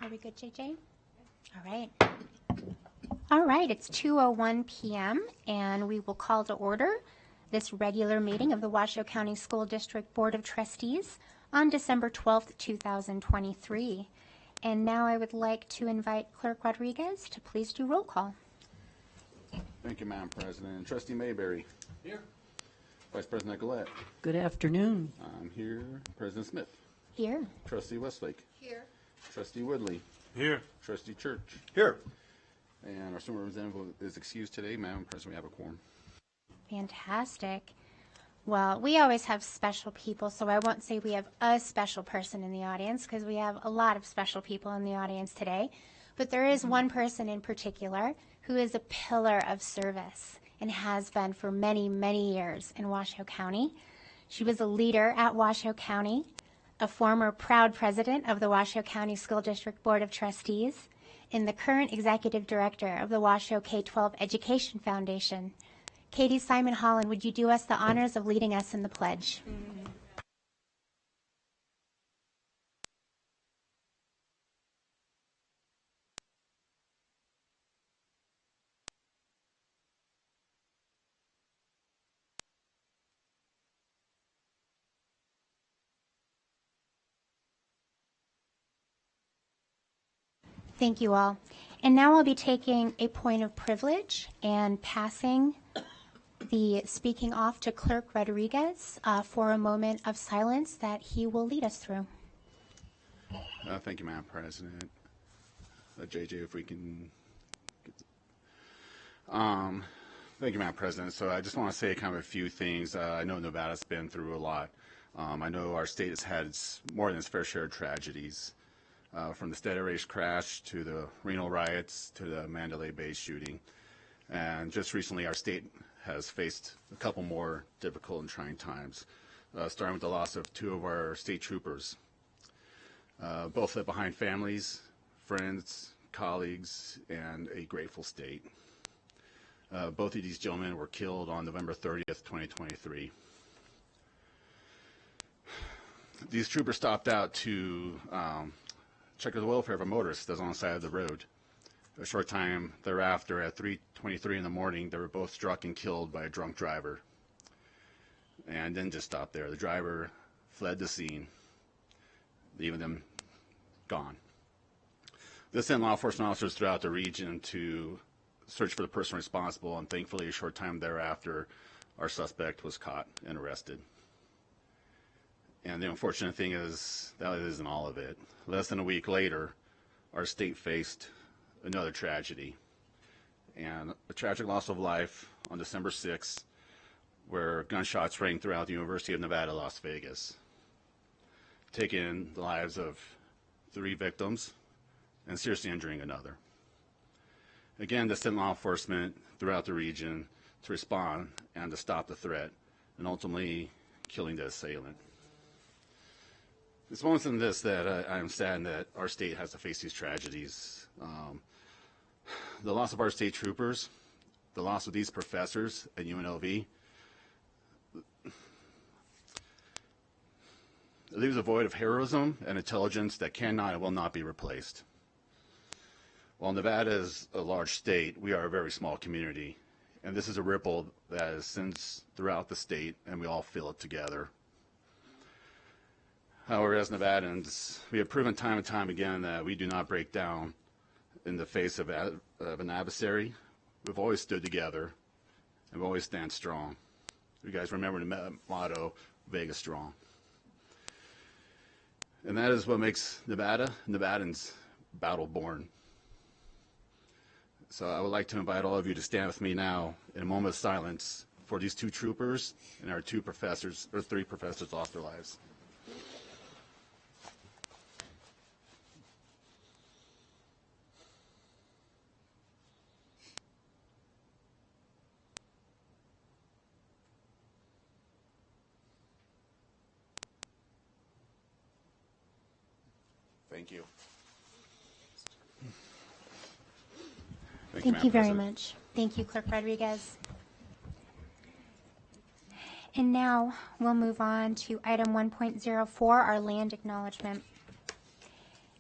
Are we good, JJ? All right. All right, it's 2:01 p.m. and we will call to order this regular meeting of the Washoe County School District Board of Trustees on December 12th, 2023. And now I would like to invite Clerk Rodriguez to please do roll call. Thank you, Madam President. Trustee Mayberry. Here. Vice President Gillette. Good afternoon. I'm here. President Smith. Here. Trustee Westlake. Here. Trustee Woodley. Here. Trustee Church. Here. And our student representative is excused today. Madam President, we have a quorum. Fantastic. Well, we always have special people, so I won't say we have a special person in the audience because we have a lot of special people in the audience today. But there is one person in particular who is a pillar of service and has been for many, many years in Washoe County. She was a leader at Washoe County, a former proud president of the Washoe County School District Board of Trustees, and the current executive director of the Washoe K-12 Education Foundation. Katie Simon Holland, would you do us the honors of leading us in the pledge? Thank you all. And now I'll be taking a point of privilege and passing the speaking off to Clerk Rodriguez for a moment of silence that he will lead us through. Thank you, Madam President. JJ, if we can get thank you, Madam President. So I just want to say kind of a few things. I know Nevada's been through a lot. I know our state has had more than its fair share of tragedies. From the Steady Race crash to the Reno riots to the Mandalay Bay shooting. And just recently our state has faced a couple more difficult and trying times, starting with the loss of two of our state troopers. Both left behind families, friends, colleagues, and a grateful state. Both of these gentlemen were killed on November 30th, 2023. These troopers stopped out to check the welfare of a motorist that was on the side of the road. A short time thereafter, at 3:23 in the morning, they were both struck and killed by a drunk driver. And didn't just stop there. The driver fled the scene, leaving them gone. This sent law enforcement officers throughout the region to search for the person responsible, and thankfully, a short time thereafter, our suspect was caught and arrested. And the unfortunate thing is that isn't all of it. Less than a week later, our state faced another tragedy, and a tragic loss of life on December 6th, where gunshots rang throughout the University of Nevada, Las Vegas, taking the lives of 3 victims and seriously injuring another. Again, this sent law enforcement throughout the region to respond and to stop the threat, and ultimately killing the assailant. It's moments in this that I'm saddened that our state has to face these tragedies. The loss of our state troopers, the loss of these professors at UNLV, it leaves a void of heroism and intelligence that cannot and will not be replaced. While Nevada is a large state, we are a very small community, and this is a ripple that sends throughout the state, and we all feel it together. However, as Nevadans, we have proven time and time again that we do not break down in the face of an adversary. We've always stood together, and we always stand strong. You guys remember the motto, Vegas strong. And that is what makes Nevadans battle-born. So I would like to invite all of you to stand with me now in a moment of silence for these 2 troopers and our 3 professors lost their lives. Thank you. Thank you very much. Thank you, Clerk Rodriguez. And now we'll move on to item 1.04, our land acknowledgement.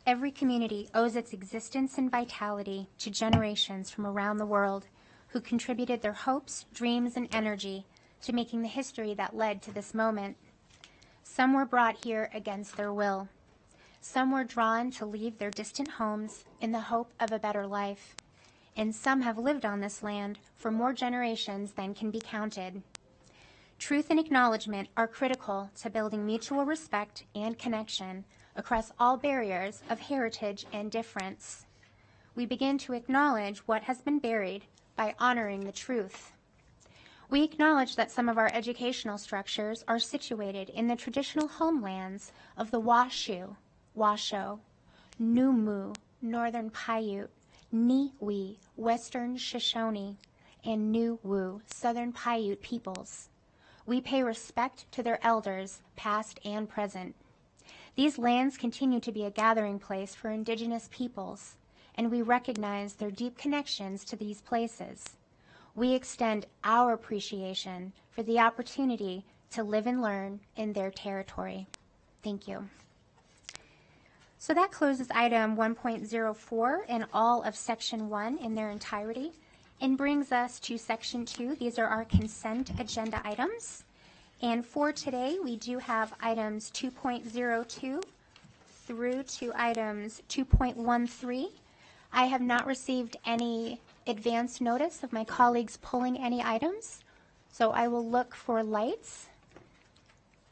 Every community owes its existence and vitality to generations from around the world who contributed their hopes, dreams, and energy to making the history that led to this moment. Some were brought here against their will. Some were drawn to leave their distant homes in the hope of a better life. And some have lived on this land for more generations than can be counted. Truth and acknowledgement are critical to building mutual respect and connection across all barriers of heritage and difference. We begin to acknowledge what has been buried by honoring the truth. We acknowledge that some of our educational structures are situated in the traditional homelands of the Washoe, Washoe, Numu, Northern Paiute, Niwi, Western Shoshone, and Nuwu, Southern Paiute peoples. We pay respect to their elders, past and present. These lands continue to be a gathering place for Indigenous peoples, and we recognize their deep connections to these places. We extend our appreciation for the opportunity to live and learn in their territory. Thank you. So that closes item 1.04 and all of section 1 in their entirety and brings us to section 2. These are our consent agenda items. And for today, we do have items 2.02 through to items 2.13. I have not received any advance notice of my colleagues pulling any items, so I will look for lights.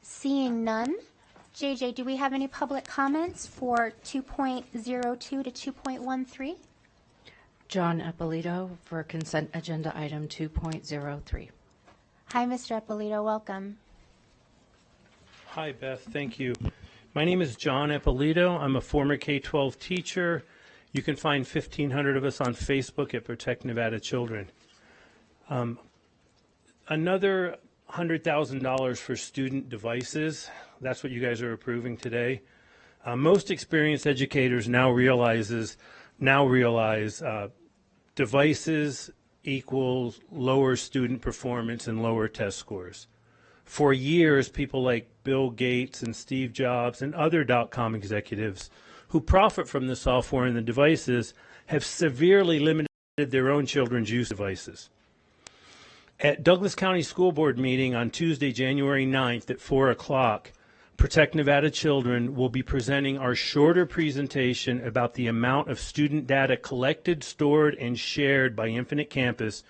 Seeing none. JJ, do we have any public comments for 2.02 to 2.13? John Eppolito for consent agenda item 2.03. Hi, Mr. Eppolito, welcome. Hi, Beth, thank you. My name is John Eppolito. I'm a former K-12 teacher. You can find 1,500 of us on Facebook at Protect Nevada Children. Another $100,000 for student devices. That's what you guys are approving today. Most experienced educators now realize devices equals lower student performance and lower test scores. For years, people like Bill Gates and Steve Jobs and other .com executives who profit from the software and the devices have severely limited their own children's use of devices. At Douglas County School Board meeting on Tuesday, January 9th at 4 o'clock, Protect Nevada Children will be presenting our shorter presentation about the amount of student data collected, stored, and shared by Infinite Campus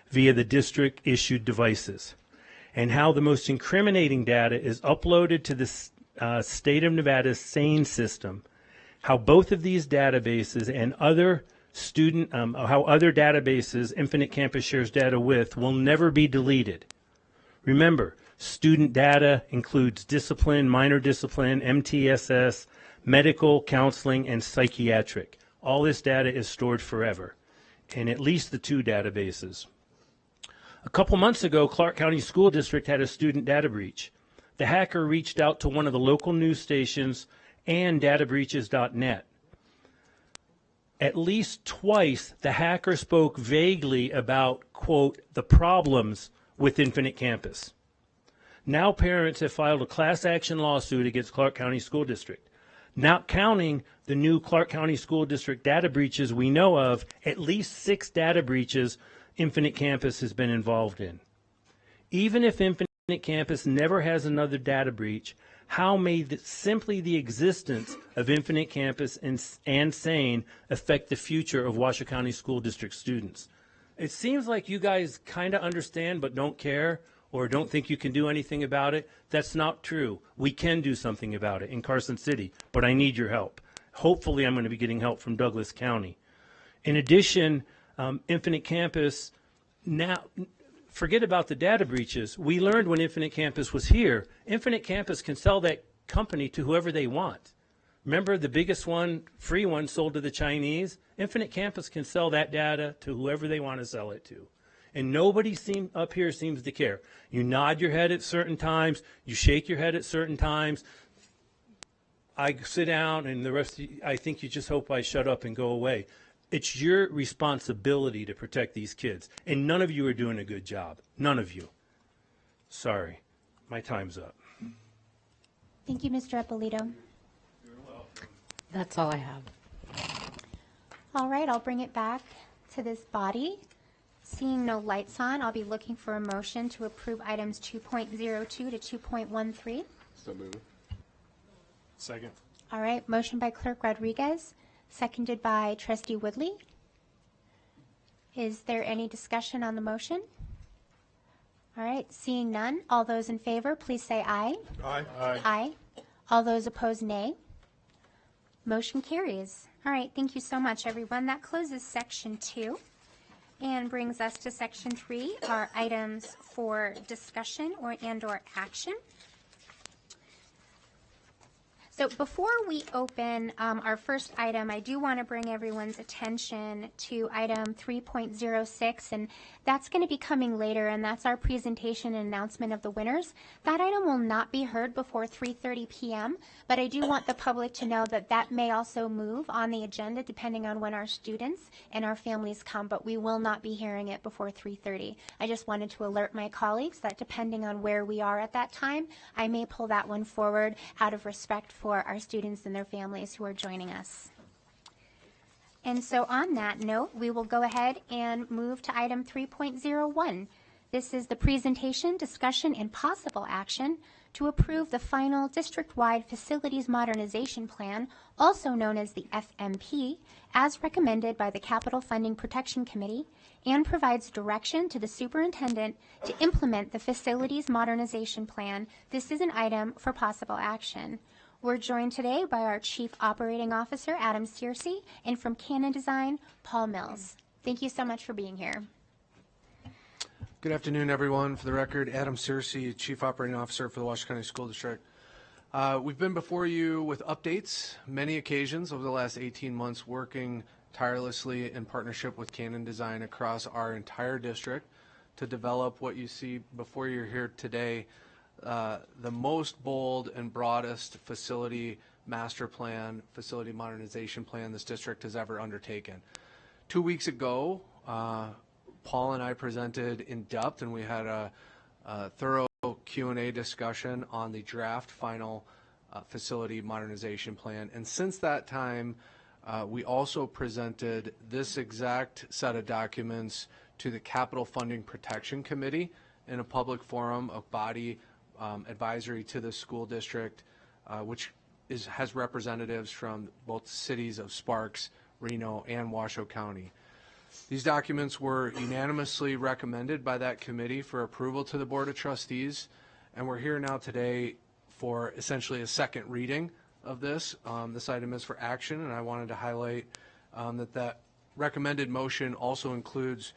via the district-issued devices, and how the most incriminating data is uploaded to the state of Nevada's SANE system, how both of these databases and other how other databases Infinite Campus shares data with will never be deleted. Remember, student data includes discipline, minor discipline, MTSS, medical, counseling, and psychiatric. All this data is stored forever in at least the two databases. A couple months ago, Clark County School District had a student data breach. The hacker reached out to one of the local news stations and databreaches.net. At least twice, the hacker spoke vaguely about, quote, the problems with Infinite Campus. Now parents have filed a class action lawsuit against Clark County School District. Not counting the new Clark County School District data breaches we know of, at least 6 data breaches Infinite Campus has been involved in. Even if Infinite Campus never has another data breach, how may simply the existence of Infinite Campus and SANE affect the future of Washoe County School District students? It seems like you guys kind of understand but don't care, or don't think you can do anything about it. That's not true. We can do something about it in Carson City, but I need your help. Hopefully I'm going to be getting help from Douglas County. In addition, Infinite Campus, now, forget about the data breaches. We learned when Infinite Campus was here, Infinite Campus can sell that company to whoever they want. Remember the biggest one, free one, sold to the Chinese? Infinite Campus can sell that data to whoever they want to sell it to. And nobody up here seems to care. You nod your head at certain times. You shake your head at certain times. I sit down, and the rest of you, I think you just hope I shut up and go away. It's your responsibility to protect these kids. And none of you are doing a good job. None of you. Sorry. My time's up. Thank you, Mr. Eppolito. You're welcome. That's all I have. All right, I'll bring it back to this body. Seeing no lights on, I'll be looking for a motion to approve items 2.02 to 2.13. So move. Second. All right, motion by Clerk Rodriguez, seconded by Trustee Woodley. Is there any discussion on the motion? All right, seeing none, all those in favor, please say aye. Aye. Aye. All those opposed, nay. Motion carries. All right, thank you so much, everyone. That closes Section 2 and brings us to Section 3, our items for discussion and/or action. So before we open our first item, I do want to bring everyone's attention to item 3.06, and that's going to be coming later, and that's our presentation and announcement of the winners. That item will not be heard before 3:30 p.m., but I do want the public to know that that may also move on the agenda depending on when our students and our families come, but we will not be hearing it before 3:30. I just wanted to alert my colleagues that depending on where we are at that time, I may pull that one forward out of respect for our students and their families who are joining us. And so on that note, we will go ahead and move to item 3.01. This is the presentation, discussion, and possible action to approve the final district-wide facilities modernization plan, also known as the FMP, as recommended by the Capital Funding Protection Committee, and provides direction to the superintendent to implement the facilities modernization plan. This is an item for possible action. We're joined today by our Chief Operating Officer, Adam Searcy, and from Canon Design, Paul Mills. Thank you so much for being here. Good afternoon, everyone. For the record, Adam Searcy, Chief Operating Officer for the Washington County School District. We've been before you with updates, many occasions over the last 18 months, working tirelessly in partnership with Canon Design across our entire district to develop what you see before you're here today, the most bold and broadest facility master plan, facility modernization plan this district has ever undertaken. 2 weeks ago, Paul and I presented in depth, and we had a thorough Q&A discussion on the draft final facility modernization plan. And since that time, we also presented this exact set of documents to the Capital Funding Protection Committee in a public forum, a body advisory to the school district, which has representatives from both cities of Sparks, Reno, and Washoe County. These documents were unanimously recommended by that committee for approval to the Board of Trustees, and we're here now today for essentially a second reading of this. This item is for action, and I wanted to highlight that recommended motion also includes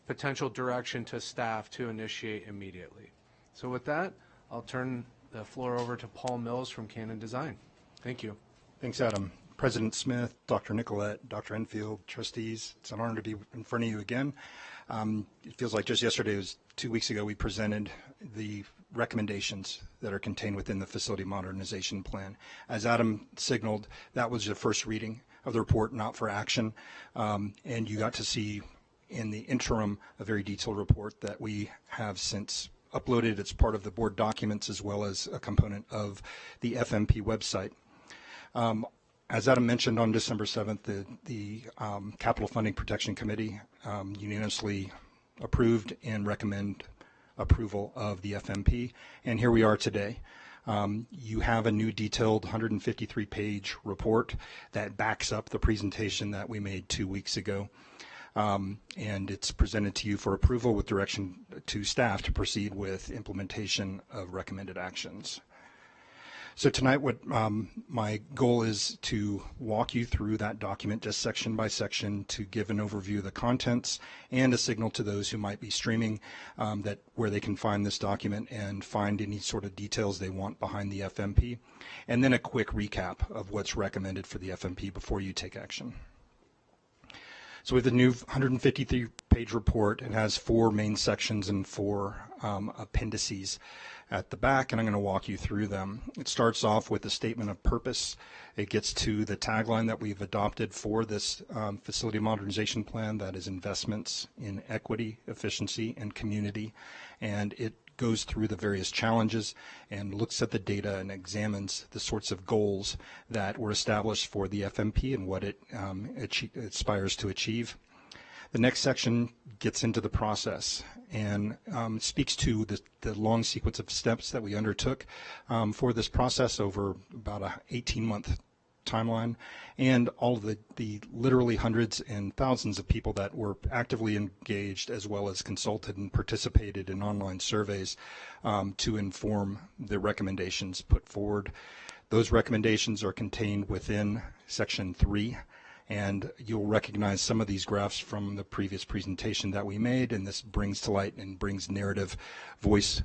potential direction to staff to initiate immediately. So with that, I'll turn the floor over to Paul Mills from Canon Design. Thank you. Thanks, Adam. President Smith, Dr. Nicolette, Dr. Enfield, trustees, it's an honor to be in front of you again. It feels like just yesterday, it was 2 weeks ago, we presented the recommendations that are contained within the facility modernization plan. As Adam signaled, that was the first reading of the report, not for action, and you got to see in the interim a very detailed report that we have since uploaded. It's part of the board documents as well as a component of the FMP website. As Adam mentioned, on December 7th, the Capital Funding Protection Committee unanimously approved and recommend approval of the FMP, and here we are today. You have a new detailed 153-page report that backs up the presentation that we made 2 weeks ago, and it's presented to you for approval with direction to staff to proceed with implementation of recommended actions. So tonight, what my goal is to walk you through that document just section by section to give an overview of the contents and a signal to those who might be streaming that where they can find this document and find any sort of details they want behind the FMP, and then a quick recap of what's recommended for the FMP before you take action. So with the new 153-page report, it has 4 main sections and 4 appendices at the back, and I'm going to walk you through them. It starts off with a statement of purpose. It gets to the tagline that we've adopted for this facility modernization plan, that is investments in equity, efficiency, and community. And it goes through the various challenges and looks at the data and examines the sorts of goals that were established for the FMP and what it aspires to achieve. The next section gets into the process and speaks to the long sequence of steps that we undertook for this process over about a 18-month timeline, and all of the literally hundreds and thousands of people that were actively engaged as well as consulted and participated in online surveys to inform the recommendations put forward. Those recommendations are contained within Section 3, and you'll recognize some of these graphs from the previous presentation that we made, and this brings to light and brings narrative voice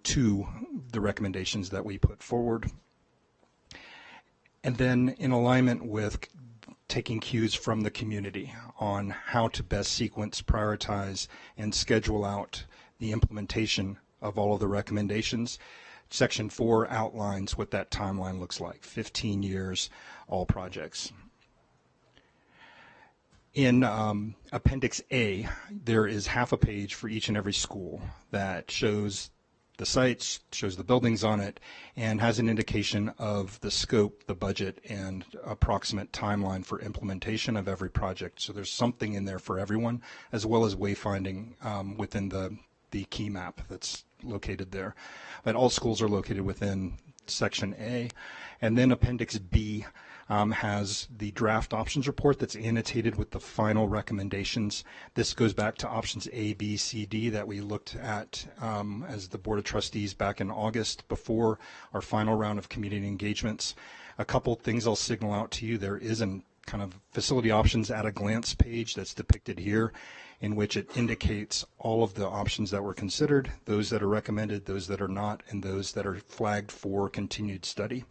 to the recommendations that we put forward. And then in alignment with taking cues from the community on how to best sequence, prioritize, and schedule out the implementation of all of the recommendations, Section 4 outlines what that timeline looks like, 15 years, all projects. In Appendix A, there is half a page for each and every school that shows the sites, shows the buildings on it, and has an indication of the scope, the budget, and approximate timeline for implementation of every project. So there's something in there for everyone, as well as wayfinding within the key map that's located there. But all schools are located within Section A. And then Appendix B has the draft options report that's annotated with the final recommendations. This goes back to options A, B, C, D that we looked at as the Board of Trustees back in August before our final round of community engagements. A couple things I'll signal out to you. There is a kind of facility options at a glance page that's depicted here, in which it indicates all of the options that were considered, those that are recommended, those that are not, and those that are flagged for continued study.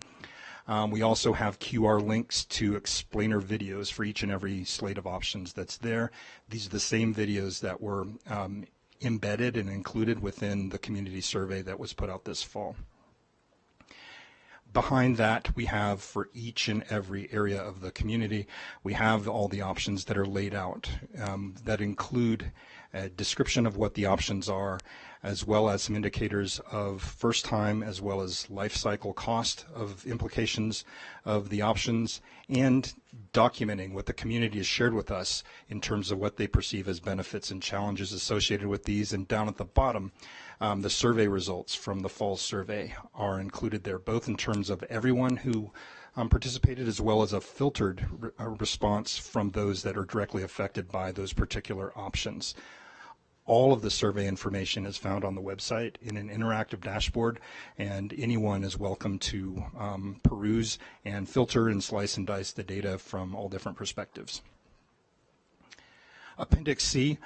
We also have QR links to explainer videos for each and every slate of options that's there. These are the same videos that were embedded and included within the community survey that was put out this fall. Behind that, we have for each and every area of the community, we have all the options that are laid out that include a description of what the options are, as well as some indicators of first time as well as life cycle cost of implications of the options, and documenting what the community has shared with us in terms of what they perceive as benefits and challenges associated with these. And down at the bottom, the survey results from the fall survey are included there, both in terms of everyone who participated, as well as a filtered response from those that are directly affected by those particular options. All of the survey information is found on the website in an interactive dashboard, and anyone is welcome to peruse and filter and slice and dice the data from all different perspectives. Appendix C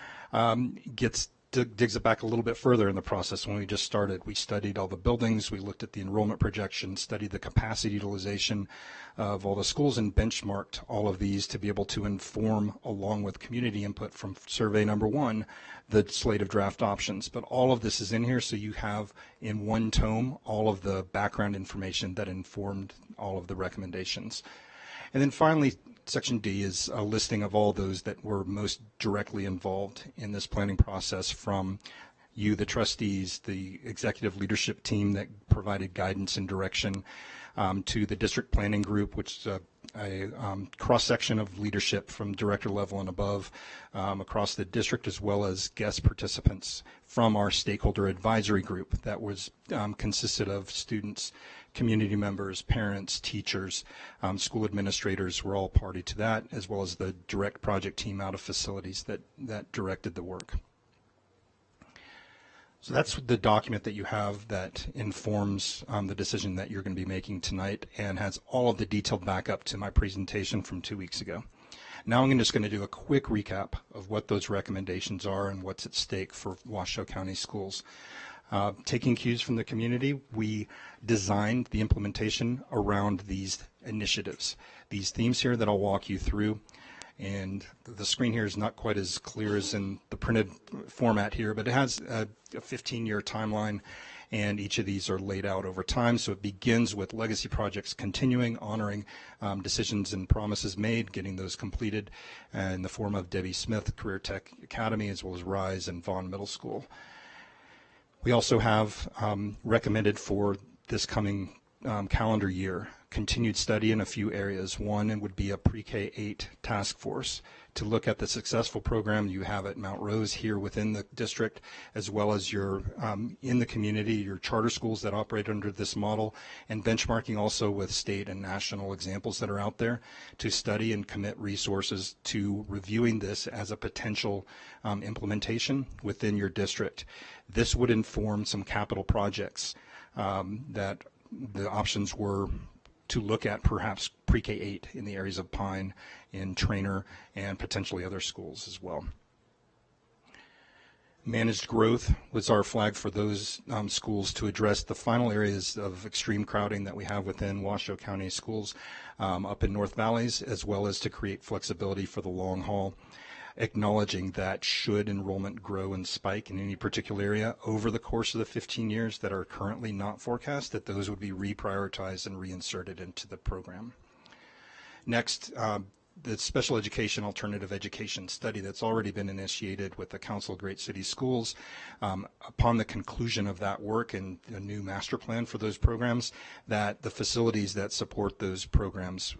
digs it back a little bit further in the process. When we just started, we studied all the buildings, we looked at the enrollment projections, studied the capacity utilization of all the schools, and benchmarked all of these to be able to inform, along with community input from survey number 1, the slate of draft options. But all of this is in here, so you have in one tome all of the background information that informed all of the recommendations. And then finally, Section D is a listing of all those that were most directly involved in this planning process, from you, the trustees, the executive leadership team that provided guidance and direction, to the district planning group, which is a cross-section of leadership from director level and above across the district, as well as guest participants from our stakeholder advisory group that was consisted of students, community members, parents, teachers, school administrators were all party to that, as well as the direct project team out of facilities that directed the work. So that's the document that you have that informs the decision that you're going to be making tonight, and has all of the detailed backup to my presentation from 2 weeks ago. Now I'm just going to do a quick recap of what those recommendations are and what's at stake for Washoe County Schools. Taking cues from the community, we designed the implementation around these initiatives, these themes here that I'll walk you through. And the screen here is not quite as clear as in the printed format here, but it has a 15-year timeline, and each of these are laid out over time. So it begins with legacy projects continuing, honoring decisions and promises made, getting those completed in the form of Debbie Smith Career Tech Academy, as well as RISE and Vaughn Middle School. We also have recommended for this coming calendar year continued study in a few areas. One would be a pre-K-8 task force to look at the successful program you have at Mount Rose here within the district, as well as your in the community, your charter schools that operate under this model, and benchmarking also with state and national examples that are out there to study and commit resources to reviewing this as a potential implementation within your district. This would inform some capital projects that the options were to look at perhaps pre-K-8 in the areas of Pine, in Trainer, and potentially other schools as well. Managed growth was our flag for those schools to address the final areas of extreme crowding that we have within Washoe County schools up in North Valleys, as well as to create flexibility for the long haul, acknowledging that should enrollment grow and spike in any particular area over the course of the 15 years that are currently not forecast, that those would be reprioritized and reinserted into the program. Next, the special education alternative education study that's already been initiated with the Council of Great City Schools. Upon the conclusion of that work and a new master plan for those programs, that the facilities that support those programs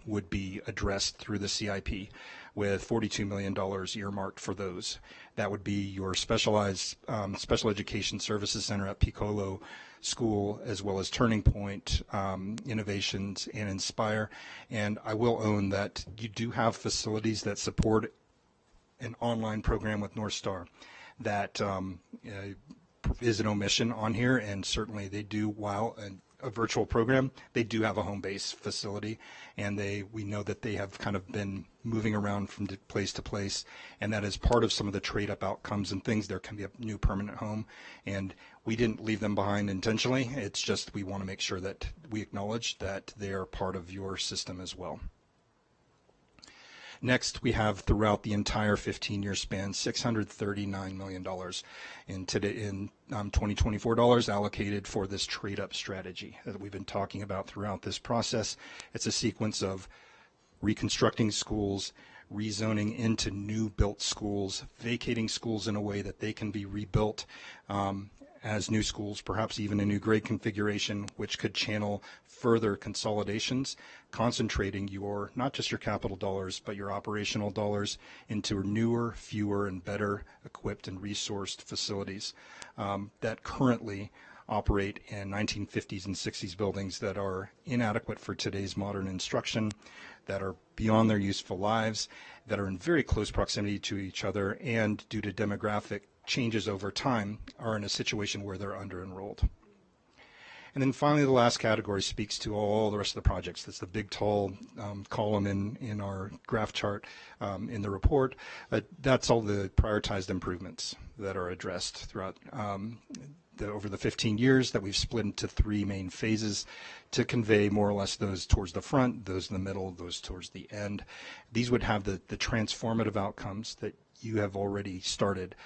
would be addressed through the CIP with $42 million earmarked for those. That would be your specialized special education services center at Piccolo School, as well as Turning Point, Innovations, and Inspire. And I will own that you do have facilities that support an online program with North Star that is an omission on here, and certainly they do, while a virtual program, they do have a home base facility, and we know that they have kind of been moving around from place to place, and that is part of some of the trade-up outcomes and things. There can be a new permanent home, and we didn't leave them behind intentionally. It's just we want to make sure that we acknowledge that they are part of your system as well. Next, we have throughout the entire 15-year span $639 million in 2024 dollars allocated for this trade-up strategy that we've been talking about throughout this process. It's a sequence of reconstructing schools, rezoning into new built schools, vacating schools in a way that they can be rebuilt as new schools, perhaps even a new grade configuration, which could channel further consolidations, concentrating your, not just your capital dollars, but your operational dollars into newer, fewer, and better equipped and resourced facilities that currently operate in 1950s and 60s buildings that are inadequate for today's modern instruction, that are beyond their useful lives, that are in very close proximity to each other, and due to demographic changes over time are in a situation where they're under-enrolled. And then finally, the last category speaks to all the rest of the projects. That's the big, tall column in our graph chart in the report. That's all the prioritized improvements that are addressed throughout over the 15 years that we've split into 3 main phases to convey more or less those towards the front, those in the middle, those towards the end. These would have the transformative outcomes that you have already started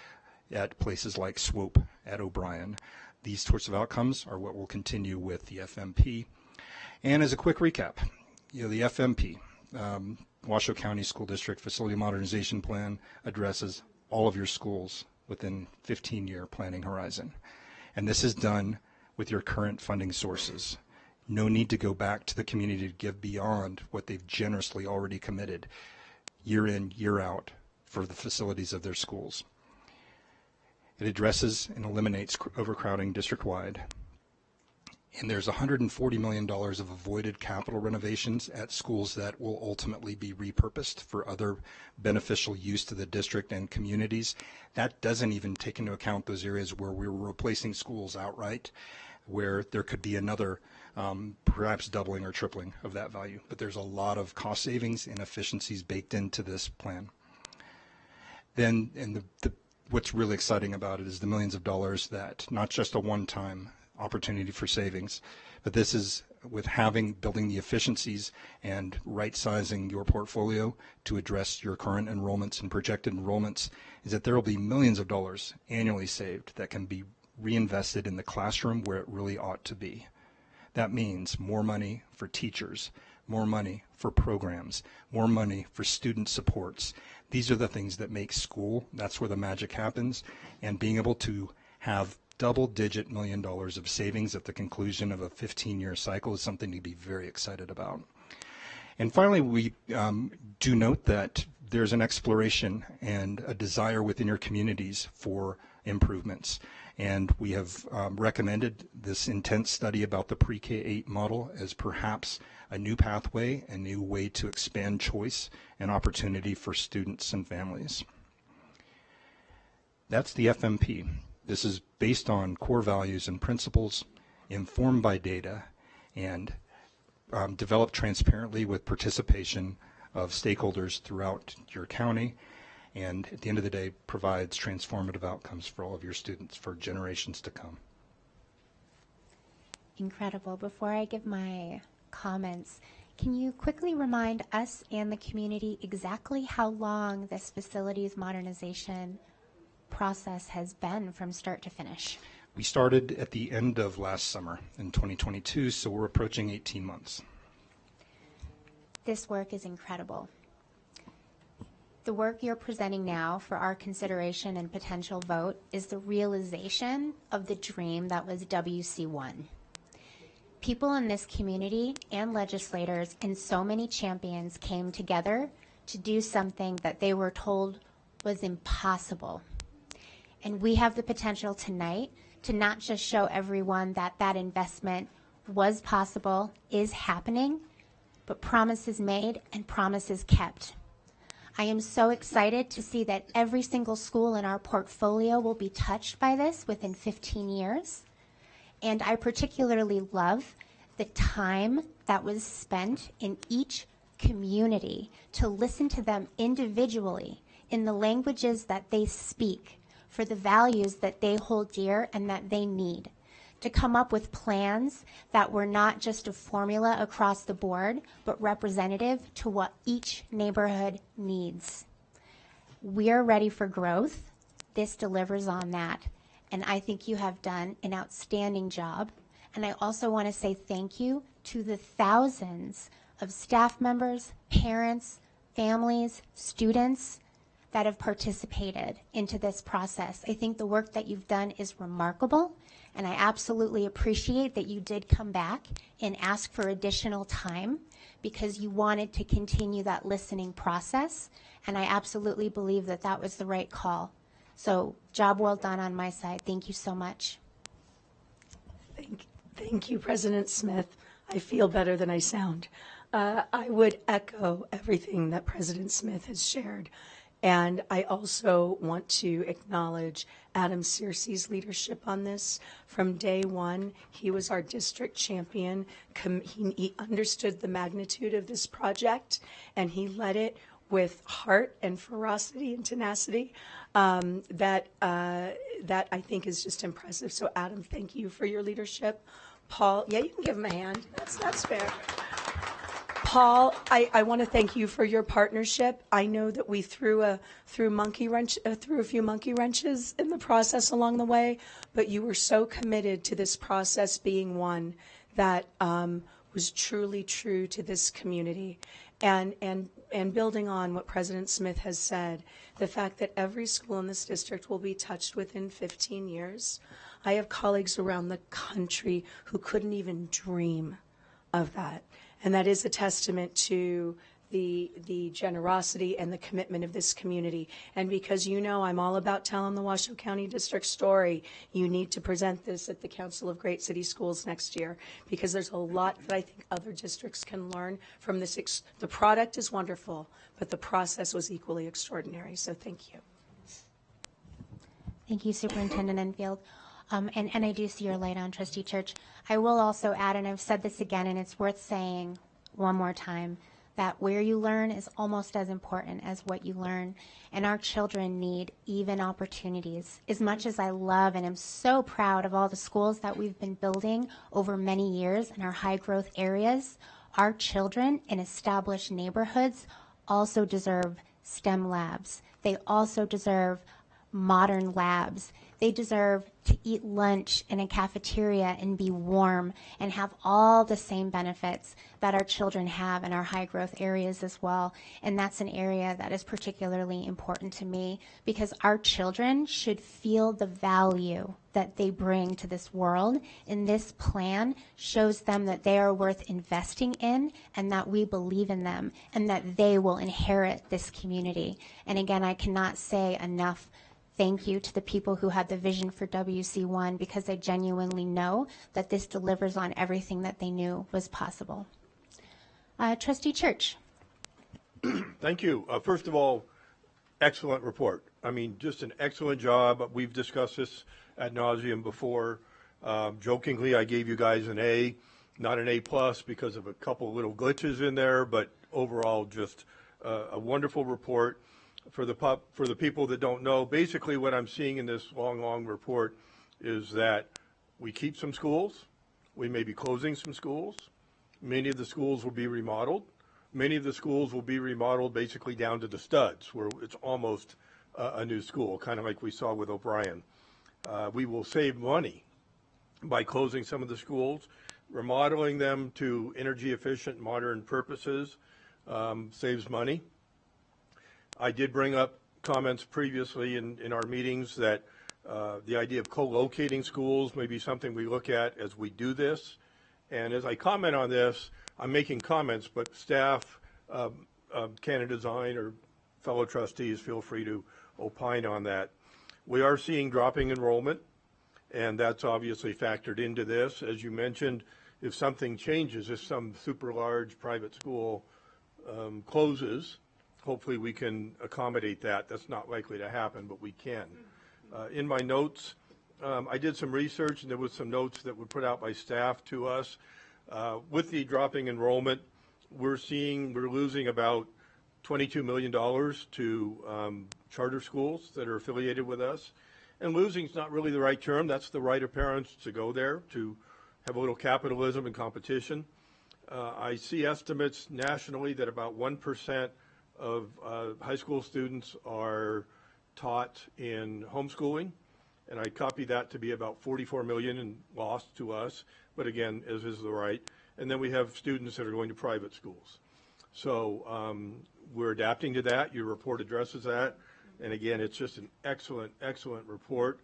at places like Swope, at O'Brien. These sorts of outcomes are what will continue with the FMP. And as a quick recap, the FMP, Washoe County School District Facility Modernization Plan, addresses all of your schools within 15-year planning horizon. And this is done with your current funding sources. No need to go back to the community to give beyond what they've generously already committed year in, year out for the facilities of their schools. It addresses and eliminates overcrowding district-wide. And there's $140 million of avoided capital renovations at schools that will ultimately be repurposed for other beneficial use to the district and communities. That doesn't even take into account those areas where we're replacing schools outright, where there could be another perhaps doubling or tripling of that value. But there's a lot of cost savings and efficiencies baked into this plan. Then, and what's really exciting about it is the millions of dollars that, not just a one-time opportunity for savings, but this is with building the efficiencies and right-sizing your portfolio to address your current enrollments and projected enrollments, is that there will be millions of dollars annually saved that can be reinvested in the classroom where it really ought to be. That means more money for teachers, more money for programs, more money for student supports. These are the things that make school. That's where the magic happens. And being able to have double-digit $1 million of savings at the conclusion of a 15-year cycle is something to be very excited about. And finally, we do note that there's an exploration and a desire within your communities for improvements. And we have recommended this intense study about the pre-K-8 model as perhaps a new pathway, a new way to expand choice and opportunity for students and families. That's the FMP. This is based on core values and principles, informed by data, and developed transparently with participation of stakeholders throughout your county, and at the end of the day provides transformative outcomes for all of your students for generations to come. Incredible. Before I give my comments, can you quickly remind us and the community exactly how long this facilities modernization process has been from start to finish? We started at the end of last summer in 2022, so we're approaching 18 months. This work is incredible. The work you're presenting now for our consideration and potential vote is the realization of the dream that was WC1. People in this community and legislators and so many champions came together to do something that they were told was impossible. And we have the potential tonight to not just show everyone that that investment was possible, is happening, but promises made and promises kept. I am so excited to see that every single school in our portfolio will be touched by this within 15 years. And I particularly love the time that was spent in each community to listen to them individually in the languages that they speak, for the values that they hold dear and that they need, to come up with plans that were not just a formula across the board, but representative to what each neighborhood needs. We're ready for growth. This delivers on that. And I think you have done an outstanding job. And I also want to say thank you to the thousands of staff members, parents, families, students that have participated into this process. I think the work that you've done is remarkable, and I absolutely appreciate that you did come back and ask for additional time because you wanted to continue that listening process, and I absolutely believe that that was the right call. So job well done on my side. Thank you so much. Thank you, President Smith. I feel better than I sound. I would echo everything that President Smith has shared. And I also want to acknowledge Adam Searcy's leadership on this. From day one, he was our district champion. He understood the magnitude of this project, and he led it with heart and ferocity and tenacity that I think is just impressive. So, Adam, thank you for your leadership. Paul, yeah, you can give him a hand. That's fair. Paul, I want to thank you for your partnership. I know that we threw a few monkey wrenches in the process along the way, but you were so committed to this process being one that was truly true to this community. And building on what President Smith has said, the fact that every school in this district will be touched within 15 years. I have colleagues around the country who couldn't even dream of that. And that is a testament to the generosity and the commitment of this community. And because you know I'm all about telling the Washoe County District story, you need to present this at the Council of Great City Schools next year, because there's a lot that I think other districts can learn from this. The product is wonderful, but the process was equally extraordinary. So thank you. Thank you, Superintendent Enfield. And I do see your light on, Trustee Church. I will also add, and I've said this again, and it's worth saying one more time, that where you learn is almost as important as what you learn. And our children need even opportunities. As much as I love and am so proud of all the schools that we've been building over many years in our high growth areas, our children in established neighborhoods also deserve STEM labs. They also deserve modern labs. They deserve to eat lunch in a cafeteria and be warm and have all the same benefits that our children have in our high growth areas as well. And that's an area that is particularly important to me because our children should feel the value that they bring to this world. And this plan shows them that they are worth investing in and that we believe in them and that they will inherit this community. And again, I cannot say enough thank you to the people who had the vision for WC1 because I genuinely know that this delivers on everything that they knew was possible. Trustee Church. Thank you. First of all, excellent report. I mean, just an excellent job. We've discussed this ad nauseum before. Jokingly, I gave you guys an A, not an A plus because of a couple little glitches in there, but overall just a wonderful report. For the people that don't know, basically what I'm seeing in this long report is that we keep some schools, we may be closing some schools, many of the schools will be remodeled, many of the schools will be remodeled basically down to the studs where it's almost a new school, kind of like we saw with O'Brien. We will save money by closing some of the schools, remodeling them to energy efficient modern purposes, saves money. I did bring up comments previously in our meetings that the idea of co-locating schools may be something we look at as we do this. And as I comment on this, I'm making comments, but staff, Canada Design, or fellow trustees, feel free to opine on that. We are seeing dropping enrollment, and that's obviously factored into this. As you mentioned, if something changes, if some super large private school closes, hopefully we can accommodate that. That's not likely to happen, but we can. In my notes, I did some research, and there was some notes that were put out by staff to us. With the dropping enrollment, we're losing about $22 million to charter schools that are affiliated with us. And losing is not really the right term. That's the right of parents to go there, to have a little capitalism and competition. I see estimates nationally that about 1% of high school students are taught in homeschooling, and I copy that to be about 44 million in loss to us, but again, as is the right. And then we have students that are going to private schools. So we're adapting to that. Your report addresses that. And again, it's just an excellent, excellent report.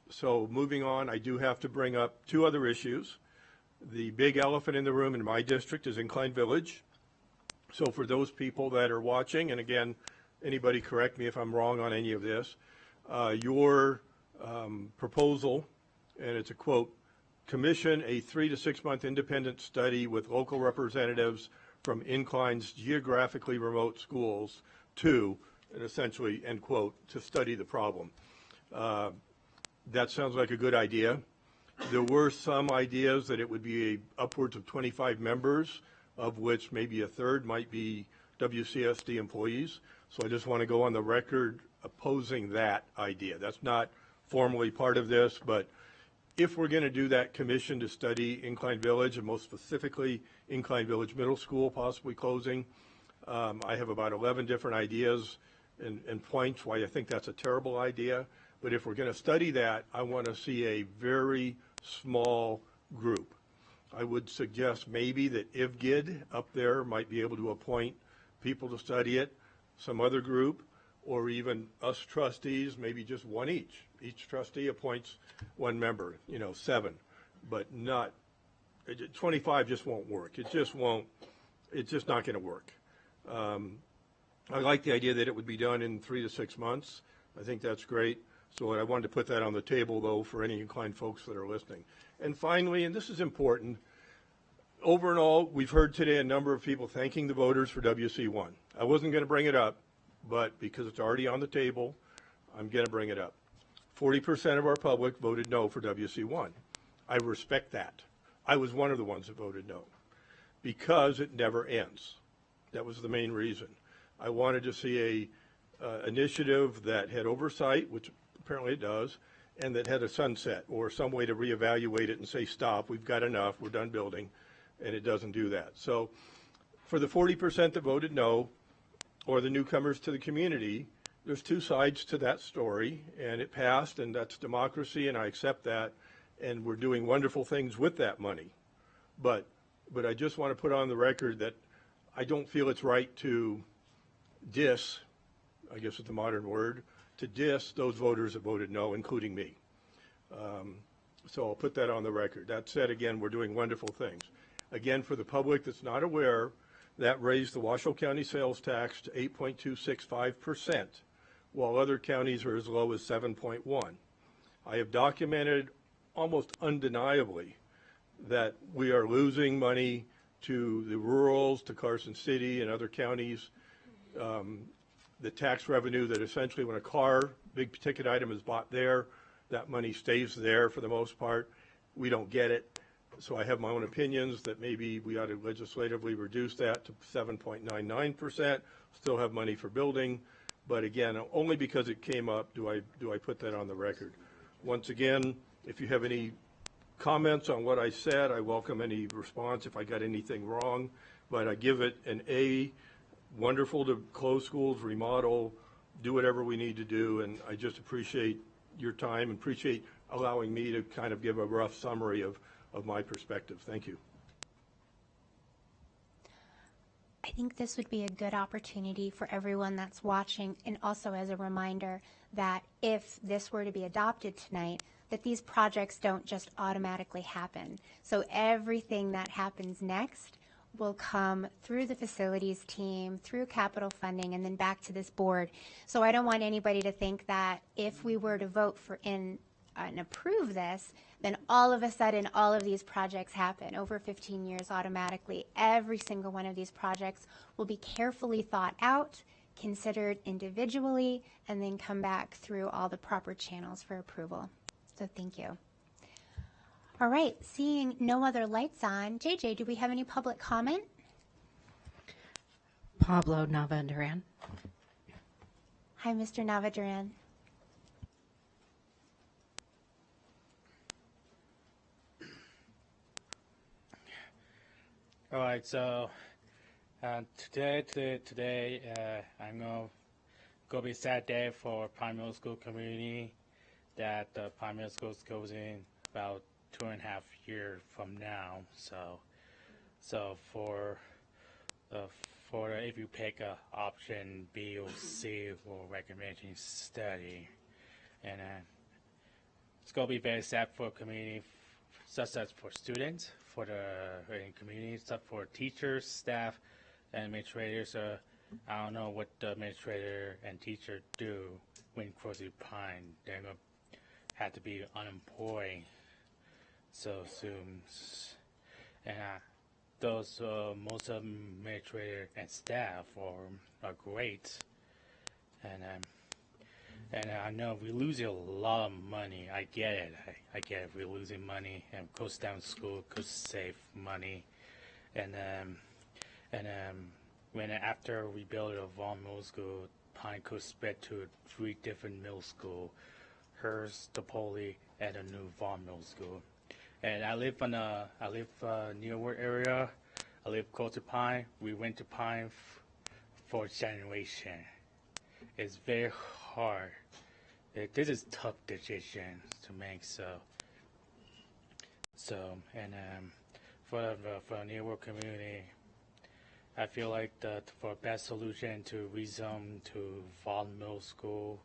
So moving on, I do have to bring up two other issues. The big elephant in the room in my district is Incline Village. So for those people that are watching, and again, anybody correct me if I'm wrong on any of this, your proposal, and it's a quote, commission a 3 to 6 month independent study with local representatives from Incline's geographically remote schools to, and essentially, end quote, to study the problem. That sounds like a good idea. There were some ideas that it would be upwards of 25 members, of which maybe a third might be WCSD employees. So I just want to go on the record opposing that idea. That's not formally part of this, but if we're going to do that commission to study Incline Village, and most specifically Incline Village Middle School possibly closing, I have about 11 different ideas and points why I think that's a terrible idea. But if we're going to study that, I want to see a very small group. I would suggest maybe that IVGID up there might be able to appoint people to study it, some other group, or even us trustees, maybe just one each. Each trustee appoints one member, 7, but not, 25 just won't work. It's just not going to work. I like the idea that it would be done in 3 to 6 months. I think that's great. So I wanted to put that on the table, though, for any inclined folks that are listening. And finally, and this is important, over and all, we've heard today a number of people thanking the voters for WC1. I wasn't going to bring it up, but because it's already on the table, I'm going to bring it up. 40% of our public voted no for WC1. I respect that. I was one of the ones that voted no because it never ends. That was the main reason. I wanted to see a initiative that had oversight, which apparently it does, and that had a sunset or some way to reevaluate it and say, stop, we've got enough, we're done building, and it doesn't do that. So for the 40% that voted no, or the newcomers to the community, there's two sides to that story, and it passed, and that's democracy, and I accept that, and we're doing wonderful things with that money. But I just want to put on the record that I don't feel it's right to diss, I guess it's a modern word, to diss those voters that voted no, including me. So I'll put that on the record. That said, again, we're doing wonderful things. Again, for the public that's not aware, that raised the Washoe County sales tax to 8.265%, while other counties are as low as 7.1. I have documented almost undeniably that we are losing money to the rurals, to Carson City and other counties. The tax revenue that essentially when a car, big ticket item is bought there, that money stays there for the most part. We don't get it. So I have my own opinions that maybe we ought to legislatively reduce that to 7.99%, still have money for building. But again, only because it came up do I put that on the record. Once again, if you have any comments on what I said, I welcome any response if I got anything wrong. But I give it an A. Wonderful to close schools, remodel, do whatever we need to do, and I just appreciate your time and appreciate allowing me to kind of give a rough summary of my perspective. Thank you. I think this would be a good opportunity for everyone that's watching, and also as a reminder that if this were to be adopted tonight, that these projects don't just automatically happen. So everything that happens next will come through the facilities team, through capital funding, and then back to this board. So I don't want anybody to think that if we were to vote for and approve this, then all of a sudden all of these projects happen over 15 years automatically. Every single one of these projects will be carefully thought out, considered individually, and then come back through all the proper channels for approval. So thank you. All right, seeing no other lights on, JJ, do we have any public comment? Pablo Navaduran. Hi, Mr. Navaduran. All right, so today, I'm gonna be a sad day for primary school community. That the primary school is closing about 2.5 years from now. So for if you pick option B or C or recommendation study, and it's gonna be very sad for community, such as for students, for the community, stuff for teachers, staff, and administrators. I don't know what the administrator and teacher do when crossing Pine. They're gonna have to be unemployed so soon, and those most of administrator and staff are great, and I know we're losing a lot of money. I get it. I get it. We're losing money, and goes down to school could save money, and when after we build a Vaughan Middle School, Pine could spread to 3 different middle school, hers, DePauli, and a new Vaughan Middle School. And I live near where area. I live close to Pine. We went to Pine for a generation. It's very hard. This is tough decision to make. For the Newark community, I feel like for best solution to rezone to Vaughan Middle School,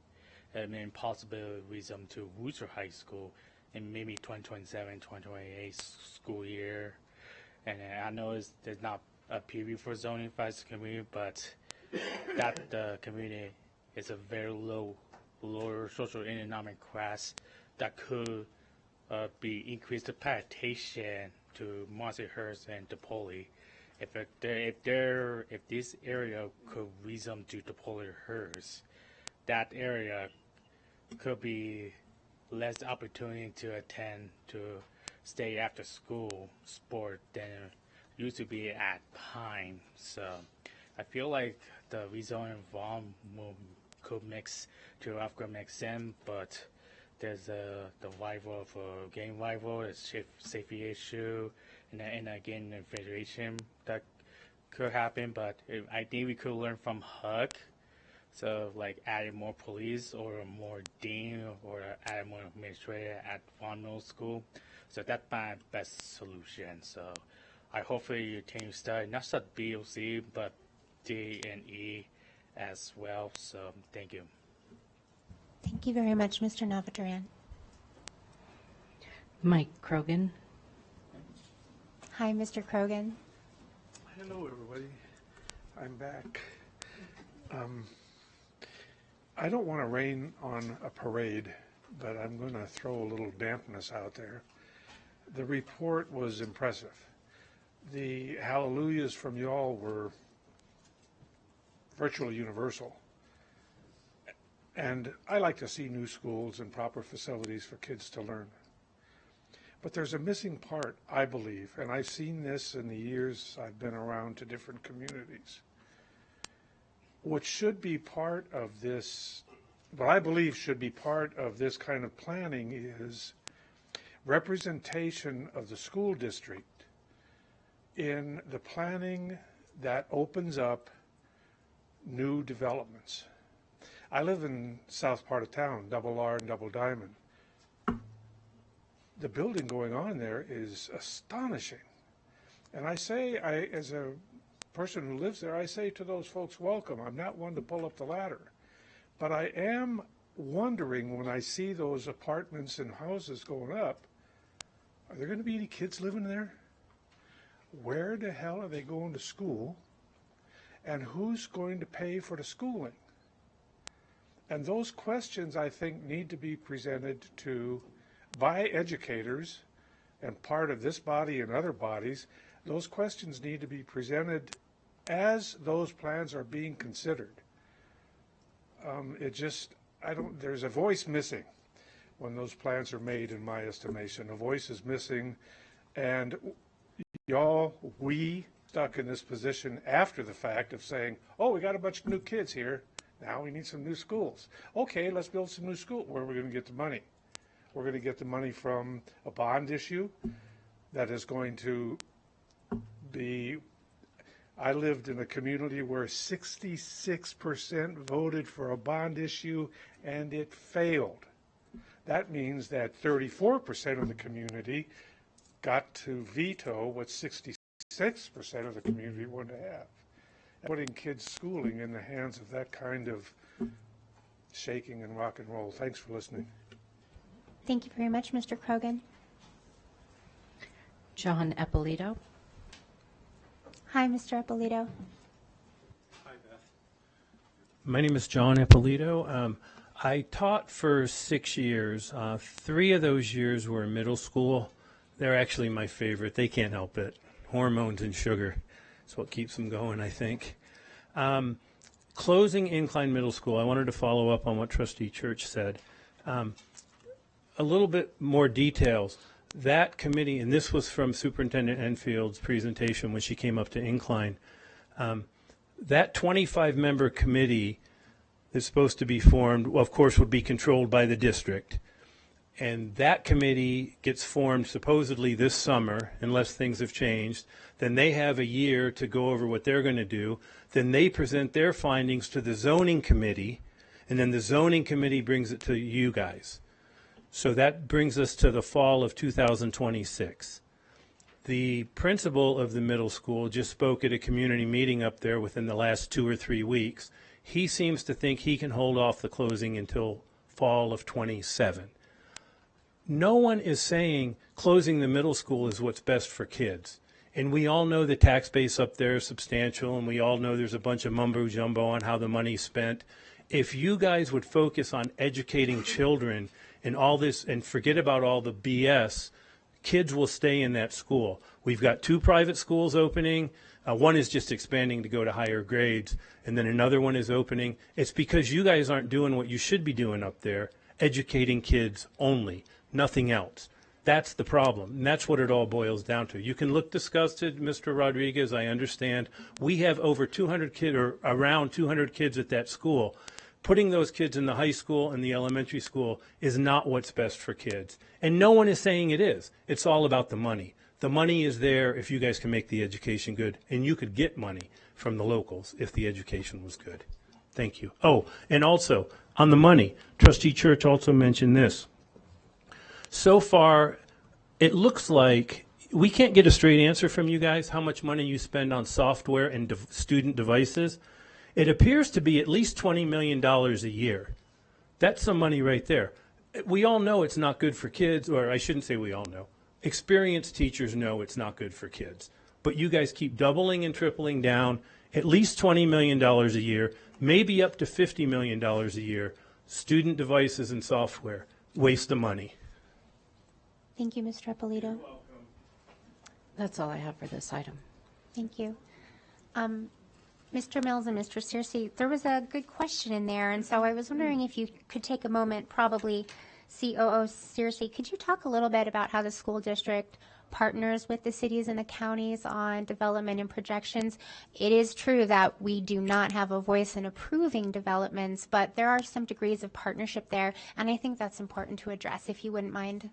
and possibly rezone to Wooster High School in maybe 2027, 2028 school year. And I know there's not a preview for zoning for this community, but that the community is a very lower social and economic class that could be increased the participation to Marcyhurst and DePauli. If this area could rezone to DePauli-Hearst, that area could be less opportunity to attend to stay after school sport than it used to be at Pine. So I feel like the rezoning Vaughan could make sense, but there's the rival of game rival, a safety issue, and again the federation that could happen. But I think we could learn from Huck. So like adding more police or more dean or adding more administrator at Vaughan Middle School. So that's my best solution. So I hopefully your team study not just BOC but D and E as well. So thank you. Thank you very much, Mr. Navataran. Mike Krogan. Hi, Mr. Krogan. Hello, everybody. I'm back. I don't want to rain on a parade, but I'm going to throw a little dampness out there. The report was impressive. The hallelujahs from y'all were virtually universal. And I like to see new schools and proper facilities for kids to learn. But there's a missing part, I believe, and I've seen this in the years I've been around to different communities. What should be part of this, what I believe should be part of this kind of planning is representation of the school district in the planning that opens up new developments. I live in south part of town, Double R and Double Diamond. The building going on there is astonishing. And I say, as a person who lives there, I say to those folks, welcome. I'm not one to pull up the ladder. But I am wondering when I see those apartments and houses going up, are there going to be any kids living there? Where the hell are they going to school? And who's going to pay for the schooling? And those questions, I think, need to be presented by educators and part of this body and other bodies. Those questions need to be presented as those plans are being considered. There's a voice missing when those plans are made, in my estimation. A voice is missing, and we stuck in this position after the fact of saying, oh, we got a bunch of new kids here. Now we need some new schools. Okay, let's build some new schools. Where are we going to get the money? We're going to get the money from a bond issue that is going to be, I lived in a community where 66% voted for a bond issue and it failed. That means that 34% of the community got to veto what 66% of the community wanted to have. Putting kids' schooling in the hands of that kind of shaking and rock and roll. Thanks for listening. Thank you very much, Mr. Krogan. John Eppolito. Hi, Mr. Eppolito. My name is John Eppolito. I taught for 6 years. 3 of those years were in middle school. They're actually my favorite. They can't help it. Hormones and sugar. That's what keeps them going, I think. Closing Incline Middle School, I wanted to follow up on what Trustee Church said. A little bit more details. That committee, and this was from Superintendent Enfield's presentation when she came up to Incline, that 25-member committee is supposed to be formed, well, of course, would be controlled by the district. And that committee gets formed supposedly this summer, unless things have changed. Then they have a year to go over what they're going to do. Then they present their findings to the zoning committee, and then the zoning committee brings it to you guys. So that brings us to the fall of 2026. The principal of the middle school just spoke at a community meeting up there within the last 2 or 3 weeks. He seems to think he can hold off the closing until fall of 27. No one is saying closing the middle school is what's best for kids. And we all know the tax base up there is substantial, and we all know there's a bunch of mumbo jumbo on how the money's spent. If you guys would focus on educating children and all this and forget about all the BS, kids will stay in that school. We've got 2 private schools opening. One is just expanding to go to higher grades, and then another one is opening. It's because you guys aren't doing what you should be doing up there, educating kids only. Nothing else. That's the problem, and that's what it all boils down to. You can look disgusted, Mr. Rodriguez, I understand. We have over 200 kids, or around 200 kids at that school. Putting those kids in the high school and the elementary school is not what's best for kids. And no one is saying it is. It's all about the money. The money is there if you guys can make the education good, and you could get money from the locals if the education was good. Thank you. Oh, and also, on the money, Trustee Church also mentioned this. So far, it looks like we can't get a straight answer from you guys how much money you spend on software and student devices. It appears to be at least $20 million a year. That's some money right there. We all know it's not good for kids, or I shouldn't say we all know. Experienced teachers know it's not good for kids. But you guys keep doubling and tripling down, at least $20 million a year, maybe up to $50 million a year. Student devices and software. Waste of money. Thank you, Mr. Ippolito. That's all I have for this item. Thank you. Mr. Mills and Mr. Searcy, there was a good question in there, and so I was wondering if you could take a moment, probably COO Searcy, could you talk a little bit about how the school district partners with the cities and the counties on development and projections? It is true that we do not have a voice in approving developments, but there are some degrees of partnership there, and I think that's important to address, if you wouldn't mind.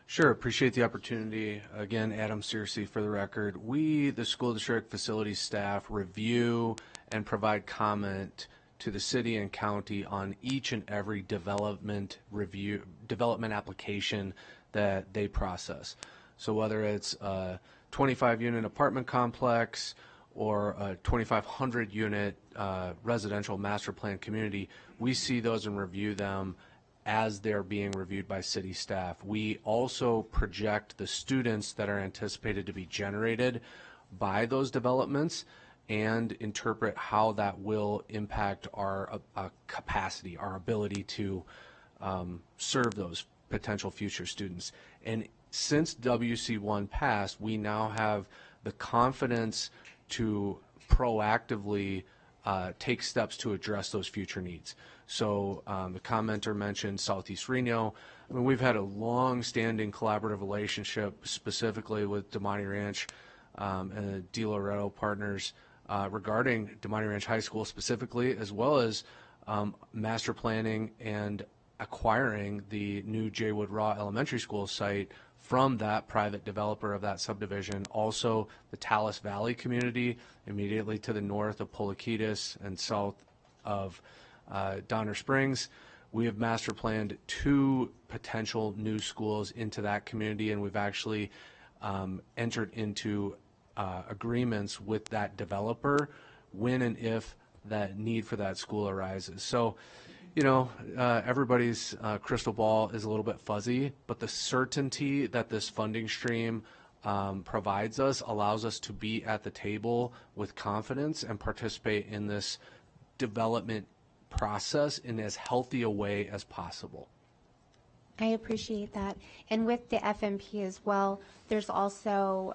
Sure, appreciate the opportunity. Again, Adam Searcy for the record. We, the school district facilities staff, review and provide comment to the city and county on each and every development application that they process. So whether it's a 25-unit apartment complex or a 2,500 unit residential master plan community, we see those and review them as they're being reviewed by city staff. We also project the students that are anticipated to be generated by those developments and interpret how that will impact our capacity, our ability to serve those potential future students. And since WC1 passed, we now have the confidence to proactively take steps to address those future needs. So the commenter mentioned Southeast Reno. I mean, we've had a long-standing collaborative relationship, specifically with Damani Ranch and the De Loretto partners regarding Damani Ranch High School specifically, as well as master planning and acquiring the new Jaywood Raw Elementary School site from that private developer of that subdivision. Also, the Talus Valley community immediately to the north of Polaquitas and south of Donner Springs. We have master planned 2 potential new schools into that community, and we've actually entered into agreements with that developer when and if that need for that school arises. So, you know, everybody's crystal ball is a little bit fuzzy, but the certainty that this funding stream provides us allows us to be at the table with confidence and participate in this development process in as healthy a way as possible. I appreciate that. And with the FMP as well, there's also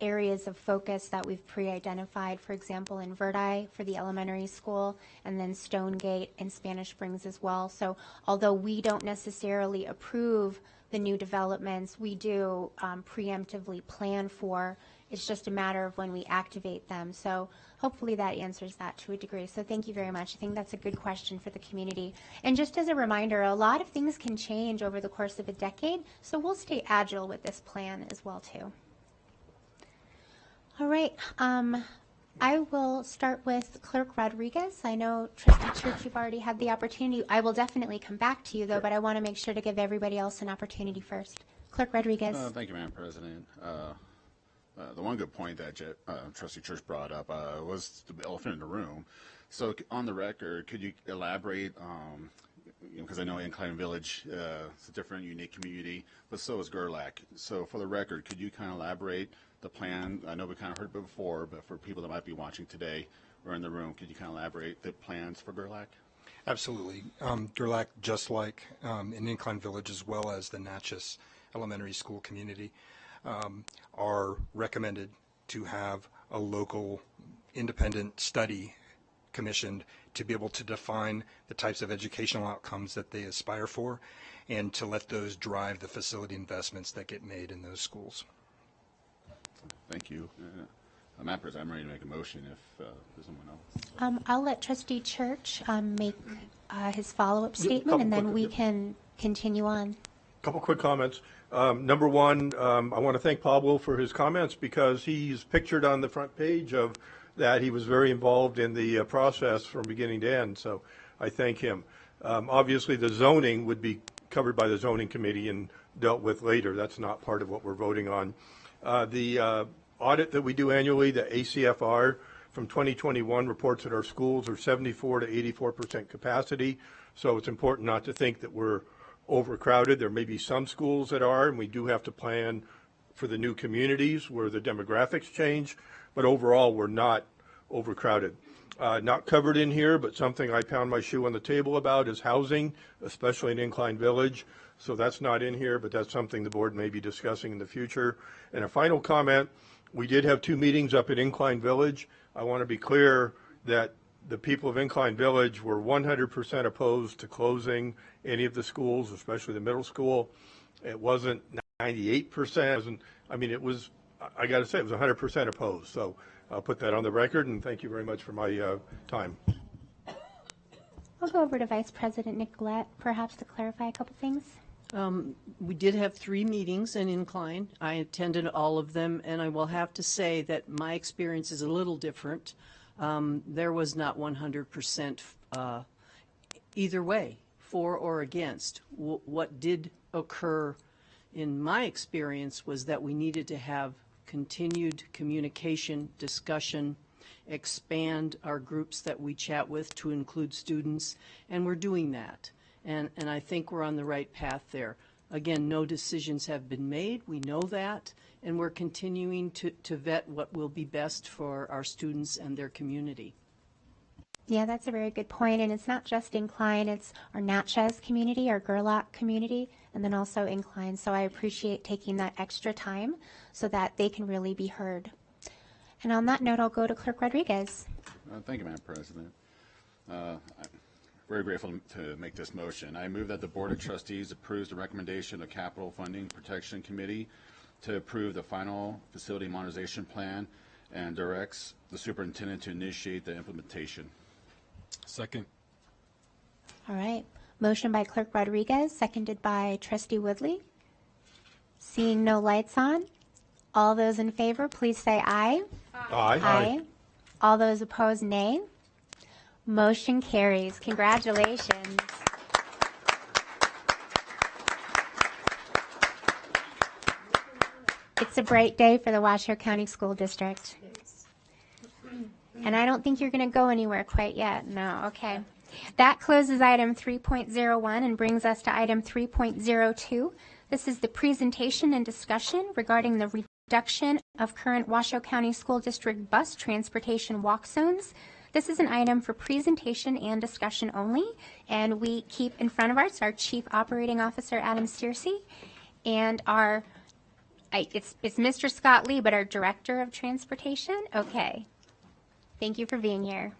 areas of focus that we've pre-identified, for example, in Verdi for the elementary school, and then Stonegate and Spanish Springs as well. So although we don't necessarily approve the new developments, we do preemptively plan for. It's just a matter of when we activate them. So hopefully that answers that to a degree. So thank you very much. I think that's a good question for the community. And just as a reminder, a lot of things can change over the course of a decade, so we'll stay agile with this plan as well too. All right. I will start with Clerk Rodriguez. I know, Trustee Church, you've already had the opportunity. I will definitely come back to you, though, but I want to make sure to give everybody else an opportunity first. Clerk Rodriguez. Thank you, Madam President. The one good point that Trustee Church brought up was the elephant in the room. So on the record, could you elaborate, because I know Incline Village is a different, unique community, but so is Gerlach. So for the record, could you kind of elaborate the plan? I know we kind of heard it before, but for people that might be watching today or in the room, could you kind of elaborate the plans for Gerlach? Absolutely. Gerlach, just like in Incline Village as well as the Natchez Elementary School community, are recommended to have a local independent study commissioned to be able to define the types of educational outcomes that they aspire for and to let those drive the facility investments that get made in those schools. Thank you. Madam President, I'm ready to make a motion if there's someone else. I'll let Trustee Church make his follow-up statement, and then we can continue on. Couple quick comments. Number one, I want to thank Pablo for his comments because he's pictured on the front page of that. He was very involved in the process from beginning to end, so I thank him. Obviously, the zoning would be covered by the zoning committee and dealt with later. That's not part of what we're voting on. The audit that we do annually, the ACFR from 2021 reports that our schools are 74 to 84% capacity, so it's important not to think that we're overcrowded. There may be some schools that are, and we do have to plan for the new communities where the demographics change, but overall we're not overcrowded. Not covered in here, but something I pound my shoe on the table about is housing, especially in Incline Village. So that's not in here, but that's something the board may be discussing in the future. And a final comment, we did have 2 meetings up at Incline Village. I want to be clear that the people of Incline Village were 100% opposed to closing any of the schools, especially the middle school. It wasn't 98%. I mean, it was, I got to say, it was 100% opposed. So I'll put that on the record, and thank you very much for my time. I'll go over to Vice President Nicolette, perhaps to clarify a couple things. We did have 3 meetings in Incline. I attended all of them, and I will have to say that my experience is a little different. There was not 100% either way, for or against. What did occur in my experience was that we needed to have continued communication, discussion, expand our groups that we chat with to include students, and we're doing that. And I think we're on the right path there. Again, no decisions have been made. We know that, and we're continuing to vet what will be best for our students and their community. Yeah, that's a very good point. And it's not just Incline, it's our Natchez community, our Gerlach community, and then also Incline. So I appreciate taking that extra time so that they can really be heard. And on that note, I'll go to Clerk Rodriguez. Thank you, Madam President. I'm very grateful to make this motion. I move that the Board of Trustees approves the recommendation of Capital Funding Protection Committee to approve the final facility modernization plan and directs the superintendent to initiate the implementation. Second. All right. Motion by Clerk Rodriguez, seconded by Trustee Woodley. Seeing no lights on, all those in favor, please say aye. Aye. Aye. All those opposed, nay. Motion carries. Congratulations. It's a bright day for the Washoe County School District. And I don't think you're going to go anywhere quite yet. No, okay. That closes item 3.01 and brings us to item 3.02. This is the presentation and discussion regarding the reduction of current Washoe County School District bus transportation walk zones. This is an item for presentation and discussion only, and we keep in front of us our Chief Operating Officer, Adam Searcy, and our, it's Mr. Scott Lee, but our Director of Transportation. Okay. Thank you for being here.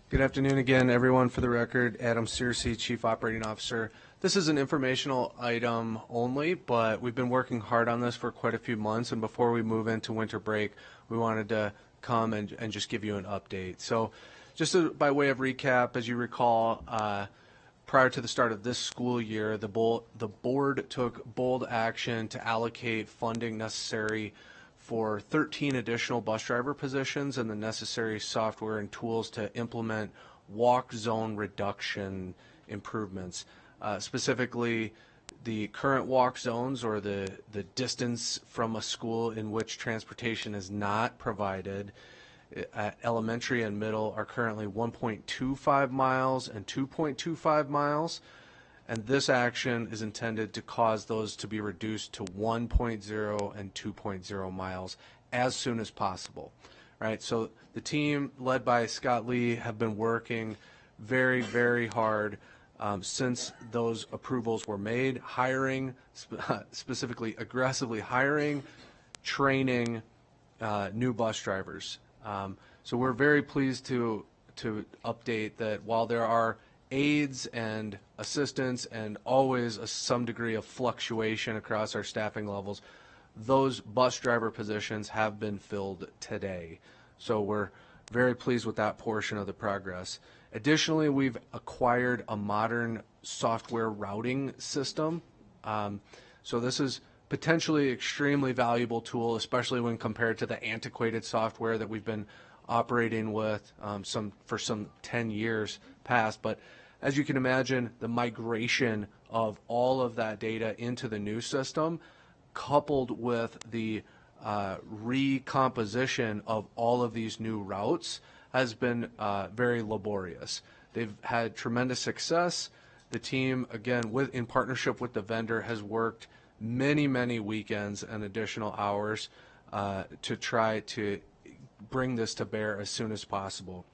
Good afternoon again, everyone. For the record, Adam Searcy, Chief Operating Officer. This is an informational item only, but we've been working hard on this for quite a few months, and before we move into winter break, we wanted to come and just give you an update. So just by way of recap, as you recall, prior to the start of this school year, the board took bold action to allocate funding necessary for 13 additional bus driver positions and the necessary software and tools to implement walk zone reduction improvements. Specifically, the current walk zones, or the distance from a school in which transportation is not provided at elementary and middle, are currently 1.25 miles and 2.25 miles. And this action is intended to cause those to be reduced to 1.0 and 2.0 miles as soon as possible. Right? So the team led by Scott Lee have been working very, very hard since those approvals were made, hiring, specifically aggressively hiring, training new bus drivers. So we're very pleased to update that while there are aides and assistants and always some degree of fluctuation across our staffing levels, those bus driver positions have been filled today. So we're very pleased with that portion of the progress. Additionally, we've acquired a modern software routing system. So this is potentially extremely valuable tool, especially when compared to the antiquated software that we've been operating with for some 10 years past. But as you can imagine, the migration of all of that data into the new system, coupled with the recomposition of all of these new routes, has been very laborious. They've had tremendous success. The team, again, in partnership with the vendor, has worked many weekends and additional hours to try to bring this to bear as soon as possible.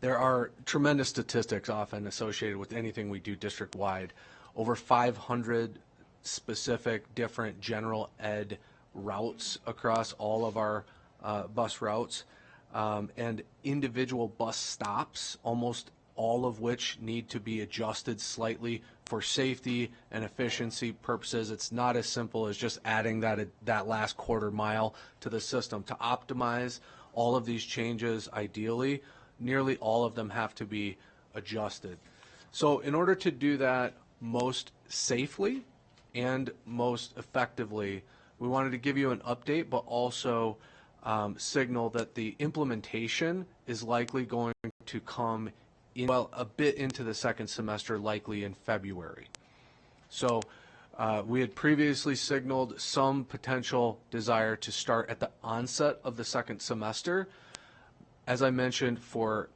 There are tremendous statistics often associated with anything we do district-wide. Over 500 specific different general ed routes across all of our bus routes, and individual bus stops, almost all of which need to be adjusted slightly for safety and efficiency purposes. It's not as simple as just adding that last quarter mile to the system. To optimize all of these changes, ideally, nearly all of them have to be adjusted. So in order to do that most safely and most effectively, we wanted to give you an update, but also signal that the implementation is likely going to come a bit into the second semester, likely in February. So we had previously signaled some potential desire to start at the onset of the second semester. As I mentioned, for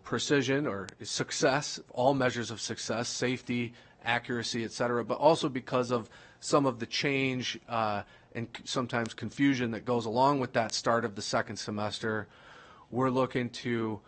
precision or success, all measures of success, safety, accuracy, et cetera, but also because of some of the change and sometimes confusion that goes along with that start of the second semester, we're looking to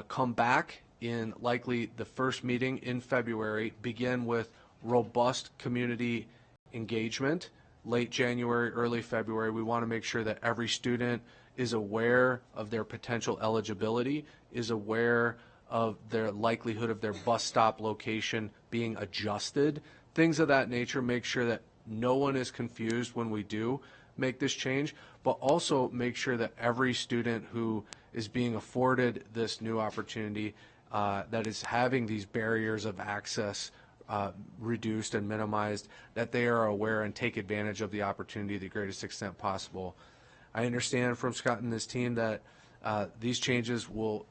come back in likely the first meeting in February, begin with robust community engagement. Late January, early February, we want to make sure that every student is aware of their potential eligibility, is aware of their likelihood of their bus stop location being adjusted, things of that nature. Make sure that no one is confused when we do make this change, but also make sure that every student who is being afforded this new opportunity, that is having these barriers of access reduced and minimized, that they are aware and take advantage of the opportunity to the greatest extent possible. I understand from Scott and his team that these changes will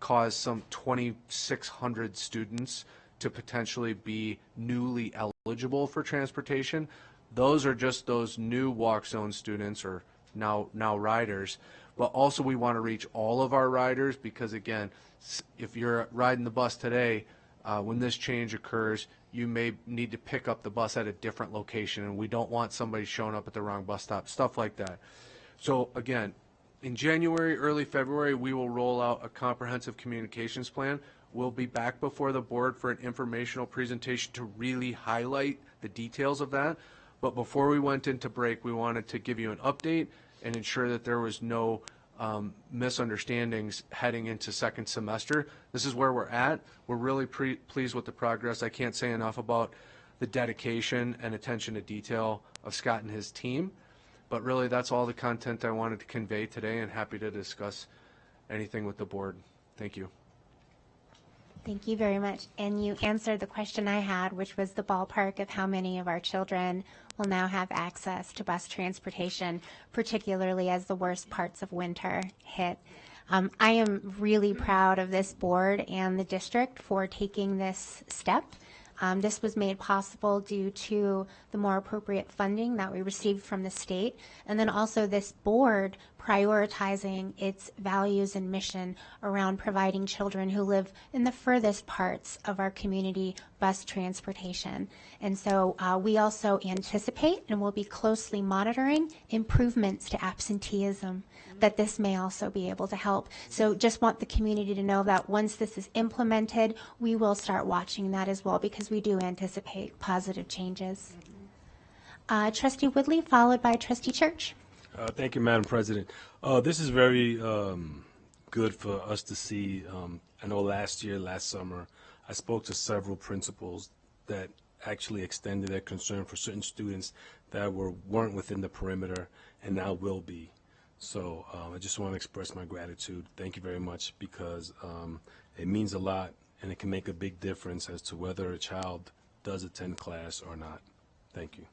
cause some 2,600 students to potentially be newly eligible for transportation. Those are just those new walk zone students, or now riders. But also we want to reach all of our riders, because again, if you're riding the bus today, when this change occurs, you may need to pick up the bus at a different location, and we don't want somebody showing up at the wrong bus stop, stuff like that. So again, in January, early February, we will roll out a comprehensive communications plan. We'll be back before the board for an informational presentation to really highlight the details of that. But before we went into break, we wanted to give you an update and ensure that there was no misunderstandings heading into second semester. This is where we're at. We're really pleased with the progress. I can't say enough about the dedication and attention to detail of Scott and his team. But really, that's all the content I wanted to convey today, and happy to discuss anything with the board. Thank you. Thank you very much. And you answered the question I had, which was the ballpark of how many of our children will now have access to bus transportation, particularly as the worst parts of winter hit. I am really proud of this board and the district for taking this step. This was made possible due to the more appropriate funding that we received from the state, and then also this board prioritizing its values and mission around providing children who live in the furthest parts of our community bus transportation. And so we also anticipate and will be closely monitoring improvements to absenteeism, that this may also be able to help. So just want the community to know that once this is implemented, we will start watching that as well, because we do anticipate positive changes. Trustee Woodley, followed by Trustee Church. Thank you, Madam President. This is very good for us to see. I know last summer, I spoke to several principals that actually extended their concern for certain students that weren't within the perimeter and now will be. So I just want to express my gratitude. Thank you very much, because it means a lot, and it can make a big difference as to whether a child does attend class or not. Thank you.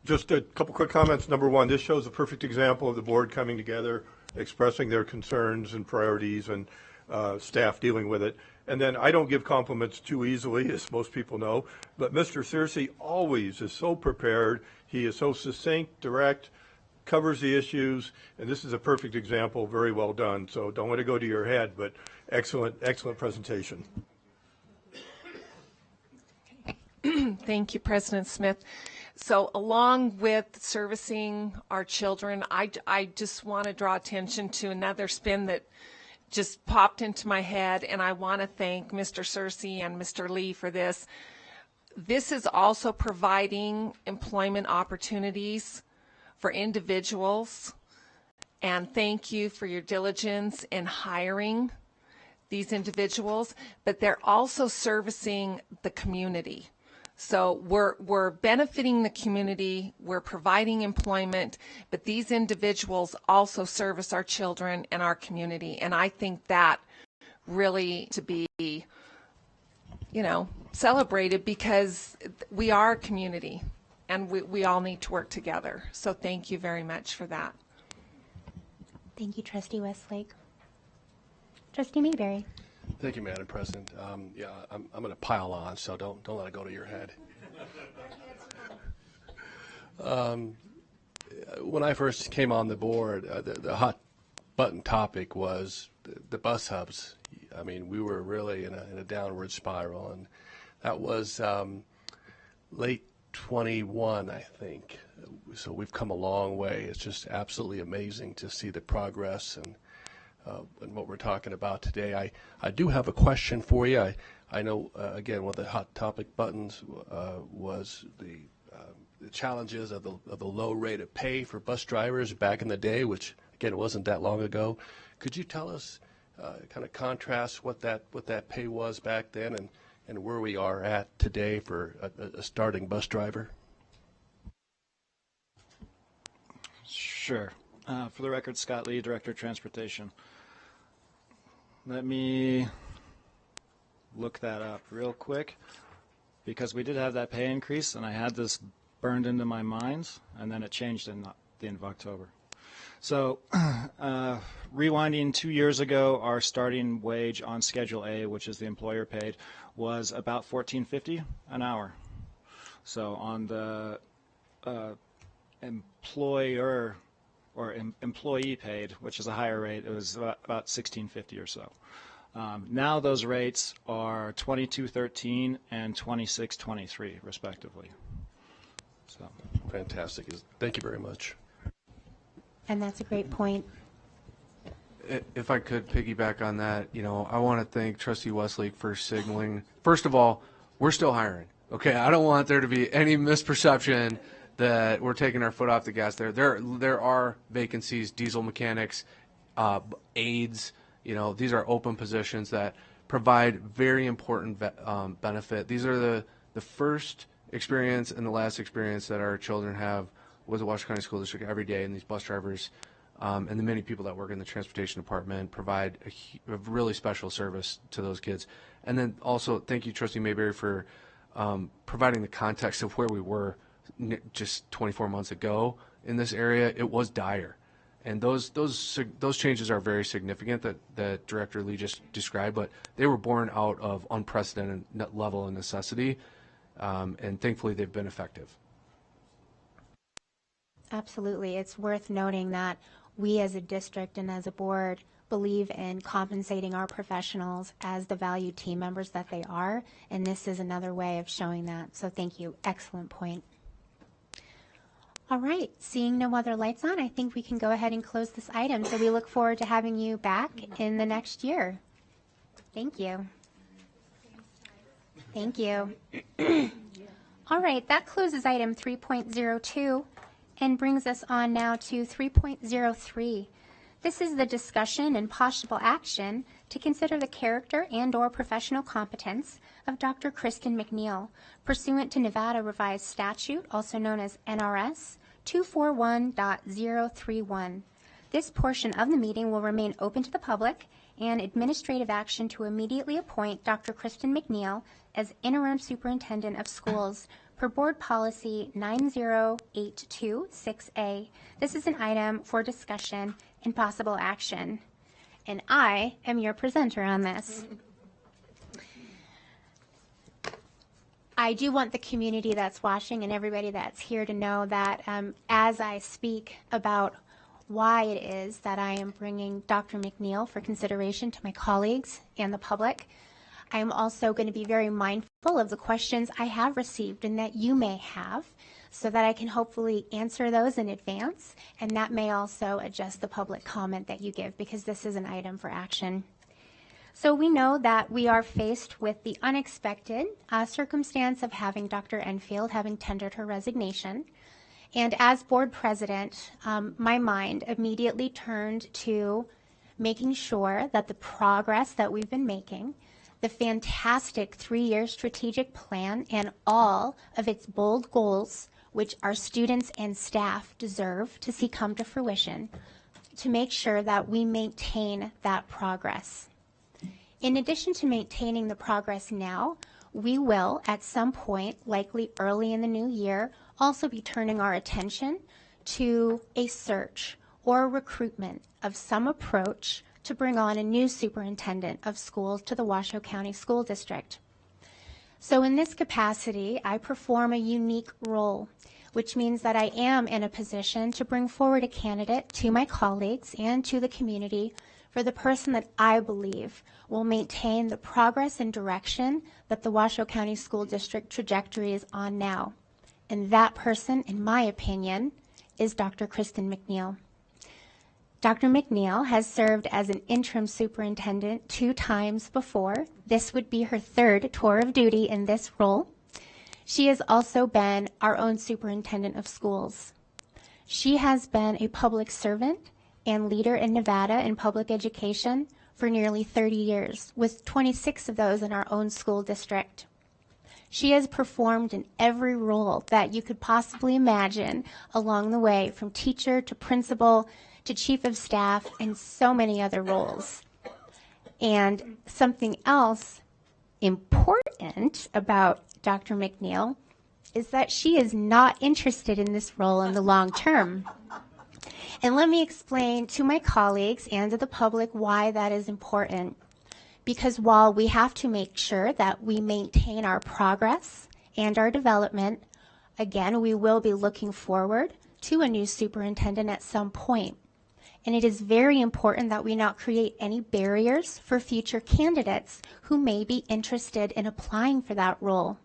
Just a couple quick comments. Number one, this shows a perfect example of the board coming together, expressing their concerns and priorities, and staff dealing with it. And then I don't give compliments too easily, as most people know, but Mr. Searcy always is so prepared. He is so succinct, direct, covers the issues, and this is a perfect example. Very well done. So don't let it go to your head, but excellent, excellent presentation. Thank you, President Smith. So along with servicing our children, I just want to draw attention to another spin that just popped into my head, and I want to thank Mr. Searcy and Mr. Lee for this. This is also providing employment opportunities for individuals, and thank you for your diligence in hiring these individuals, but they're also servicing the community. So we're benefiting the community, we're providing employment, but these individuals also service our children and our community. And I think that really to be, celebrated, because we are a community and we all need to work together. So thank you very much for that. Thank you, Trustee Westlake. Trustee Mayberry. Thank you, Madam President. I'm going to pile on, so don't let it go to your head. When I first came on the board, the hot button topic was the bus hubs. I mean, we were really in a downward spiral, and that was late 21, I think. So we've come a long way. It's just absolutely amazing to see the progress and what we're talking about today. I do have a question for you. I know, again, one of the hot topic buttons was the challenges of the low rate of pay for bus drivers back in the day, which, again, it wasn't that long ago. Could you tell us, kind of contrast what that pay was back then and where we are at today for a starting bus driver? Sure. For the record, Scott Lee, Director of Transportation. Let me look that up real quick, because we did have that pay increase, and I had this burned into my mind, and then it changed in the end of October. So rewinding 2 years ago, our starting wage on Schedule A, which is the employer paid, was about $14.50 an hour. So on the employer or employee paid, which is a higher rate, it was about $16.50 or so. Now those rates are $22.13 and $26.23 respectively. So fantastic. Thank you very much. And that's a great point. If I could piggyback on that, I want to thank Trustee Westlake for signaling. First of all, we're still hiring. Okay, I don't want there to be any misperception that we're taking our foot off the gas there. There are vacancies, diesel mechanics, aides. These are open positions that provide very important benefit. These are the first experience and the last experience that our children have with the Washington County School District every day, and these bus drivers and the many people that work in the transportation department provide a really special service to those kids. And then also, thank you, Trustee Mayberry, for providing the context of where we were just 24 months ago in this area. It was dire, and those changes are very significant that Director Lee just described, but they were born out of unprecedented level of necessity, and thankfully they've been effective. Absolutely. It's worth noting that we as a district and as a board believe in compensating our professionals as the valued team members that they are, and this is another way of showing that. So thank you. Excellent point. All right, seeing no other lights on, I think we can go ahead and close this item. So we look forward to having you back in the next year. Thank you. Thank you. All right, that closes item 3.02 and brings us on now to 3.03. This is the discussion and possible action to consider the character and/or professional competence of Dr. Kristen McNeil, pursuant to Nevada Revised Statute, also known as NRS 241.031. This portion of the meeting will remain open to the public, and administrative action to immediately appoint Dr. Kristen McNeil as Interim Superintendent of Schools per Board Policy 90826A. This is an item for discussion and possible action, and I am your presenter on this. I do want the community that's watching and everybody that's here to know that as I speak about why it is that I am bringing Dr. McNeil for consideration to my colleagues and the public, I am also going to be very mindful of the questions I have received and that you may have, so that I can hopefully answer those in advance, and that may also adjust the public comment that you give, because this is an item for action. So we know that we are faced with the unexpected circumstance of having Dr. Enfield having tendered her resignation. And as board president, my mind immediately turned to making sure that the progress that we've been making, the fantastic 3-year strategic plan and all of its bold goals, which our students and staff deserve to see come to fruition, to make sure that we maintain that progress. In addition to maintaining the progress now, we will, at some point, likely early in the new year, also be turning our attention to a search or recruitment of some approach to bring on a new superintendent of schools to the Washoe County School District. So in this capacity, I perform a unique role, which means that I am in a position to bring forward a candidate to my colleagues and to the community for the person that I believe will maintain the progress and direction that the Washoe County School District trajectory is on now. And that person, in my opinion, is Dr. Kristen McNeil. Dr. McNeil has served as an interim superintendent 2 times before. This would be her 3rd tour of duty in this role. She has also been our own superintendent of schools. She has been a public servant and leader in Nevada in public education for nearly 30 years, with 26 of those in our own school district. She has performed in every role that you could possibly imagine along the way, from teacher to principal to chief of staff and so many other roles. And something else important about Dr. McNeil is that she is not interested in this role in the long term. And let me explain to my colleagues and to the public why that is important. Because while we have to make sure that we maintain our progress and our development, again, we will be looking forward to a new superintendent at some point. And it is very important that we not create any barriers for future candidates who may be interested in applying for that role.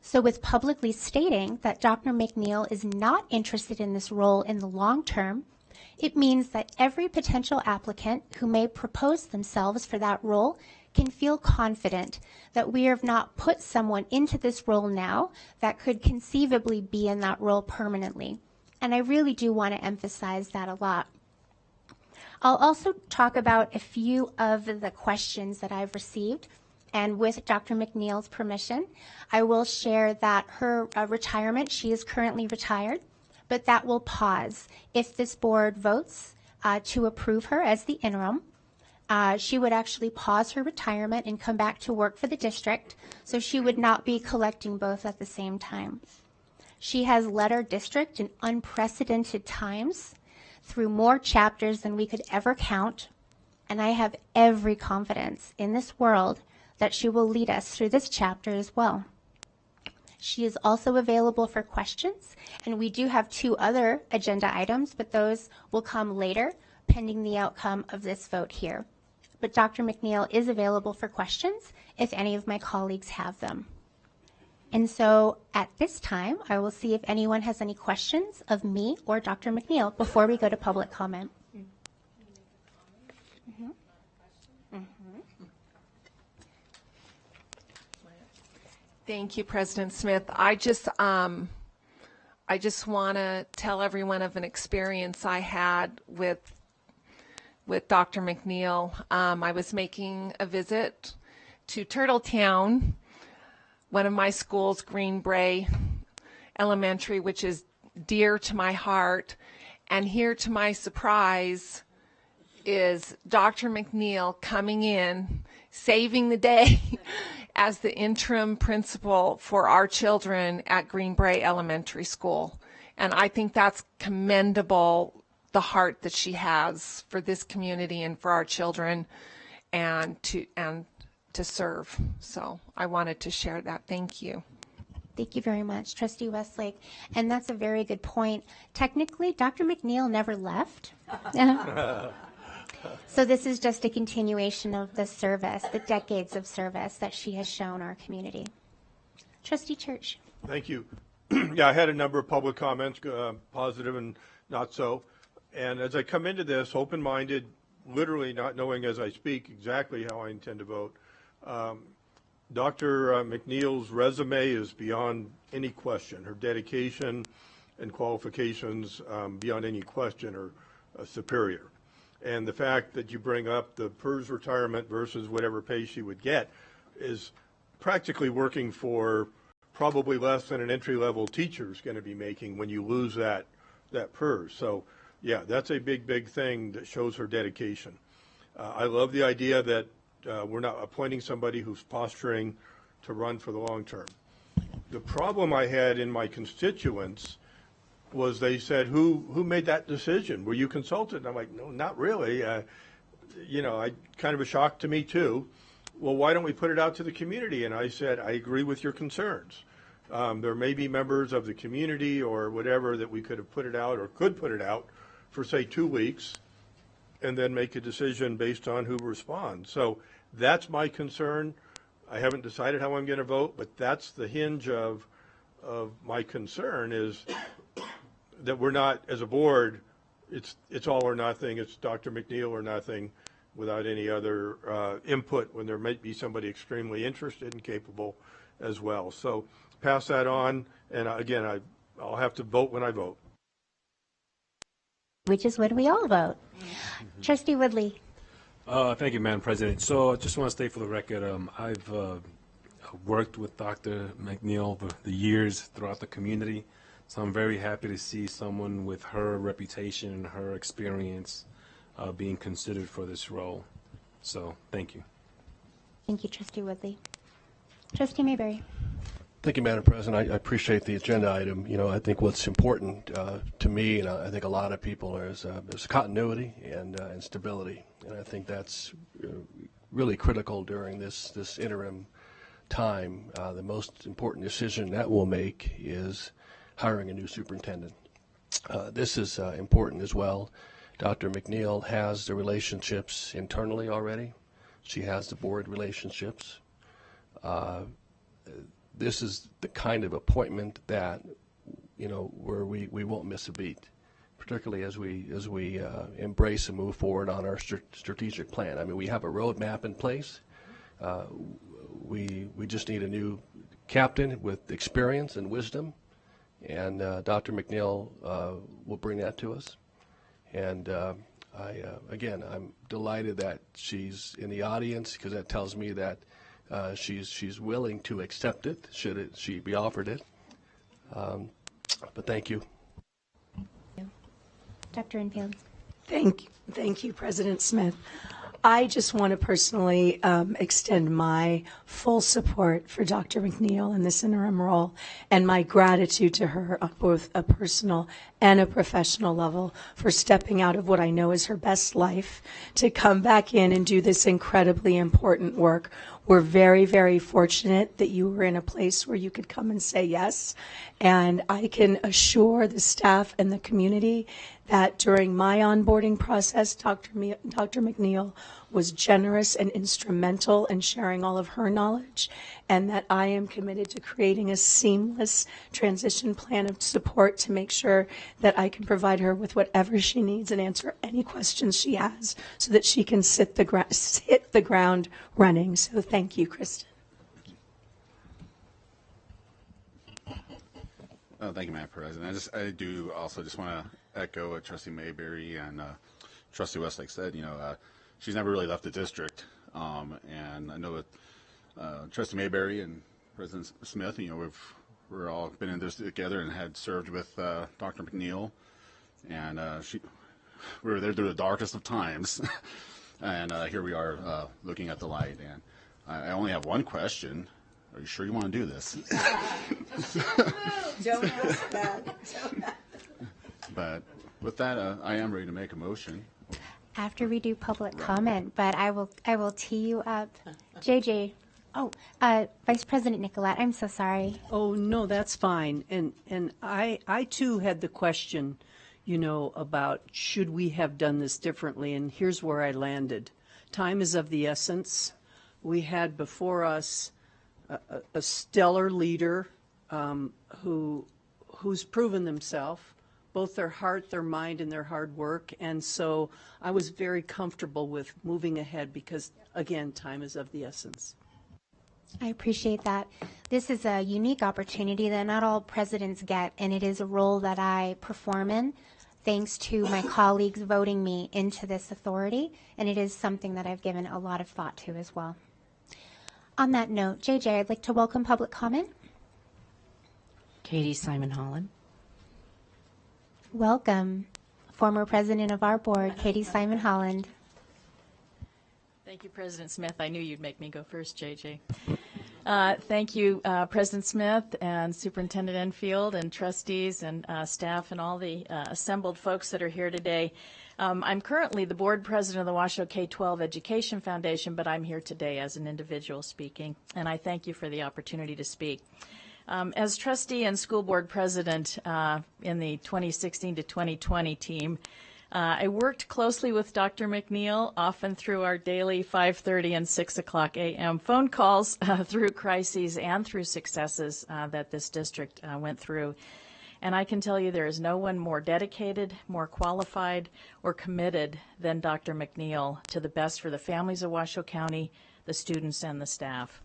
So with publicly stating that Dr. McNeil is not interested in this role in the long term, it means that every potential applicant who may propose themselves for that role can feel confident that we have not put someone into this role now that could conceivably be in that role permanently. And I really do want to emphasize that a lot. I'll also talk about a few of the questions that I've received, and with Dr. McNeil's permission, I will share that her retirement, she is currently retired, but that will pause if this board votes to approve her as the interim. She would actually pause her retirement and come back to work for the district, so she would not be collecting both at the same time. She has led our district in unprecedented times through more chapters than we could ever count, and I have every confidence in this world that she will lead us through this chapter as well. She is also available for questions, and we do have 2 other agenda items, but those will come later, pending the outcome of this vote here. But Dr. McNeil is available for questions if any of my colleagues have them. And so at this time, I will see if anyone has any questions of me or Dr. McNeil before we go to public comment. Thank you, President Smith. I just want to tell everyone of an experience I had with Dr. McNeil. I was making a visit to Turtletown, one of my schools, Green Bray Elementary, which is dear to my heart. And here, to my surprise, is Dr. McNeil coming in, saving the day as the interim principal for our children at Greenbrae Elementary School. And I think that's commendable, the heart that she has for this community and for our children and to serve. So I wanted to share that. Thank you. Thank you very much, Trustee Westlake. And that's a very good point. Technically, Dr. McNeil never left. So this is just a continuation of the service, the decades of service that she has shown our community. Trustee Church. Thank you. Yeah, I had a number of public comments, positive and not so. And as I come into this, open-minded, literally not knowing as I speak exactly how I intend to vote, Dr. McNeil's resume is beyond any question. Her dedication and qualifications, beyond any question, are superior. And the fact that you bring up the PERS retirement versus whatever pay she would get is practically working for probably less than an entry-level teacher is going to be making when you lose that PERS. So, yeah, that's a big, big thing that shows her dedication. I love the idea that we're not appointing somebody who's posturing to run for the long term. The problem I had in my constituents was they said, who made that decision? Were you consulted? And I'm like, no, not really. Kind of a shock to me too. Well, why don't we put it out to the community? And I said, I agree with your concerns. There may be members of the community or whatever that we could have put it out or could put it out for, say, 2 weeks and then make a decision based on who responds. So that's my concern. I haven't decided how I'm going to vote, but that's the hinge of my concern is that we're not, as a board, it's all or nothing. It's Dr. McNeil or nothing without any other input when there might be somebody extremely interested and capable as well. So pass that on, and again, I'll have to vote when I vote. Which is when we all vote. Trustee Woodley. Thank you, Madam President. So I just want to state for the record, I've worked with Dr. McNeil over the years throughout the community. So I'm very happy to see someone with her reputation and her experience being considered for this role. So thank you. Thank you, Trustee Woodley. Trustee Mayberry. Thank you, Madam President. I appreciate the agenda item. I think what's important to me, and I think a lot of people, is continuity and stability. And I think that's really critical during this interim time. The most important decision that we'll make is hiring a new superintendent. This is important as well. Dr. McNeil has the relationships internally already. She has the board relationships. This is the kind of appointment that, where we won't miss a beat, particularly as we embrace and move forward on our strategic plan. I mean, we have a roadmap in place. We just need a new captain with experience and wisdom, and Dr. McNeil will bring that to us. And I'm delighted that she's in the audience, because that tells me that she's willing to accept it should she be offered it. But thank you. Dr. Enfield. Thank you, President Smith. I just want to personally extend my full support for Dr. McNeil in this interim role and my gratitude to her on both a personal and a professional level for stepping out of what I know is her best life to come back in and do this incredibly important work. We're very, very fortunate that you were in a place where you could come and say yes. And I can assure the staff and the community that during my onboarding process, Dr. McNeil was generous and instrumental in sharing all of her knowledge, and that I am committed to creating a seamless transition plan of support to make sure that I can provide her with whatever she needs and answer any questions she has so that she can hit the ground running. So thank you, Kristen. Thank you, Madam President. I do also just want to echo what Trustee Mayberry and Trustee Westlake said. She's never really left the district, and I know that Trustee Mayberry and President Smith, we're all been in this together and had served with Dr. McNeil, and we were there through the darkest of times, and here we are looking at the light. And I only have one question. Are you sure you want to do this? Don't ask that. But with that, I am ready to make a motion. After we do public comment, but I will tee you up. JJ, Vice President Nicolette, I'm so sorry. Oh, no, that's fine. And I too had the question, about should we have done this differently? And here's where I landed. Time is of the essence. We had before us a stellar leader who's proven themselves, both their heart, their mind, and their hard work. And so I was very comfortable with moving ahead because, again, time is of the essence. I appreciate that. This is a unique opportunity that not all presidents get, and it is a role that I perform in thanks to my colleagues voting me into this authority, and it is something that I've given a lot of thought to as well. On that note, JJ, I'd like to welcome public comment. Katie Simon Holland. Welcome, former president of our board, Katie Simon Holland. Thank you, President Smith. I knew you'd make me go first, JJ. Thank you, President Smith and Superintendent Enfield and trustees and staff and all the assembled folks that are here today. I'm currently the board president of the Washoe K-12 Education Foundation, but I'm here today as an individual speaking, and I thank you for the opportunity to speak. As trustee and school board president in the 2016 to 2020 team, I worked closely with Dr. McNeil, often through our daily 5:30 and 6 o'clock a.m. phone calls through crises and through successes that this district went through. And I can tell you there is no one more dedicated, more qualified, or committed than Dr. McNeil to the best for the families of Washoe County, the students, and the staff.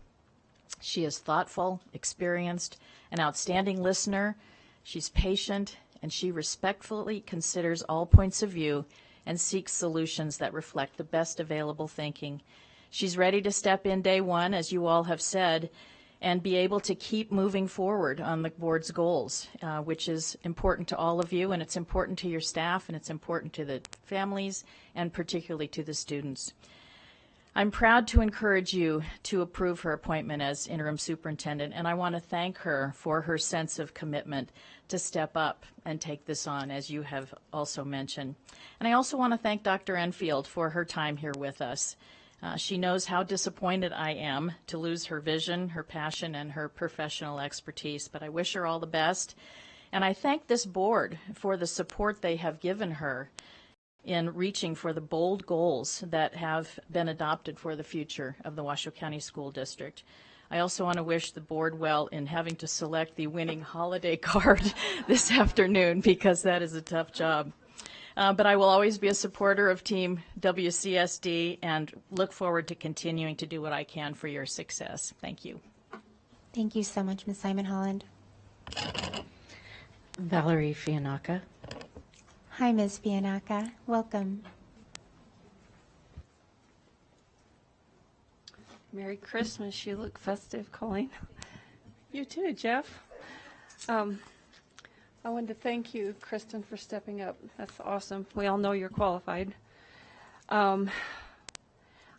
She is thoughtful, experienced, an outstanding listener. She's patient, and she respectfully considers all points of view and seeks solutions that reflect the best available thinking. She's ready to step in day one, as you all have said, and be able to keep moving forward on the board's goals, which is important to all of you, and it's important to your staff, and it's important to the families, and particularly to the students. I'm proud to encourage you to approve her appointment as interim superintendent, and I want to thank her for her sense of commitment to step up and take this on, as you have also mentioned. And I also want to thank Dr. Enfield for her time here with us. She knows how disappointed I am to lose her vision, her passion, and her professional expertise, but I wish her all the best. And I thank this board for the support they have given her in reaching for the bold goals that have been adopted for the future of the Washoe County School District. I also want to wish the board well in having to select the winning holiday card this afternoon, because that is a tough job. But I will always be a supporter of Team WCSD and look forward to continuing to do what I can for your success. Thank you. Thank you so much, Ms. Simon Holland. Valerie Fianaka. Hi, Ms. Fianaka. Welcome. Merry Christmas. You look festive, Colleen. You too, Jeff. I wanted to thank you, Kristen, for stepping up. That's awesome. We all know you're qualified. I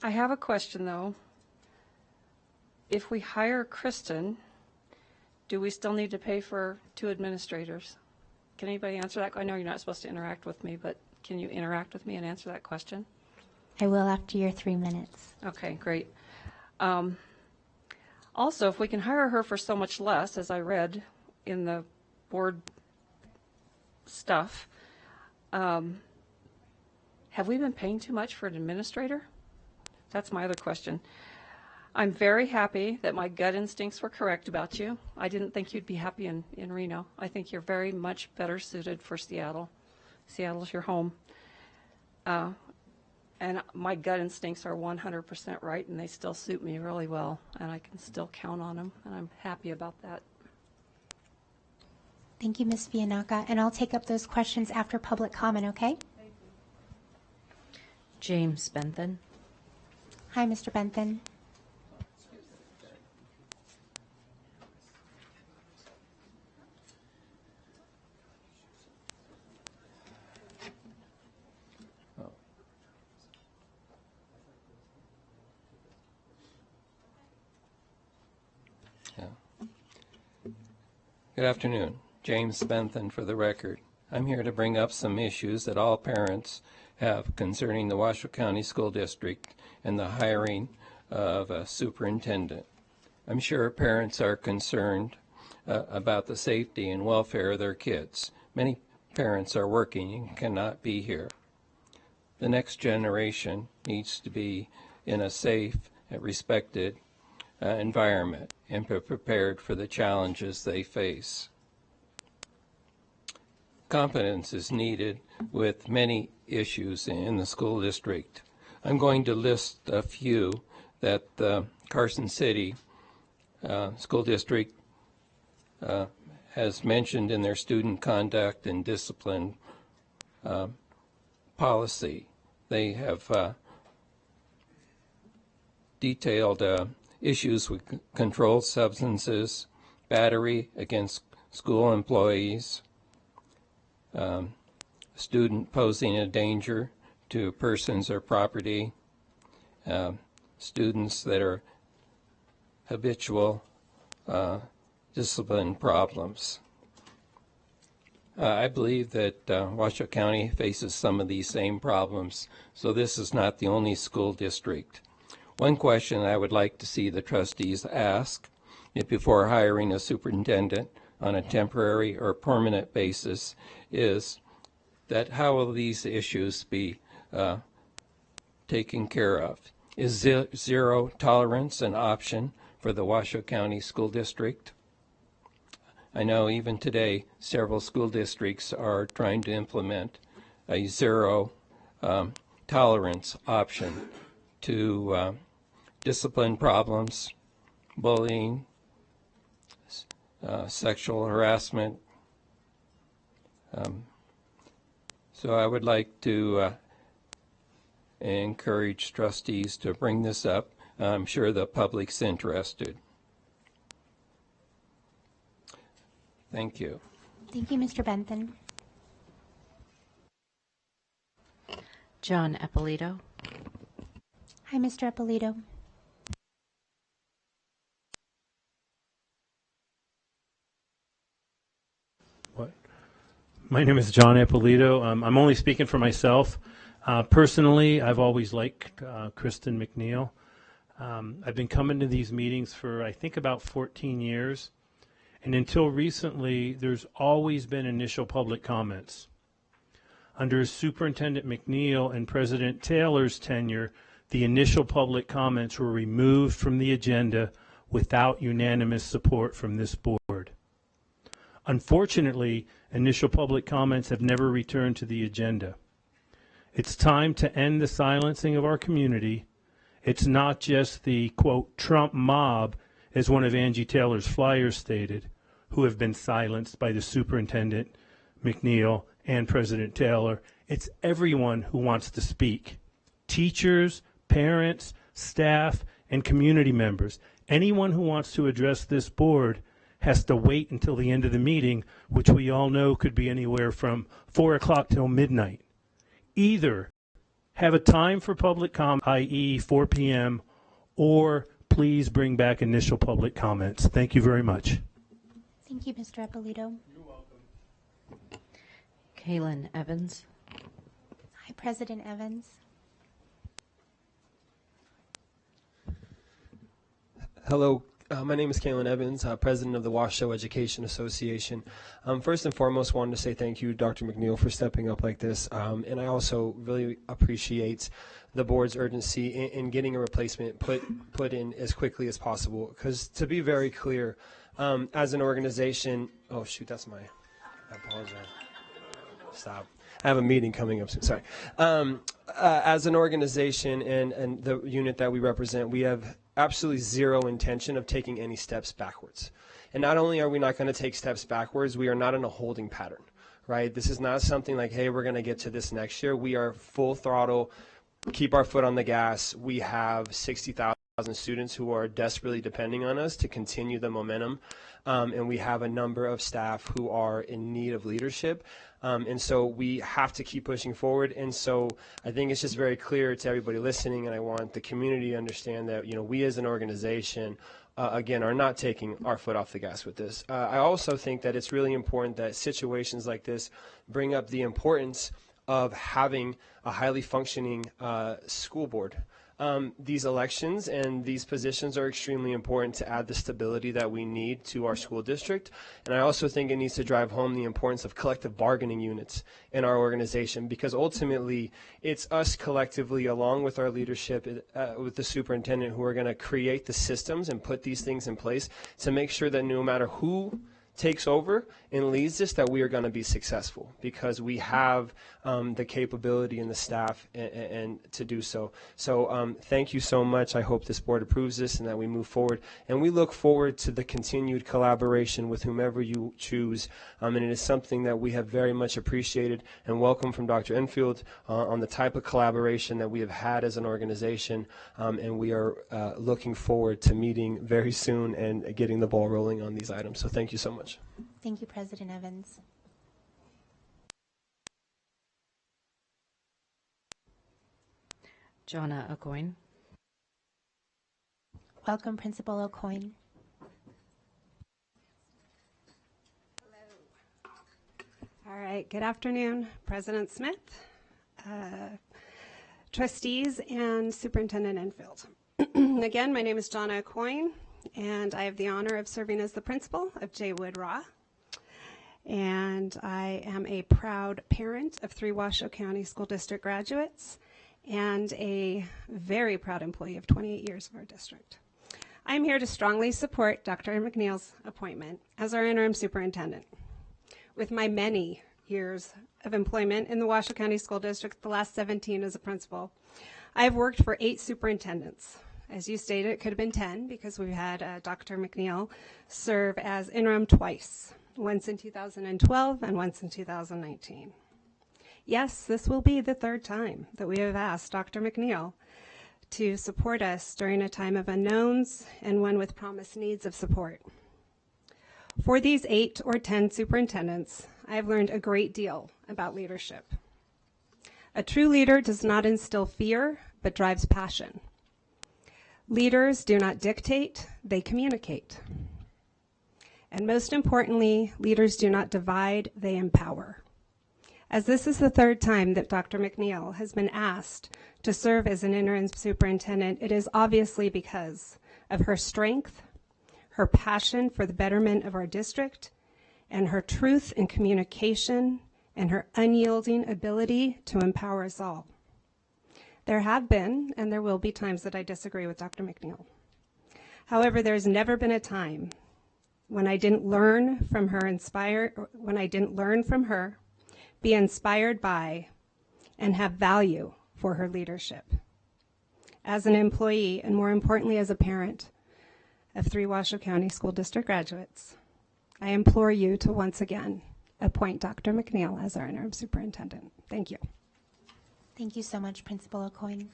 have a question, though. If we hire Kristen, do we still need to pay for 2 administrators? Can anybody answer that? I know you're not supposed to interact with me, but can you interact with me and answer that question? I will after your 3 minutes. Okay, great. Also, if we can hire her for so much less, as I read in the board stuff, have we been paying too much for an administrator? That's my other question. I'm very happy that my gut instincts were correct about you. I didn't think you'd be happy in Reno. I think you're very much better suited for Seattle. Seattle's your home. And my gut instincts are 100% right, and they still suit me really well, and I can still count on them, and I'm happy about that. Thank you, Ms. Fianaka, and I'll take up those questions after public comment, okay? James Bentham. Hi, Mr. Bentham. Good afternoon. James Bentham for the record. I'm here to bring up some issues that all parents have concerning the Washoe County School District and the hiring of a superintendent. I'm sure parents are concerned about the safety and welfare of their kids. Many parents are working and cannot be here. The next generation needs to be in a safe and respected environment and be prepared for the challenges they face. Competence is needed with many issues in the school district. I'm going to list a few that the Carson City School District has mentioned in their student conduct and discipline policy. They have detailed issues with controlled substances, battery against school employees, student posing a danger to persons or property, students that are habitual discipline problems. I believe that Washoe County faces some of these same problems, so this is not the only school district. One question I would like to see the trustees ask before hiring a superintendent on a temporary or permanent basis is that how will these issues be taken care of? Is zero tolerance an option for the Washoe County School District? I know even today several school districts are trying to implement a zero tolerance option to discipline problems, bullying, sexual harassment. So I would like to encourage trustees to bring this up. I'm sure the public's interested. Thank you. Thank you, Mr. Bentham. John Eppolito. Hi, Mr. Eppolito. What? My name is John Eppolito. I'm only speaking for myself. Personally, I've always liked Kristen McNeil. I've been coming to these meetings for, I think, about 14 years. And until recently, there's always been initial public comments. Under Superintendent McNeil and President Taylor's tenure, the initial public comments were removed from the agenda without unanimous support from this board. Unfortunately, initial public comments have never returned to the agenda. It's time to end the silencing of our community. It's not just the, quote, Trump mob, as one of Angie Taylor's flyers stated, who have been silenced by the Superintendent McNeil and President Taylor. It's everyone who wants to speak. Teachers, parents, staff, and community members. Anyone who wants to address this board has to wait until the end of the meeting, which we all know could be anywhere from 4 o'clock till midnight. Either have a time for public comment, i.e. 4 p.m., or please bring back initial public comments. Thank you very much. Thank you, Mr. Eppolito. You're welcome. Kaylin Evans. Hi, President Evans. Hello, my name is Kaylin Evans, President of the Washoe Education Association. First and foremost, wanted to say thank you, Dr. McNeil, for stepping up like this. And I also really appreciate the board's urgency in getting a replacement put in as quickly as possible. Because to be very clear, as an organization, oh shoot, that's my, I apologize. Stop. I have a meeting coming up soon, sorry. As an organization and the unit that we represent, we have absolutely zero intention of taking any steps backwards. And not only are we not going to take steps backwards, we are not in a holding pattern, right? This is not something like, hey, we're going to get to this next year. We are full throttle, keep our foot on the gas. We have 60,000 students who are desperately depending on us to continue the momentum. And we have a number of staff who are in need of leadership. And so we have to keep pushing forward. And so I think it's just very clear to everybody listening, and I want the community to understand that, you know, we as an organization again, are not taking our foot off the gas with this. I also think that it's really important that situations like this bring up the importance of having a highly functioning school board. These elections and these positions are extremely important to add the stability that we need to our school district. And I also think it needs to drive home the importance of collective bargaining units in our organization, because ultimately it's us collectively, along with our leadership, with the superintendent, who are going to create the systems and put these things in place to make sure that no matter who takes over and leads this, that we are going to be successful, because we have the capability and the staff and to do so. So thank you so much. I hope this board approves this and that we move forward. And we look forward to the continued collaboration with whomever you choose. And it is something that we have very much appreciated and welcome from Dr. Enfield on the type of collaboration that we have had as an organization. And we are looking forward to meeting very soon and getting the ball rolling on these items. So thank you so much. Thank you, President Evans. Jonna Aucoin. Welcome, Principal Aucoin. All right, good afternoon, President Smith, trustees, and Superintendent Enfield. Again, my name is Jonna Aucoin, and I have the honor of serving as the principal of J. Wood Raw. And I am a proud parent of 3 Washoe County School District graduates and a very proud employee of 28 years of our district. I'm here to strongly support Dr. McNeil's appointment as our interim superintendent. With my many years of employment in the Washoe County School District, the last 17 as a principal, I've worked for 8 superintendents. As you stated, it could have been 10 because we've had Dr. McNeil serve as interim twice, once in 2012 and once in 2019. Yes, this will be the 3rd time that we have asked Dr. McNeil to support us during a time of unknowns and one with promised needs of support. For these 8 or 10 superintendents, I've learned a great deal about leadership. A true leader does not instill fear, but drives passion. Leaders do not dictate, they communicate. And most importantly, leaders do not divide, they empower. As this is the 3rd time that Dr. McNeil has been asked to serve as an interim superintendent, it is obviously because of her strength, her passion for the betterment of our district, and her truth in communication, and her unyielding ability to empower us all. There have been, and there will be times that I disagree with Dr. McNeil. However, there's never been a time when I didn't learn from her, be inspired by, and have value for her leadership. As an employee, and more importantly as a parent of 3 Washoe County School District graduates, I implore you to once again appoint Dr. McNeil as our interim superintendent. Thank you. Thank you so much, Principal Aucoin.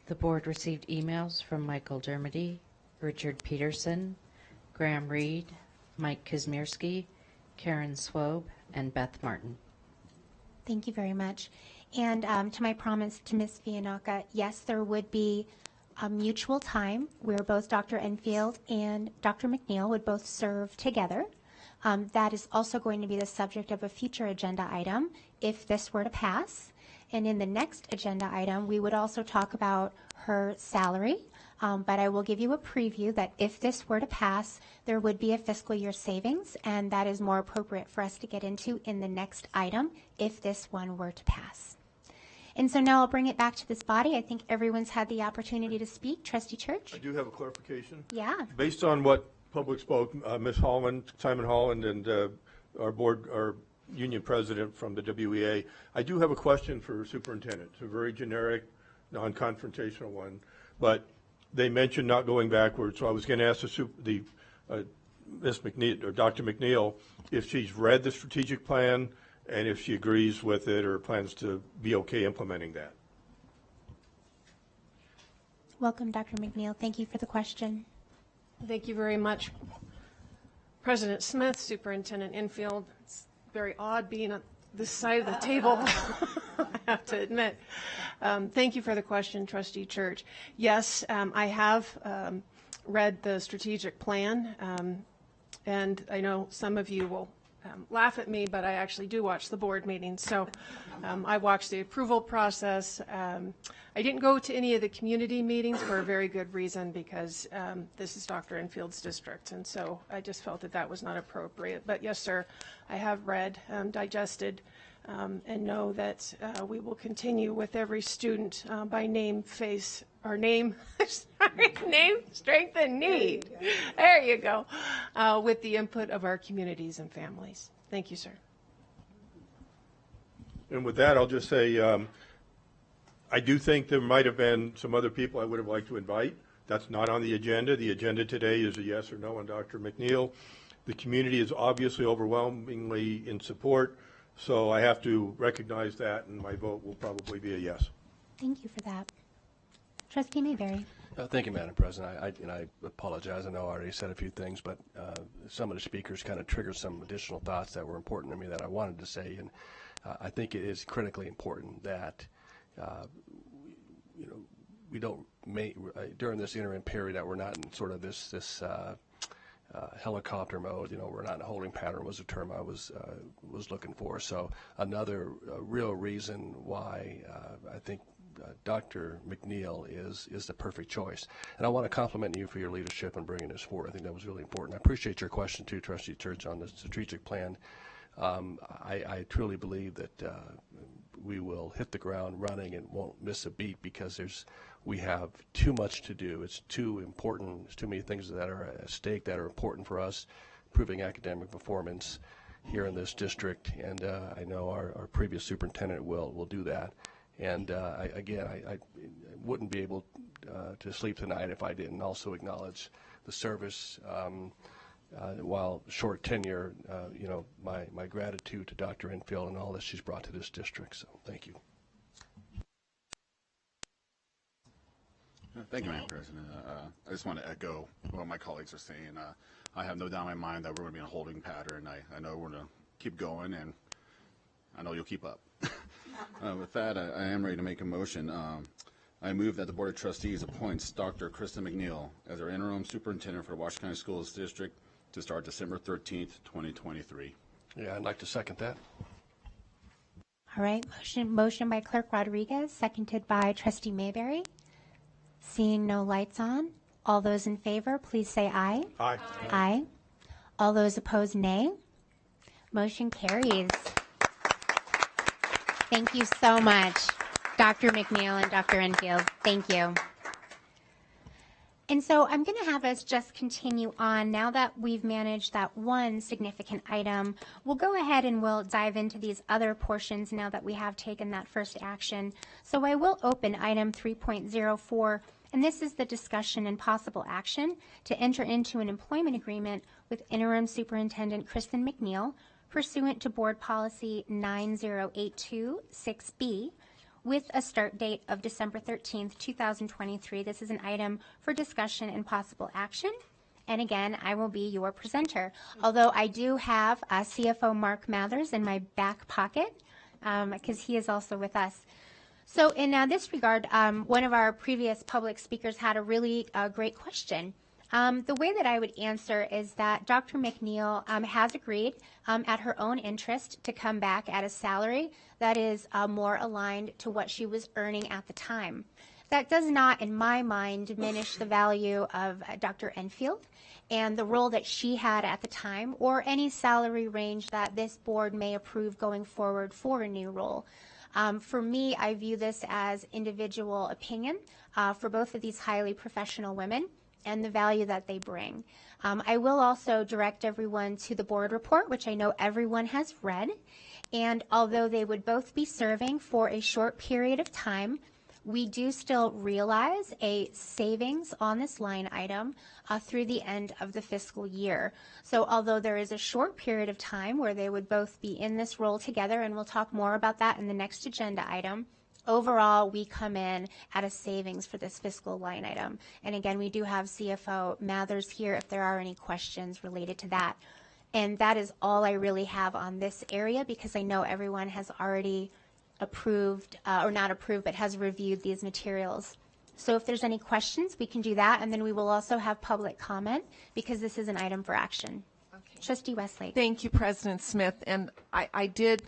The board received emails from Michael Dermody, Richard Peterson, Graham Reed, Mike Kazmierski, Karen Swobe, and Beth Martin. Thank you very much. And to my promise to Ms. Fianaka, yes, there would be a mutual time where both Dr. Enfield and Dr. McNeil would both serve together. That is also going to be the subject of a future agenda item if this were to pass. And in the next agenda item, we would also talk about her salary. But I will give you a preview that if this were to pass, there would be a fiscal year savings, and that is more appropriate for us to get into in the next item if this one were to pass. And so now I'll bring it back to this body. I think everyone's had the opportunity to speak. Trustee Church? I do have a clarification. Yeah. Based on what public spoke, Ms. Holland, Simon Holland, and our union president from the WEA, I do have a question for superintendent. It's a very generic, non-confrontational one, but they mentioned not going backwards, so I was going to ask Ms. McNeil or Dr. McNeil if she's read the strategic plan and if she agrees with it or plans to be okay implementing that. Welcome, Dr. McNeil. Thank you for the question. Thank you very much, President Smith, Superintendent Enfield. It's very odd being this side of the table, I have to admit. Thank you for the question, Trustee Church. Yes, I have read the strategic plan, and I know some of you will laugh at me, but I actually do watch the board meetings. So I watched the approval process. I didn't go to any of the community meetings for a very good reason, because this is Dr. Enfield's district, and so I just felt that that was not appropriate. But yes, sir, I have read, digested, and know that we will continue with every student by name, face, or name, sorry, name, strength, and need. There you go, with the input of our communities and families. Thank you, sir. And with that, I'll just say, I do think there might have been some other people I would have liked to invite. That's not on the agenda. The agenda today is a yes or no on Dr. McNeil. The community is obviously overwhelmingly in support, so I have to recognize that, and my vote will probably be a yes. Thank you for that. Trustee Mayberry. Thank you, Madam President. I apologize. I know I already said a few things, but some of the speakers kind of triggered some additional thoughts that were important to me that I wanted to say. And I think it is critically important that we don't make during this interim period that we're not in sort of this helicopter mode. We're not in a holding pattern was the term I was looking for. So another real reason why I think Dr. McNeil is the perfect choice. And I want to compliment you for your leadership in bringing this forward. I think that was really important. I appreciate your question too, Trustee Church, on the strategic plan. I truly believe that we will hit the ground running and won't miss a beat, because we have too much to do. It's too important. There's too many things that are at stake that are important for us, improving academic performance here in this district. And I know our previous superintendent will do that. And I wouldn't be able to sleep tonight if I didn't also acknowledge the service. While short tenure, my gratitude to Dr. Enfield and all that she's brought to this district. So thank you. Thank you, Madam President. I just want to echo what my colleagues are saying. I have no doubt in my mind that we're going to be in a holding pattern. I know we're going to keep going, and I know you'll keep up. With that, I am ready to make a motion. I move that the Board of Trustees appoints Dr. Kristen McNeil as our interim superintendent for the Washington County Schools District to start December 13th, 2023. Yeah, I'd like to second that. All right, motion by Clerk Rodriguez, seconded by Trustee Mayberry. Seeing no lights on, all those in favor, please say aye. Aye. Aye. All those opposed, nay. Motion carries. Thank you so much, Dr. McNeil and Dr. Enfield. Thank you. And so I'm going to have us just continue on. Now that we've managed that one significant item, we'll go ahead and we'll dive into these other portions now that we have taken that first action. So I will open item 3.04, and this is the discussion and possible action to enter into an employment agreement with Interim Superintendent Kristen McNeil pursuant to Board Policy 9082-6B, with a start date of December 13th, 2023. This is an item for discussion and possible action. And again, I will be your presenter. Although I do have CFO Mark Mathers in my back pocket, because he is also with us. So in this regard, one of our previous public speakers had a really great question. The way that I would answer is that Dr. McNeil has agreed at her own interest to come back at a salary that is more aligned to what she was earning at the time. That does not, in my mind, diminish the value of Dr. Enfield and the role that she had at the time, or any salary range that this board may approve going forward for a new role. For me, I view this as individual opinion for both of these highly professional women and the value that they bring. I will also direct everyone to the board report, which I know everyone has read. And although they would both be serving for a short period of time, we do still realize a savings on this line item through the end of the fiscal year. So although there is a short period of time where they would both be in this role together, and we'll talk more about that in the next agenda item, overall, we come in at a savings for this fiscal line item. And again, we do have CFO Mathers here if there are any questions related to that. And that is all I really have on this area because I know everyone has already approved, or not approved, but has reviewed these materials. So if there's any questions, we can do that, and then we will also have public comment because this is an item for action. Okay. Trustee Westlake. Thank you, President Smith. And I did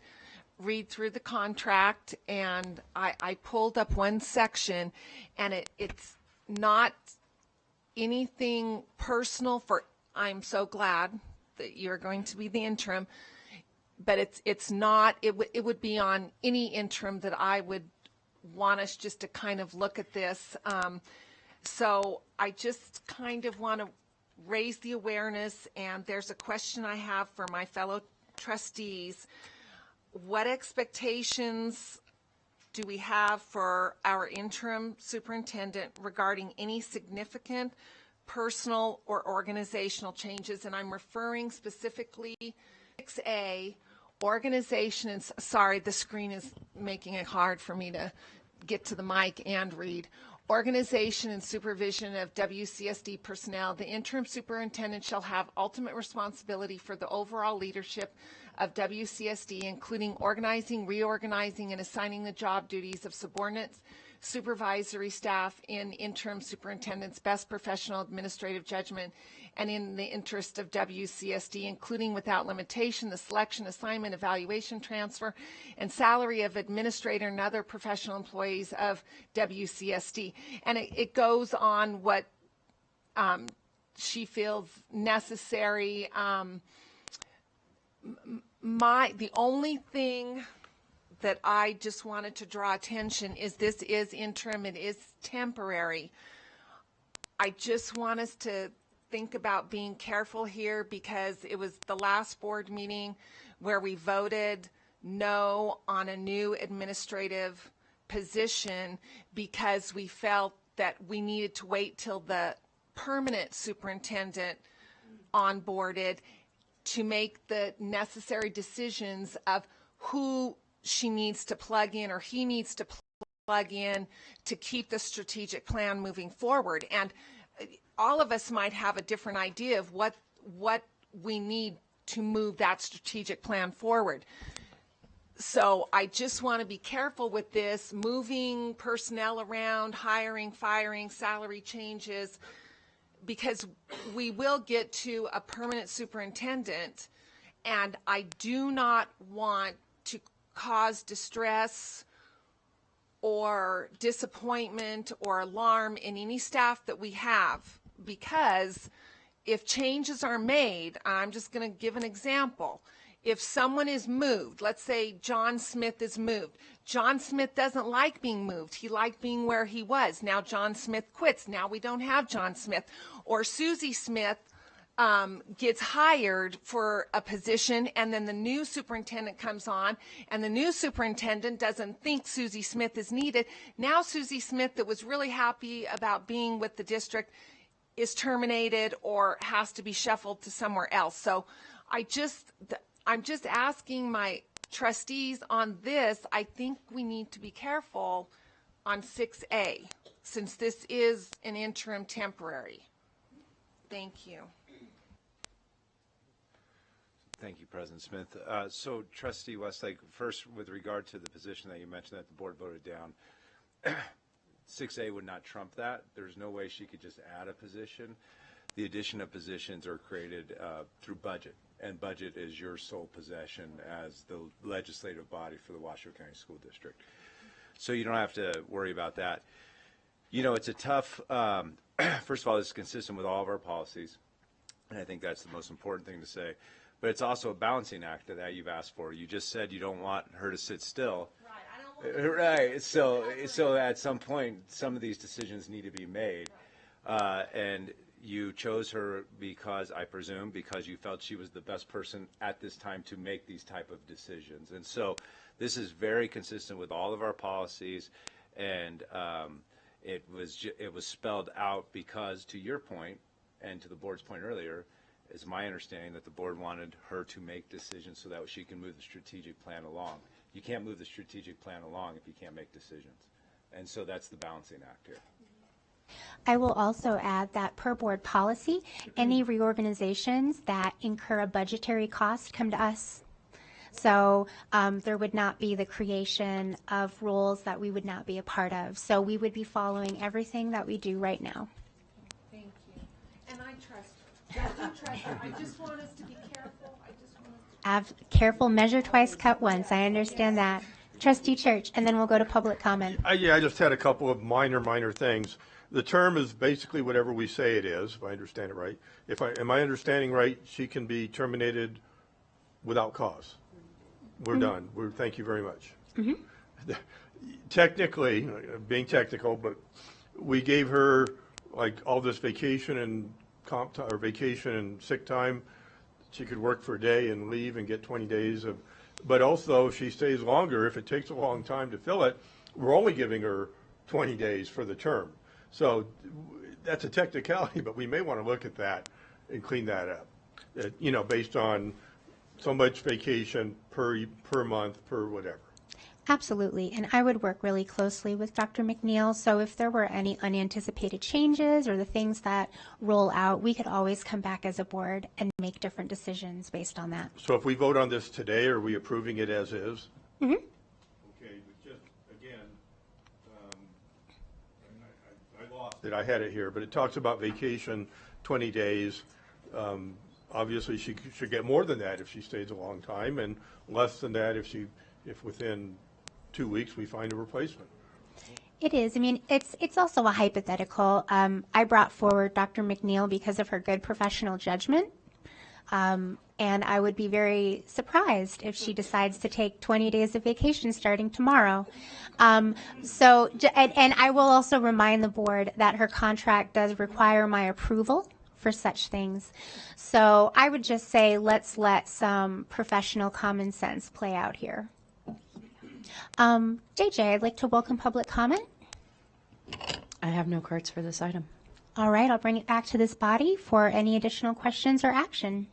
read through the contract, and I pulled up one section, and it's not anything personal for, I'm so glad that you're going to be the interim, but it's not, it would be on any interim that I would want us just to kind of look at this. So I just kind of want to raise the awareness, and there's a question I have for my fellow trustees. What expectations do we have for our interim superintendent regarding any significant personal or organizational changes? And I'm referring specifically 6A, organization, and sorry, the screen is making it hard for me to get to the mic and read. Organization and supervision of WCSD personnel. The interim superintendent shall have ultimate responsibility for the overall leadership of WCSD, including organizing, reorganizing, and assigning the job duties of subordinates, supervisory staff in interim superintendent's best professional administrative judgment and in the interest of WCSD, including without limitation the selection, assignment, evaluation, transfer, and salary of administrator and other professional employees of WCSD. And it goes on what she feels necessary. The only thing that I just wanted to draw attention is this is interim, it is temporary. I just want us to think about being careful here because it was the last board meeting where we voted no on a new administrative position because we felt that we needed to wait till the permanent superintendent onboarded to make the necessary decisions of who she needs to plug in or he needs to plug in to keep the strategic plan moving forward. And all of us might have a different idea of what we need to move that strategic plan forward. So I just want to be careful with this, moving personnel around, hiring, firing, salary changes, because we will get to a permanent superintendent, and I do not want to cause distress or disappointment or alarm in any staff that we have, because if changes are made, I'm just going to give an example. If someone is moved, let's say John Smith is moved. John Smith doesn't like being moved. He liked being where he was. Now John Smith quits. Now we don't have John Smith. Or Susie Smith gets hired for a position, and then the new superintendent comes on, and the new superintendent doesn't think Susie Smith is needed. Now Susie Smith, that was really happy about being with the district, is terminated or has to be shuffled to somewhere else. So I'm just asking my trustees on this. I think we need to be careful on 6A, since this is an interim temporary. Thank you. Thank you, President Smith. So, Trustee Westlake, first, with regard to the position that you mentioned that the board voted down, 6A would not trump that. There's no way she could just add a position. The addition of positions are created through budget, and budget is your sole possession as the legislative body for the Washoe County School District. So you don't have to worry about that. You know, it's a tough, first of all, it's consistent with all of our policies, and I think that's the most important thing to say. But it's also a balancing act that you've asked for. You just said you don't want her to sit still. Right. I don't want right. So at some point, some of these decisions need to be made. And you chose her because, I presume, because you felt she was the best person at this time to make these type of decisions. And so this is very consistent with all of our policies, and it was spelled out because, to your point, and to the board's point earlier, is my understanding that the board wanted her to make decisions so that she can move the strategic plan along. You can't move the strategic plan along if you can't make decisions. And so that's the balancing act here. I will also add that per board policy, any reorganizations that incur a budgetary cost come to us. So there would not be the creation of roles that we would not be a part of. So we would be following everything that we do right now. Thank you. And I trust her. I do trust her. I just want us to be careful. I just want us to Have careful, measure twice, cut once. I understand that. Trustee Church, and then we'll go to public comment. Yeah, I just had a couple of minor things. The term is basically whatever we say it is, if I understand it right. Am I understanding right, she can be terminated without cause? We're done. Thank you very much. Technically, being technical, but we gave her like all this vacation and comp time, or vacation and sick time. She could work for a day and leave and get 20 days of, but also if she stays longer, if it takes a long time to fill it, we're only giving her 20 days for the term. So that's a technicality, but we may want to look at that and clean that up. Based on so much vacation per month, per whatever. Absolutely, and I would work really closely with Dr. McNeil, so if there were any unanticipated changes or the things that roll out, we could always come back as a board and make different decisions based on that. So if we vote on this today, are we approving it as is? Mm-hmm. Okay, but just, again, I lost it, I had it here, but it talks about vacation, 20 days. Obviously, she should get more than that if she stays a long time, and less than that if within 2 weeks we find a replacement. It is. I mean, it's also a hypothetical. I brought forward Dr. McNeil because of her good professional judgment, and I would be very surprised if she decides to take 20 days of vacation starting tomorrow. And I will also remind the board that her contract does require my approval for such things. So I would just say let's let some professional common sense play out here. JJ, I'd like to welcome public comment. I have no cards for this item. All right, I'll bring it back to this body for any additional questions or action.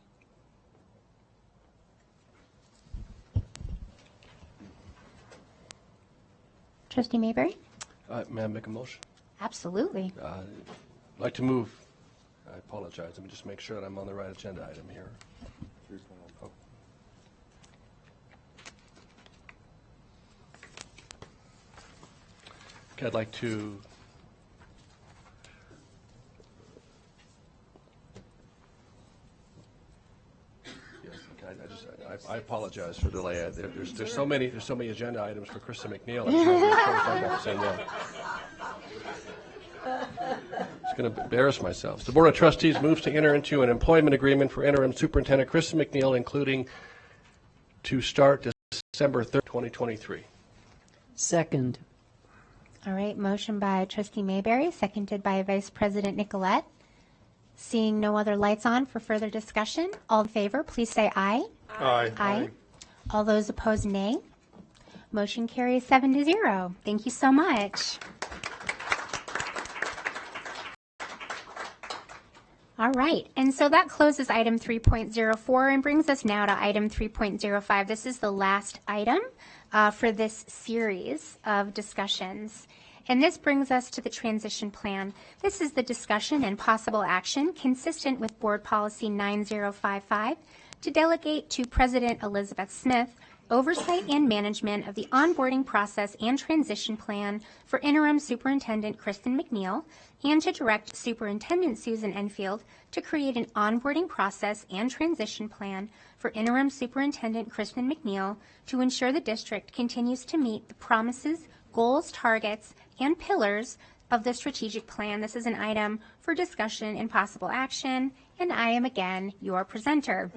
Trustee Mayberry? May I make a motion? Absolutely. I'd like to move. I apologize. Let me just make sure that I'm on the right agenda item here. Oh. Okay, I'd like to I apologize for the delay. There's so many agenda items for Krista McNeil. I'm trying to make sure I got the same one. Just going to embarrass myself. The Board of Trustees moves to enter into an employment agreement for interim superintendent Krista McNeil, including to start December 3rd, 2023. Second. All right, motion by Trustee Mayberry, seconded by Vice President Nicolette. Seeing no other lights on for further discussion, all in favor, please say aye. Aye. Aye. All those opposed, nay. Motion carries 7-0. Thank you so much. All right, and so that closes item 3.04 and brings us now to item 3.05. This is the last item for this series of discussions. And this brings us to the transition plan. This is the discussion and possible action consistent with Board Policy 9055 to delegate to President Elizabeth Smith oversight and management of the onboarding process and transition plan for interim superintendent Kristen McNeil, and to direct Superintendent Susan Enfield to create an onboarding process and transition plan for interim superintendent Kristen McNeil to ensure the district continues to meet the promises, goals, targets, and pillars of the strategic plan. This is an item for discussion and possible action, and I am again your presenter.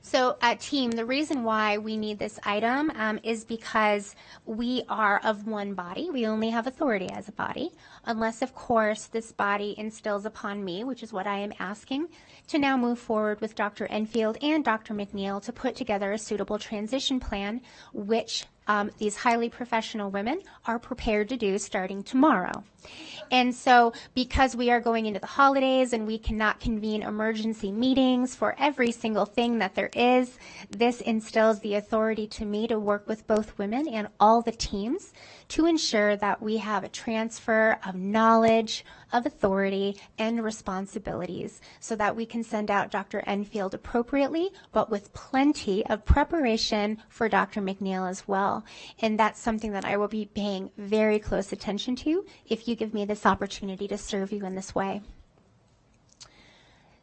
So, team, the reason why we need this item is because we are of one body. We only have authority as a body, unless, of course, this body instills upon me, which is what I am asking, to now move forward with Dr. Enfield and Dr. McNeil to put together a suitable transition plan, which these highly professional women are prepared to do starting tomorrow. And so because we are going into the holidays and we cannot convene emergency meetings for every single thing that there is, this instills the authority to me to work with both women and all the teams to ensure that we have a transfer of knowledge, of authority, and responsibilities so that we can send out Dr. Enfield appropriately, but with plenty of preparation for Dr. McNeil as well. And that's something that I will be paying very close attention to if you give me this opportunity to serve you in this way.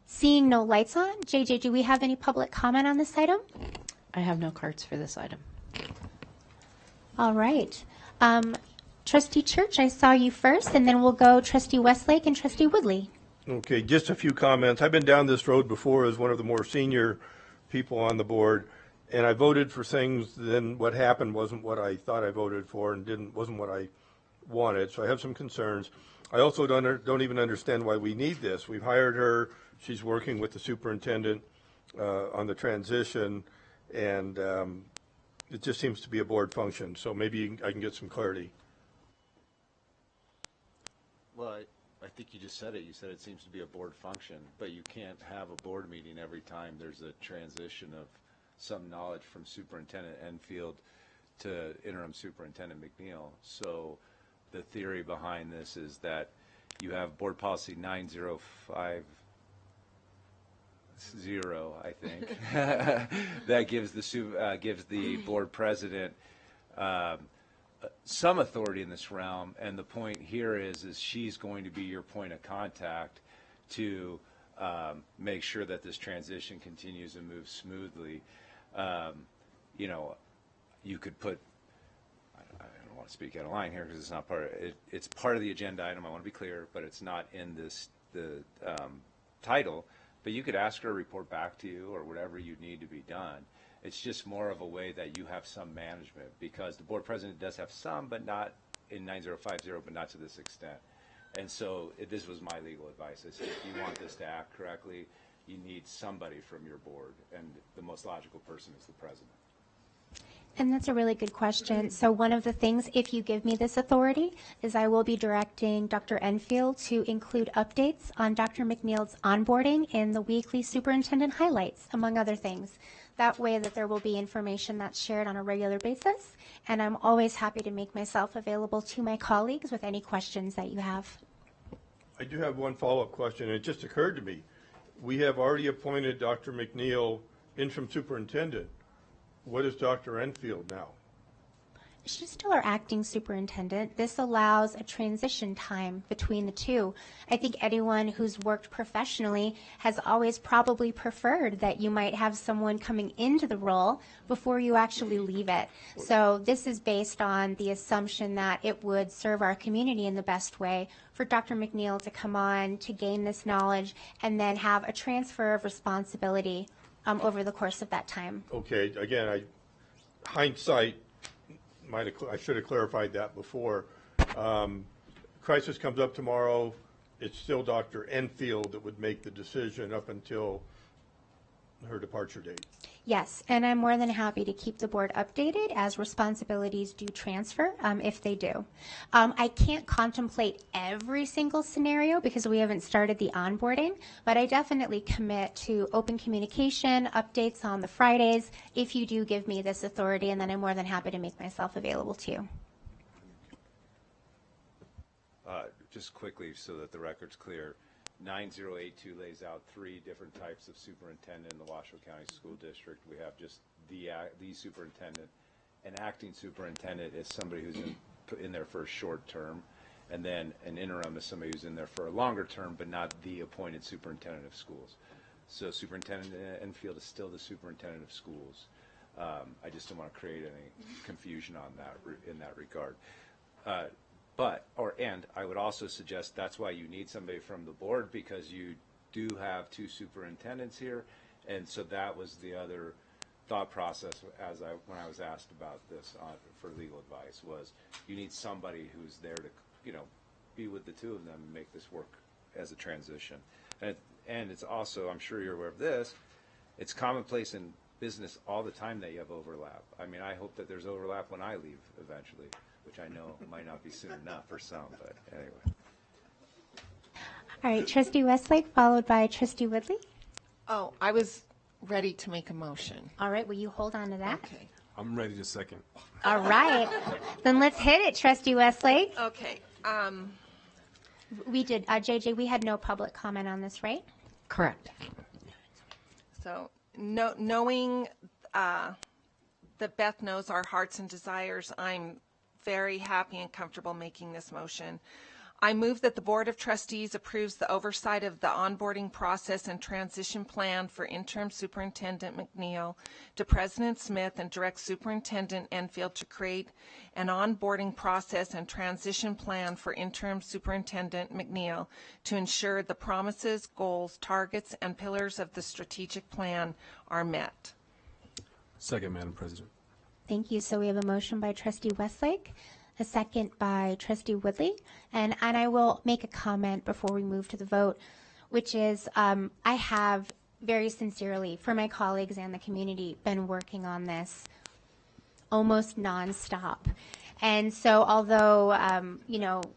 Seeing no lights on, JJ, do we have any public comment on this item? I have no cards for this item. All right. Trustee Church, I saw you first, and then we'll go Trustee Westlake and Trustee Woodley. Okay, just a few comments. I've been down this road before as one of the more senior people on the board, and I voted for things, then what happened wasn't what I thought I voted for and wasn't what I wanted, so I have some concerns. I also don't even understand why we need this. We've hired her. She's working with the superintendent on the transition, and it just seems to be a board function, so maybe I can get some clarity. Well, I think you just said it. You said it seems to be a board function, but you can't have a board meeting every time there's a transition of some knowledge from Superintendent Enfield to Interim Superintendent McNeil. So the theory behind this is that you have Board Policy 9050, I think, that gives the board president some authority in this realm, and the point here is she's going to be your point of contact to make sure that this transition continues and moves smoothly. You know, you could put, I don't want to speak out of line here because it's not part of it. It's part of the agenda item, I want to be clear, but it's not in the title. But you could ask her to report back to you or whatever you need to be done. It's just more of a way that you have some management, because the board president does have some, but not in 9050, but not to this extent. And so this was my legal advice. I said, if you want this to act correctly, you need somebody from your board, and the most logical person is the president. And that's a really good question. So one of the things, if you give me this authority, is I will be directing Dr. Enfield to include updates on Dr. McNeil's onboarding in the weekly superintendent highlights, among other things. That way that there will be information that's shared on a regular basis, and I'm always happy to make myself available to my colleagues with any questions that you have. I do have one follow-up question. It just occurred to me. We have already appointed Dr. McNeil interim superintendent. What is Dr. Enfield now? She's still our acting superintendent. This allows a transition time between the two. I think anyone who's worked professionally has always probably preferred that you might have someone coming into the role before you actually leave it. So this is based on the assumption that it would serve our community in the best way for Dr. McNeil to come on, to gain this knowledge, and then have a transfer of responsibility over the course of that time. Okay, again, hindsight, I should have clarified that before. Crisis comes up tomorrow. It's still Dr. Enfield that would make the decision up until her departure date. Yes, and I'm more than happy to keep the board updated as responsibilities do transfer, if they do. I can't contemplate every single scenario because we haven't started the onboarding, but I definitely commit to open communication, updates on the Fridays, if you do give me this authority, and then I'm more than happy to make myself available to you. Just quickly so that the record's clear, 9082 lays out 3 different types of superintendent in the Washoe County School District. We have just the superintendent. An acting superintendent is somebody who's in there for a short term, and then an interim is somebody who's in there for a longer term, but not the appointed superintendent of schools. So Superintendent Enfield is still the superintendent of schools. I just don't want to create any confusion on that in that regard. And I would also suggest that's why you need somebody from the board, because you do have 2 superintendents here, and so that was the other thought process when I was asked about this for legal advice, was you need somebody who's there to be with the 2 of them and make this work as a transition. And it's also, I'm sure you're aware of this, it's commonplace in business all the time that you have overlap. I mean, I hope that there's overlap when I leave eventually, which I know might not be soon enough for some, but anyway. All right, Trustee Westlake, followed by Trustee Woodley. Oh, I was ready to make a motion. All right, will you hold on to that? Okay. I'm ready to second. All right, then let's hit it, Trustee Westlake. Okay. We did, JJ, we had no public comment on this, right? Correct. So knowing that Beth knows our hearts and desires, I'm very happy and comfortable making this motion. I move that the Board of Trustees approves the oversight of the onboarding process and transition plan for Interim Superintendent McNeil to President Smith and direct Superintendent Enfield to create an onboarding process and transition plan for Interim Superintendent McNeil to ensure the promises, goals, targets, and pillars of the strategic plan are met. Second, Madam President. Thank you. So we have a motion by Trustee Westlake, a second by Trustee Woodley, and I will make a comment before we move to the vote, which is I have very sincerely, for my colleagues and the community, been working on this almost nonstop. And so although,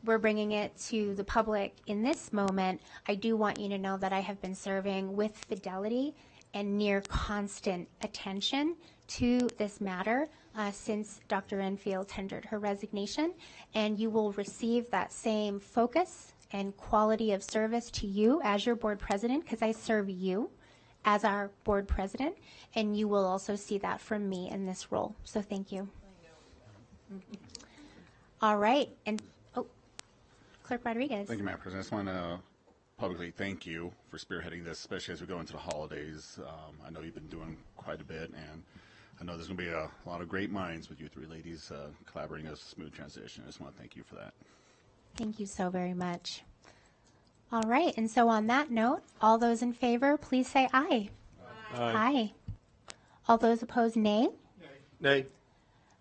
we're bringing it to the public in this moment, I do want you to know that I have been serving with fidelity and near constant attention to this matter since Dr. Enfield tendered her resignation, and you will receive that same focus and quality of service to you as your board president, because I serve you as our board president, and you will also see that from me in this role. So thank you. All right, and Clerk Rodriguez. Thank you, Madam President. I just want to publicly thank you for spearheading this, especially as we go into the holidays. I know you've been doing quite a bit, and I know there's going to be a lot of great minds with you three ladies collaborating as a smooth transition. I just want to thank you for that. Thank you so very much. All right, and so on that note, all those in favor, please say aye. Aye. Aye. All those opposed, nay. Nay.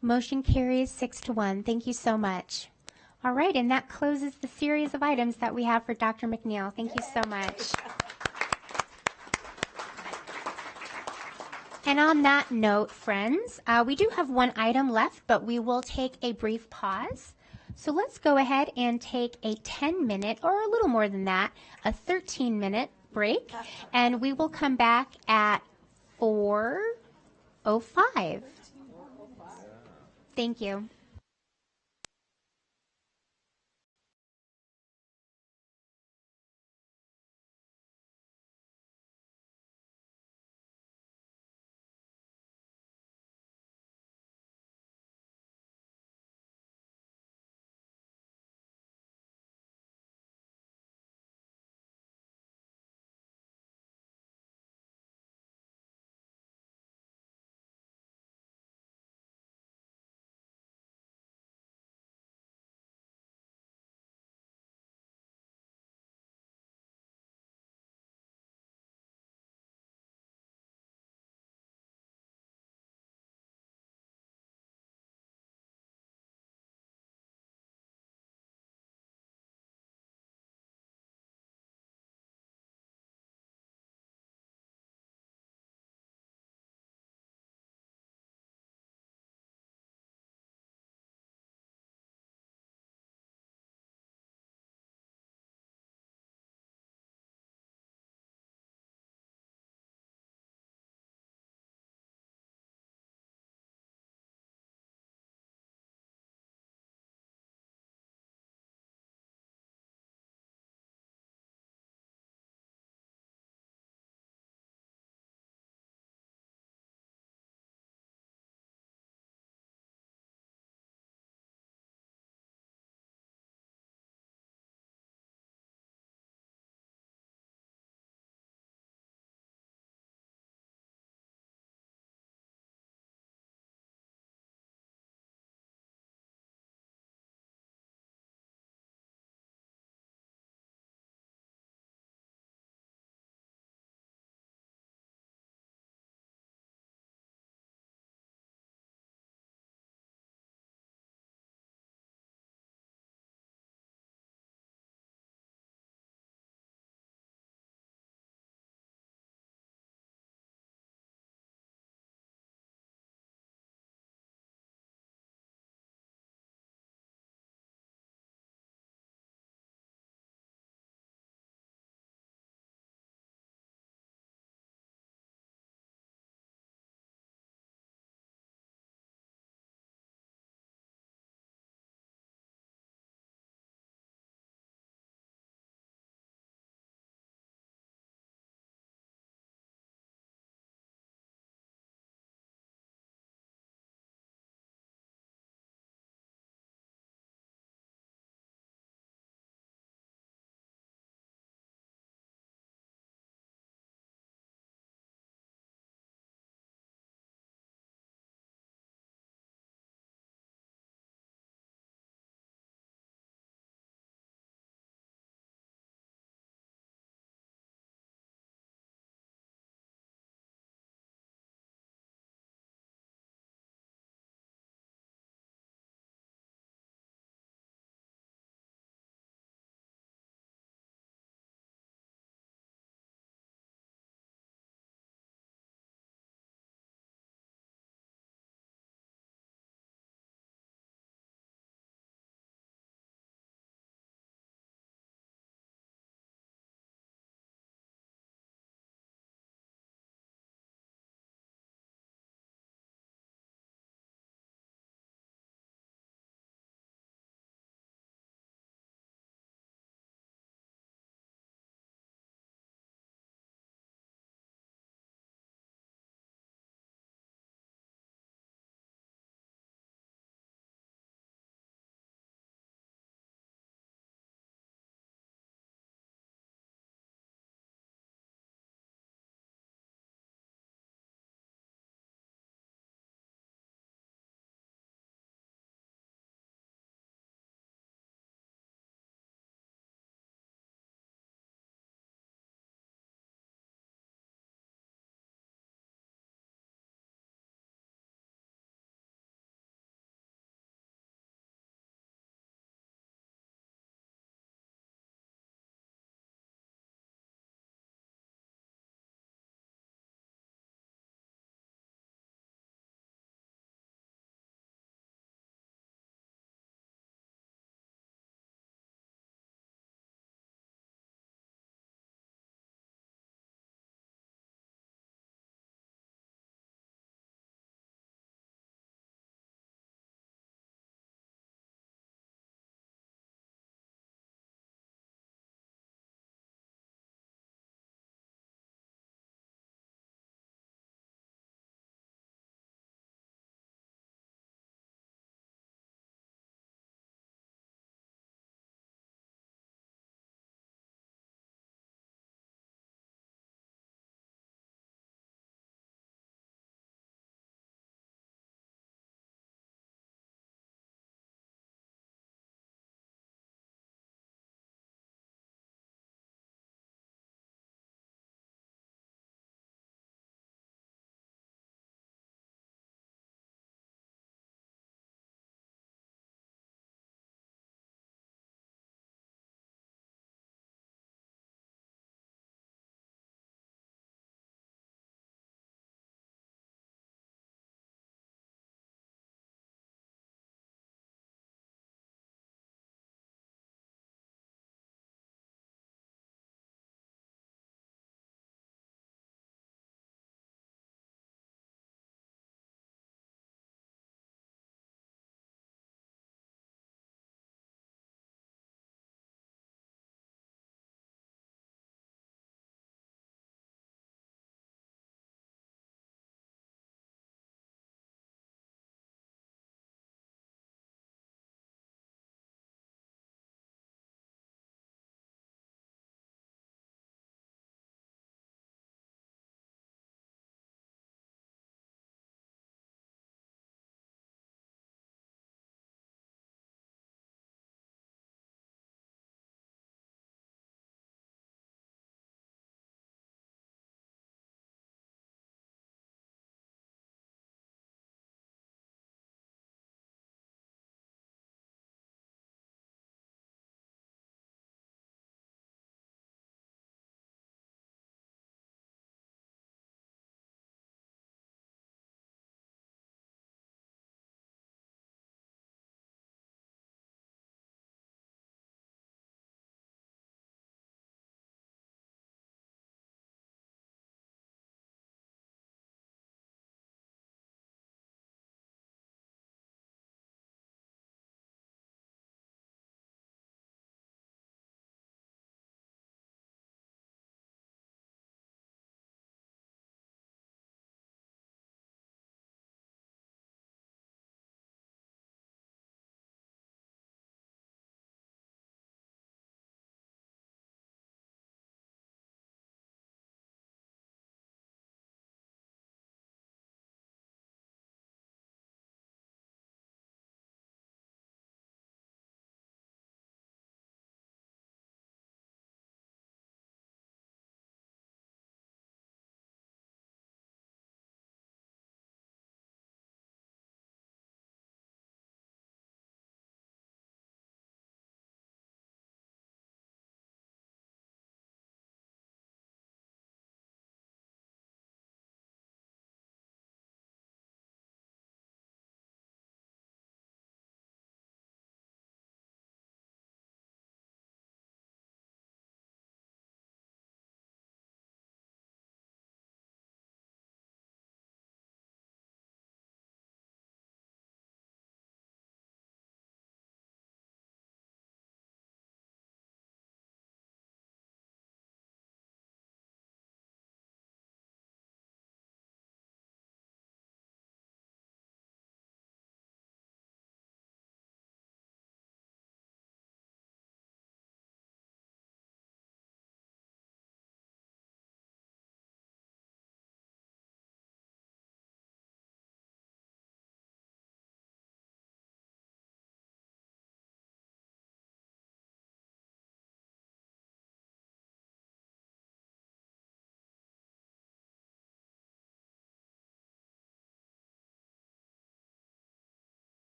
Motion carries 6-1. Thank you so much. All right, and that closes the series of items that we have for Dr. McNeil. Thank you so much. And on that note, friends, we do have one item left, but we will take a brief pause. So let's go ahead and take a 10-minute, or a little more than that, a 13-minute break, and we will come back at 4:05. Thank you.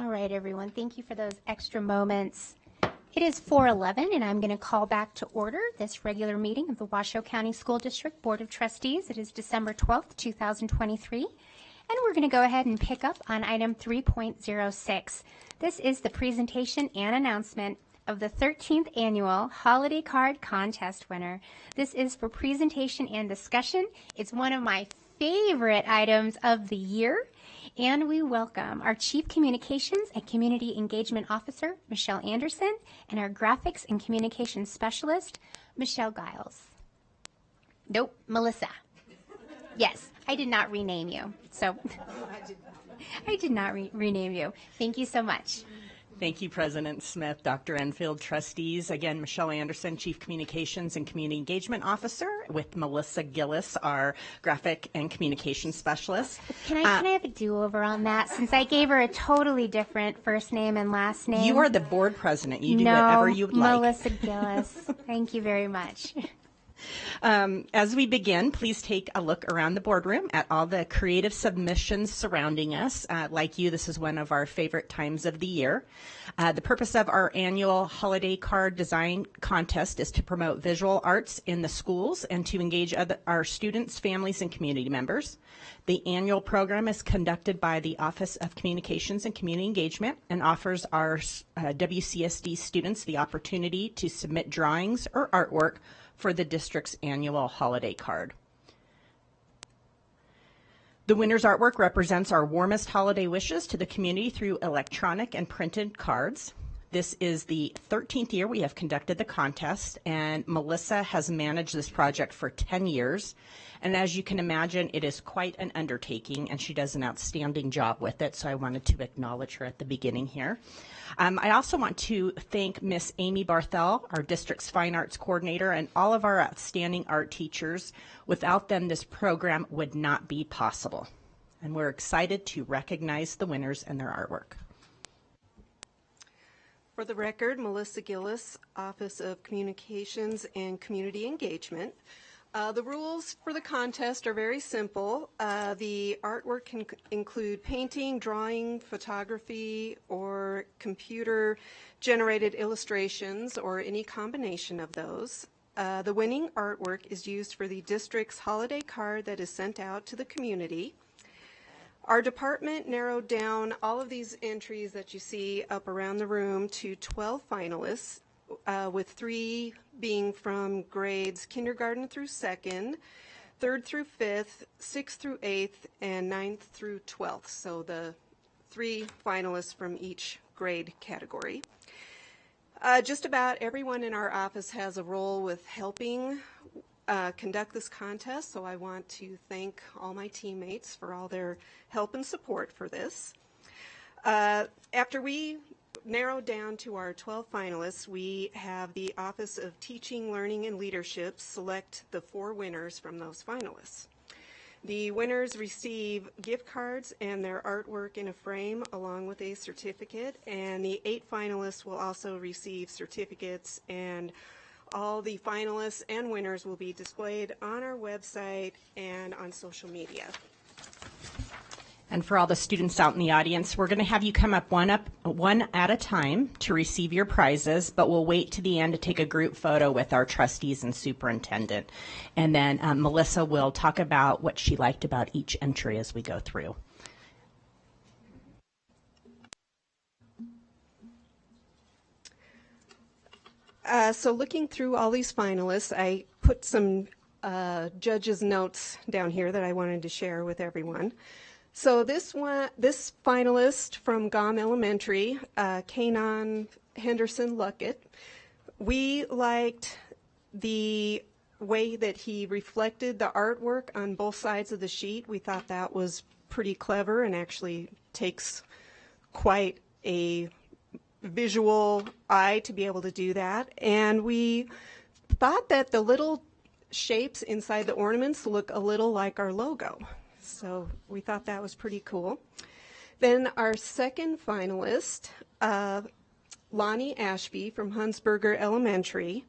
All right, everyone. Thank you for those extra moments. It is 4:11, and I'm going to call back to order this regular meeting of the Washoe County School District Board of Trustees. It is December 12th, 2023, and we're going to go ahead and pick up on item 3.06. This is the presentation and announcement of the 13th annual Holiday Card Contest winner. This is for presentation and discussion. It's one of my favorite items of the year. And we welcome our Chief Communications and Community Engagement Officer, Michelle Anderson, and our Graphics and Communications Specialist, Michelle Giles. Nope, Melissa. Yes, I did not rename you. So I did not rename you. Thank you so much. Thank you, President Smith, Dr. Enfield, trustees. Again, Michelle Anderson, Chief Communications and Community Engagement Officer, with Melissa Gillis, our Graphic and Communications Specialist. Can I have a do-over on that, since I gave her a totally different first name and last name? You are the board president. You do whatever you would like. Melissa Gillis. Thank you very much. As we begin, please take a look around the boardroom at all the creative submissions surrounding us. Like you, this is one of our favorite times of the year. The purpose of our annual holiday card design contest is to promote visual arts in the schools and to engage our students, families, and community members. The annual program is conducted by the Office of Communications and Community Engagement and offers our WCSD students the opportunity to submit drawings or artwork for the district's annual holiday card. The winner's artwork represents our warmest holiday wishes to the community through electronic and printed cards. This is the 13th year we have conducted the contest, and Melissa has managed this project for 10 years. And as you can imagine, it is quite an undertaking, and she does an outstanding job with it, so I wanted to acknowledge her at the beginning here. I also want to thank Miss Amy Barthel, our district's fine arts coordinator, and all of our outstanding art teachers. Without them, this program would not be possible. And we're excited to recognize the winners and their artwork. For the record, Melissa Gillis, Office of Communications and Community Engagement. The rules for the contest are very simple. The artwork can include painting, drawing, photography, or computer-generated illustrations, or any combination of those. The winning artwork is used for the district's holiday card that is sent out to the community. Our department narrowed down all of these entries that you see up around the room to 12 finalists, with 3 being from grades kindergarten through 2nd, 3rd through 5th, 6th through 8th, and 9th through 12th. So the 3 finalists from each grade category. Just about everyone in our office has a role with helping conduct this contest, so I want to thank all my teammates for all their help and support for this. After we narrowed down to our 12 finalists, we have the Office of Teaching, Learning, and Leadership select the 4 winners from those finalists. The winners receive gift cards and their artwork in a frame along with a certificate, and the 8 finalists will also receive certificates, and all the finalists and winners will be displayed on our website and on social media. And for all the students out in the audience, we're going to have you come up one at a time to receive your prizes, but we'll wait to the end to take a group photo with our trustees and superintendent. And then Melissa will talk about what she liked about each entry as we go through. So looking through all these finalists, I put some judges' notes down here that I wanted to share with everyone. So this finalist from Gom Elementary, Kanon Henderson Luckett, we liked the way that he reflected the artwork on both sides of the sheet. We thought that was pretty clever and actually takes quite a visual eye to be able to do that. And we thought that the little shapes inside the ornaments look a little like our logo. So we thought that was pretty cool. Then our second finalist, Lonnie Ashby from Hunsberger Elementary.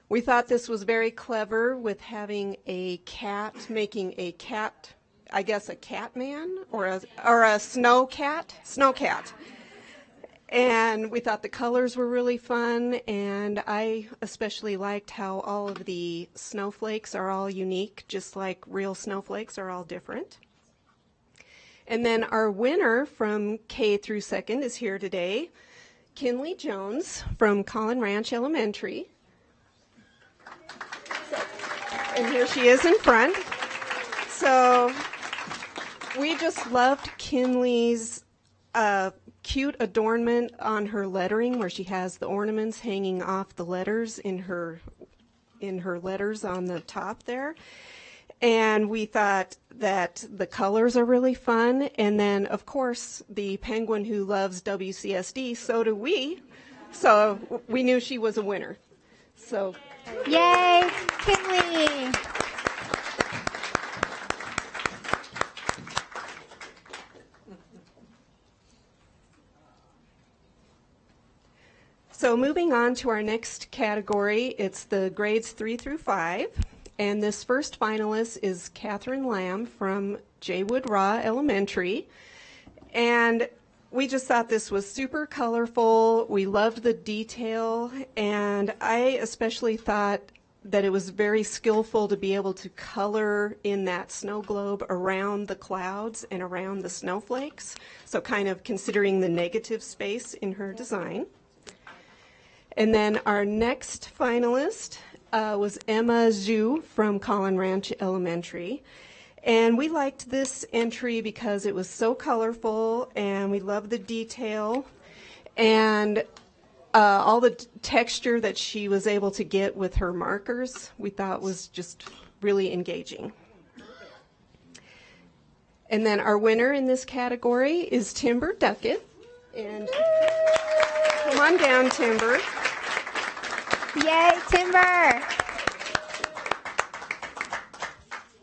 We thought this was very clever with having a cat, making a cat, I guess a cat man or a snow cat. And we thought the colors were really fun, and I especially liked how all of the snowflakes are all unique, just like real snowflakes are all different. And then our winner from K through second is here today, Kinley Jones from Collin Ranch Elementary. And here she is in front. So we just loved Kinley's cute adornment on her lettering, where she has the ornaments hanging off the letters in her letters on the top there. And we thought that the colors are really fun. And then, of course, the penguin who loves WCSD, so do we. So we knew she was a winner. So, yay, Kinley! So moving on to our next category, it's the grades 3 through 5. And this first finalist is Catherine Lamb from J. Wood Raw Elementary. And we just thought this was super colorful. We loved the detail. And I especially thought that it was very skillful to be able to color in that snow globe around the clouds and around the snowflakes. So kind of considering the negative space in her design. And then our next finalist was Emma Zhu from Collin Ranch Elementary. And we liked this entry because it was so colorful, and we loved the detail and all the texture that she was able to get with her markers, we thought was just really engaging. And then our winner in this category is Timber Duckett. And come on down, Timber. Yay, Timber!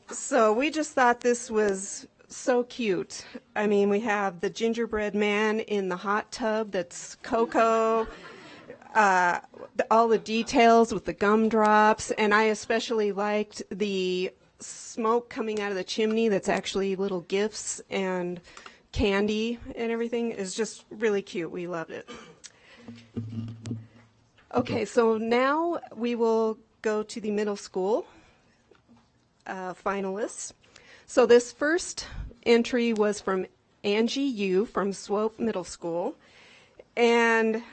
So we just thought this was so cute. I mean, we have the gingerbread man in the hot tub that's cocoa, all the details with the gumdrops, and I especially liked the smoke coming out of the chimney that's actually little gifts and candy and everything. Is just really cute. We loved it. Okay, so now we will go to the middle school finalists. So this first entry was from Angie Yu from Swope Middle School. And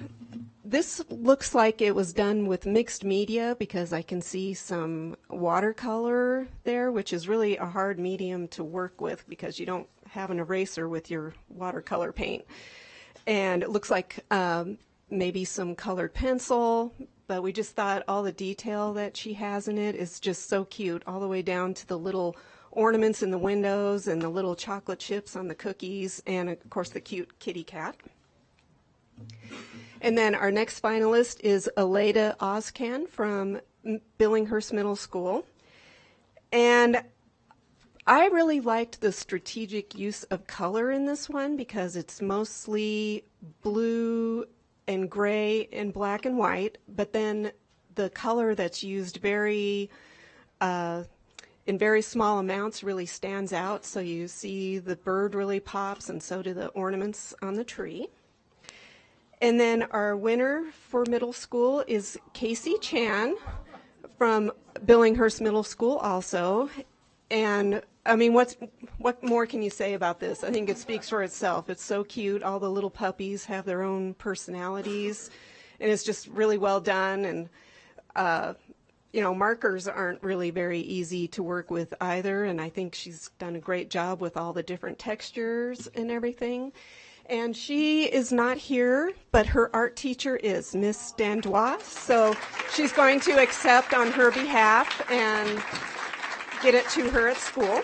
this looks like it was done with mixed media because I can see some watercolor there, which is really a hard medium to work with because you don't have an eraser with your watercolor paint. And it looks like maybe some colored pencil, but we just thought all the detail that she has in it is just so cute, all the way down to the little ornaments in the windows and the little chocolate chips on the cookies, and of course the cute kitty cat. And then our next finalist is Aleda Ozcan from Billinghurst Middle School. And I really liked the strategic use of color in this one because it's mostly blue and gray and black and white, but then the color that's used in very small amounts really stands out. So you see the bird really pops, and so do the ornaments on the tree. And then our winner for middle school is Casey Chan from Billinghurst Middle School also. And I mean, what more can you say about this? I think it speaks for itself. It's so cute. All the little puppies have their own personalities, and it's just really well done. And markers aren't really very easy to work with either, and I think she's done a great job with all the different textures and everything. And she is not here, but her art teacher is Miss Dandois, so she's going to accept on her behalf and get it to her at school.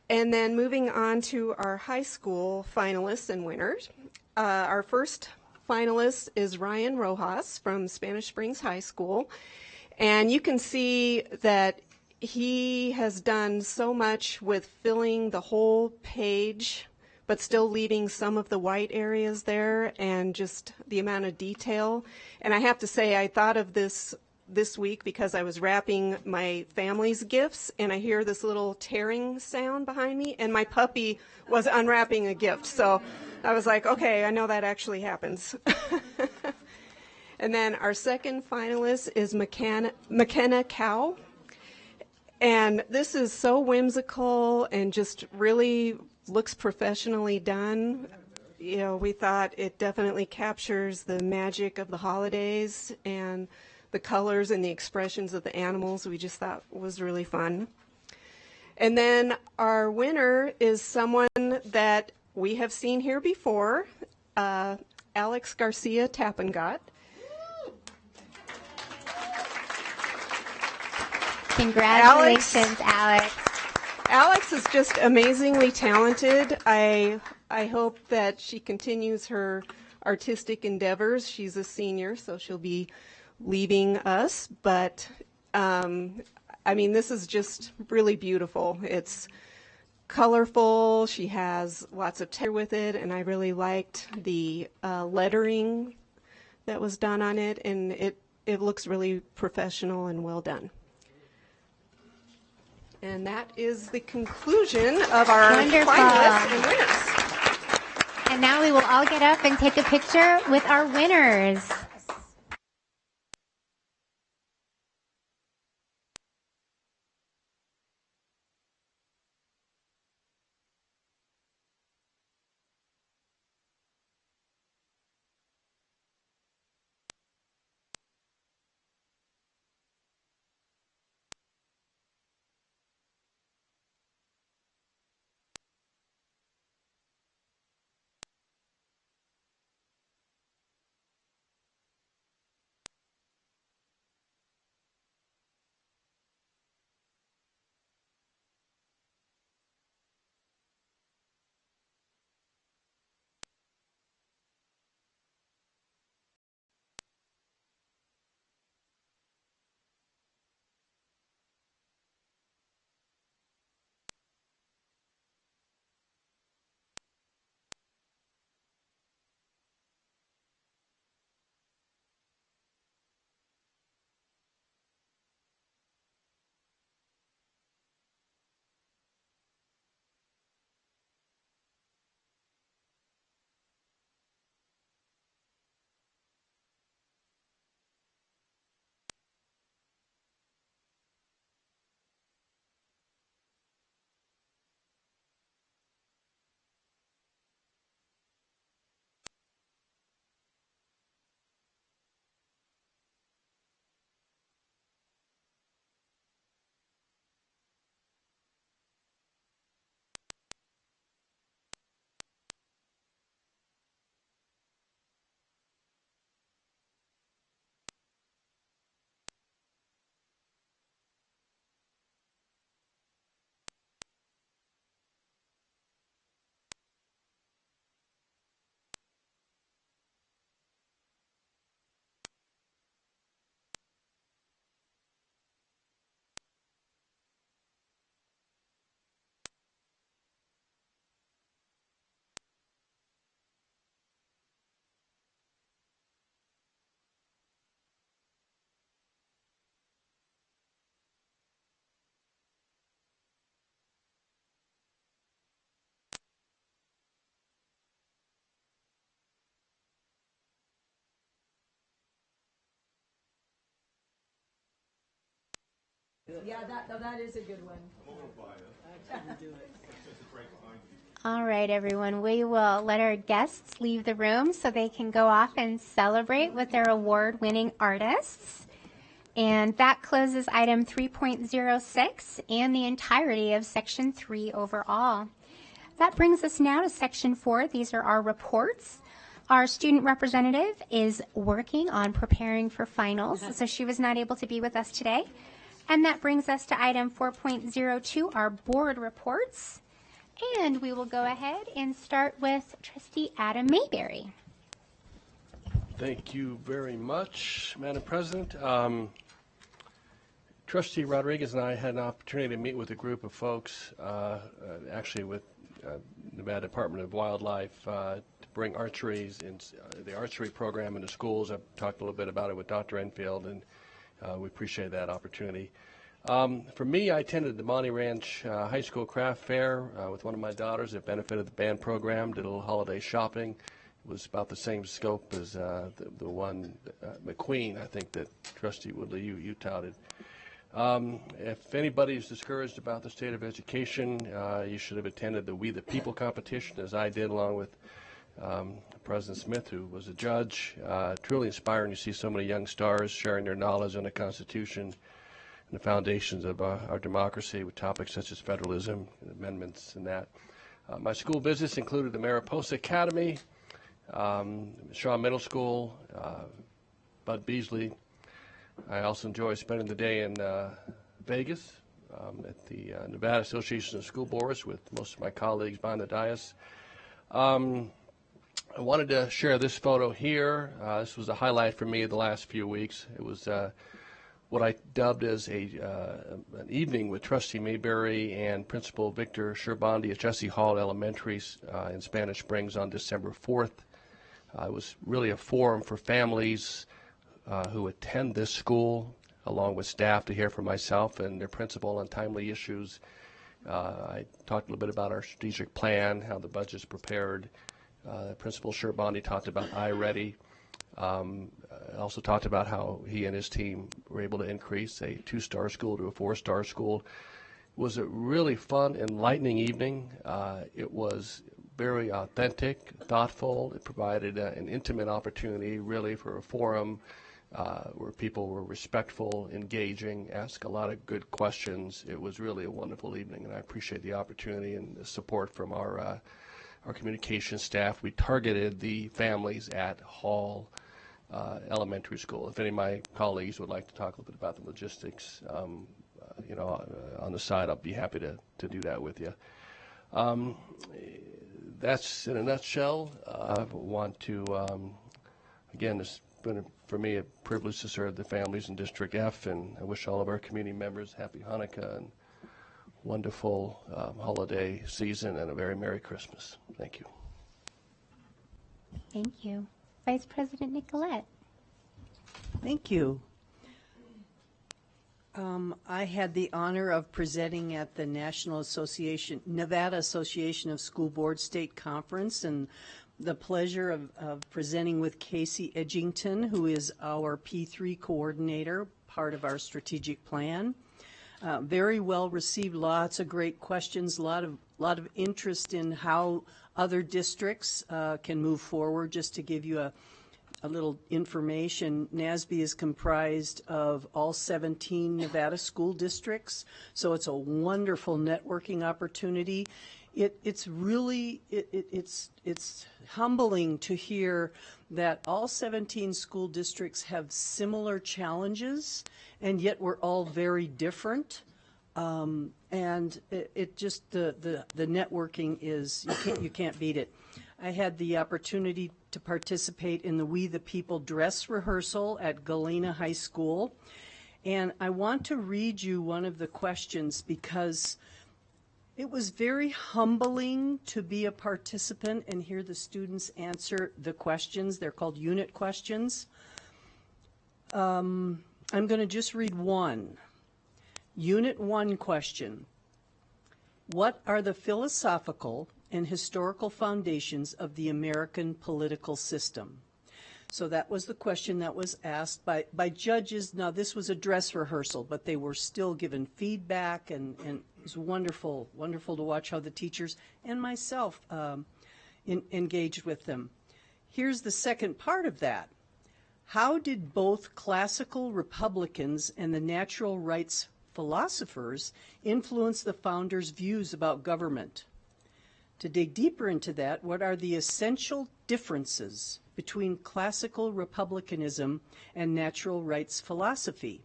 And then moving on to our high school finalists and winners. Our first finalist is Ryan Rojas from Spanish Springs High School. And you can see that he has done so much with filling the whole page, but still leaving some of the white areas there and just the amount of detail. And I have to say, I thought of this this week because I was wrapping my family's gifts, and I hear this little tearing sound behind me, and my puppy was unwrapping a gift. So I was like, okay, I know that actually happens. And then our second finalist is McKenna Cow. And this is so whimsical and just really looks professionally done. You know, we thought it definitely captures the magic of the holidays and the colors and the expressions of the animals. We just thought was really fun. And then our winner is someone that we have seen here before, Alex Garcia Tappengot. Congratulations, Alex. Alex is just amazingly talented. I hope that she continues her artistic endeavors. She's a senior, so she'll be leaving us. But, I mean, this is just really beautiful. It's colorful. She has lots of texture with it, and I really liked the lettering that was done on it, and it looks really professional and well done. And that is the conclusion of our finalists and winners. And now we will all get up and take a picture with our winners. Yeah, that is a good one. All right, everyone. We will let our guests leave the room so they can go off and celebrate with their award-winning artists. And that closes item 3.06 and the entirety of Section 3 overall. That brings us now to Section 4. These are our reports. Our student representative is working on preparing for finals, so she was not able to be with us today. And that brings us to item 4.02, our board reports. And we will go ahead and start with Trustee Adam Mayberry. Thank you very much, Madam President. Trustee Rodriguez and I had an opportunity to meet with a group of folks, actually with Nevada Department of Wildlife, to bring archery in the archery program into schools. I've talked a little bit about it with Dr. Enfield, and We appreciate that opportunity. For me, I attended the Monty Ranch High School Craft Fair with one of my daughters. It benefited the band program, did a little holiday shopping. It was about the same scope as the one, McQueen, I think, that Trustee Woodley, you touted. If anybody is discouraged about the state of education, you should have attended the We the People competition, as I did, along with President Smith, who was a judge. Truly inspiring to see so many young stars sharing their knowledge on the Constitution and the foundations of our democracy with topics such as federalism, amendments, and that. My school visits included the Mariposa Academy, Shaw Middle School, Bud Beasley. I also enjoy spending the day in Vegas at the Nevada Association of School Boards with most of my colleagues behind the dais. I wanted to share this photo here. This was a highlight for me the last few weeks. It was what I dubbed as an evening with Trustee Mayberry and Principal Victor Sherbandi at Jesse Hall Elementary in Spanish Springs on December 4th. It was really a forum for families who attend this school, along with staff, to hear from myself and their principal on timely issues. I talked a little bit about our strategic plan, how the budget's prepared. Principal Sherbandi talked about iReady. Also talked about how he and his team were able to increase a 2-star school to a 4-star school. It was a really fun, enlightening evening. It was very authentic, thoughtful. It provided an intimate opportunity, really, for a forum where people were respectful, engaging, asked a lot of good questions. It was really a wonderful evening, and I appreciate the opportunity and the support from our communications staff. We targeted the families at Hall Elementary School. If any of my colleagues would like to talk a little bit about the logistics, on the side, I'll be happy to do that with you. That's in a nutshell. I want to, again, it's been for me a privilege to serve the families in District F, and I wish all of our community members happy Hanukkah and wonderful holiday season and a very Merry Christmas. Thank you. Thank you. Vice President Nicolette. Thank you. I had the honor of presenting at the Nevada Association of School Board State Conference, and the pleasure of presenting with Casey Edgington, who is our P3 coordinator, part of our strategic plan. Very well received, lots of great questions, a lot of interest in how other districts can move forward. Just to give you a little information, NASB is comprised of all 17 Nevada school districts, so it's a wonderful networking opportunity. It's really humbling to hear that all 17 school districts have similar challenges, and yet we're all very different. And it just the networking is you can't beat it. I had the opportunity to participate in the We the People dress rehearsal at Galena High School, and I want to read you one of the questions because it was very humbling to be a participant and hear the students answer the questions. They're called unit questions. I'm going to just read one. Unit 1 question. What are the philosophical and historical foundations of the American political system? So that was the question that was asked by judges. Now, this was a dress rehearsal, but they were still given feedback, and it was wonderful to watch how the teachers and myself engaged with them. Here's the second part of that. How did both classical Republicans and the natural rights philosophers influence the founders' views about government? To dig deeper into that, what are the essential differences between classical republicanism and natural rights philosophy?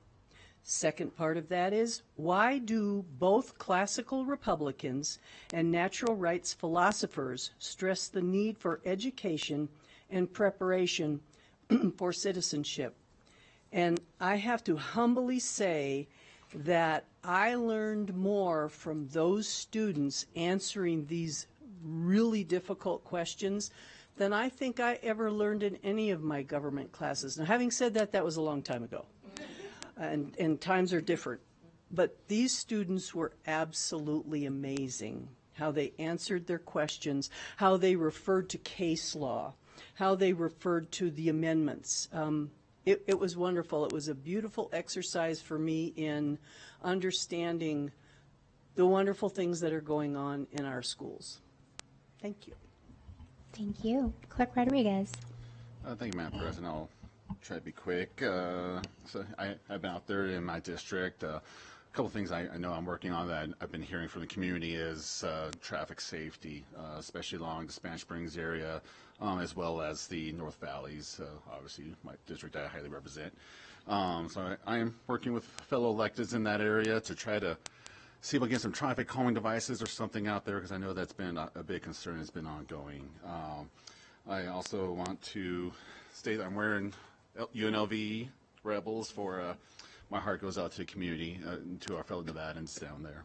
Second part of that is, why do both classical Republicans and natural rights philosophers stress the need for education and preparation for citizenship? And I have to humbly say that I learned more from those students answering these really difficult questions than I think I ever learned in any of my government classes. Now, having said that, that was a long time ago. and times are different. But these students were absolutely amazing. How they answered their questions, how they referred to case law, how they referred to the amendments. It was wonderful. It was a beautiful exercise for me in understanding the wonderful things that are going on in our schools. Thank you. Thank you. Clerk Rodriguez. Thank you, Madam President. I'll try to be quick. So I've been out there in my district. A couple of things I know I'm working on that I've been hearing from the community is traffic safety, especially along the Spanish Springs area, as well as the North Valleys, obviously my district I highly represent. So I am working with fellow electeds in that area to try to see if we can get some traffic calming devices or something out there, because I know that's been a big concern. It's been ongoing. I also want to state that I'm wearing UNLV Rebels for my heart goes out to the community, to our fellow Nevadans down there.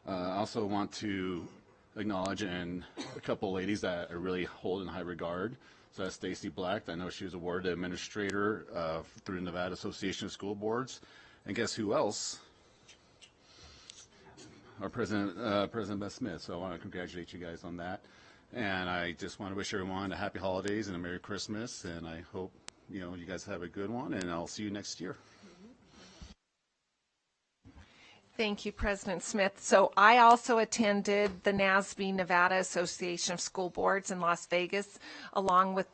I also want to acknowledge a couple of ladies that I really hold in high regard. So that's Stacy Black. I know she was awarded administrator through the Nevada Association of School Boards. And guess who else? Our President Beth Smith. So I want to congratulate you guys on that. And I just want to wish everyone a happy holidays and a Merry Christmas. And I hope you guys have a good one. And I'll see you next year. Thank you, President Smith. So I also attended the NASB, Nevada Association of School Boards in Las Vegas, along with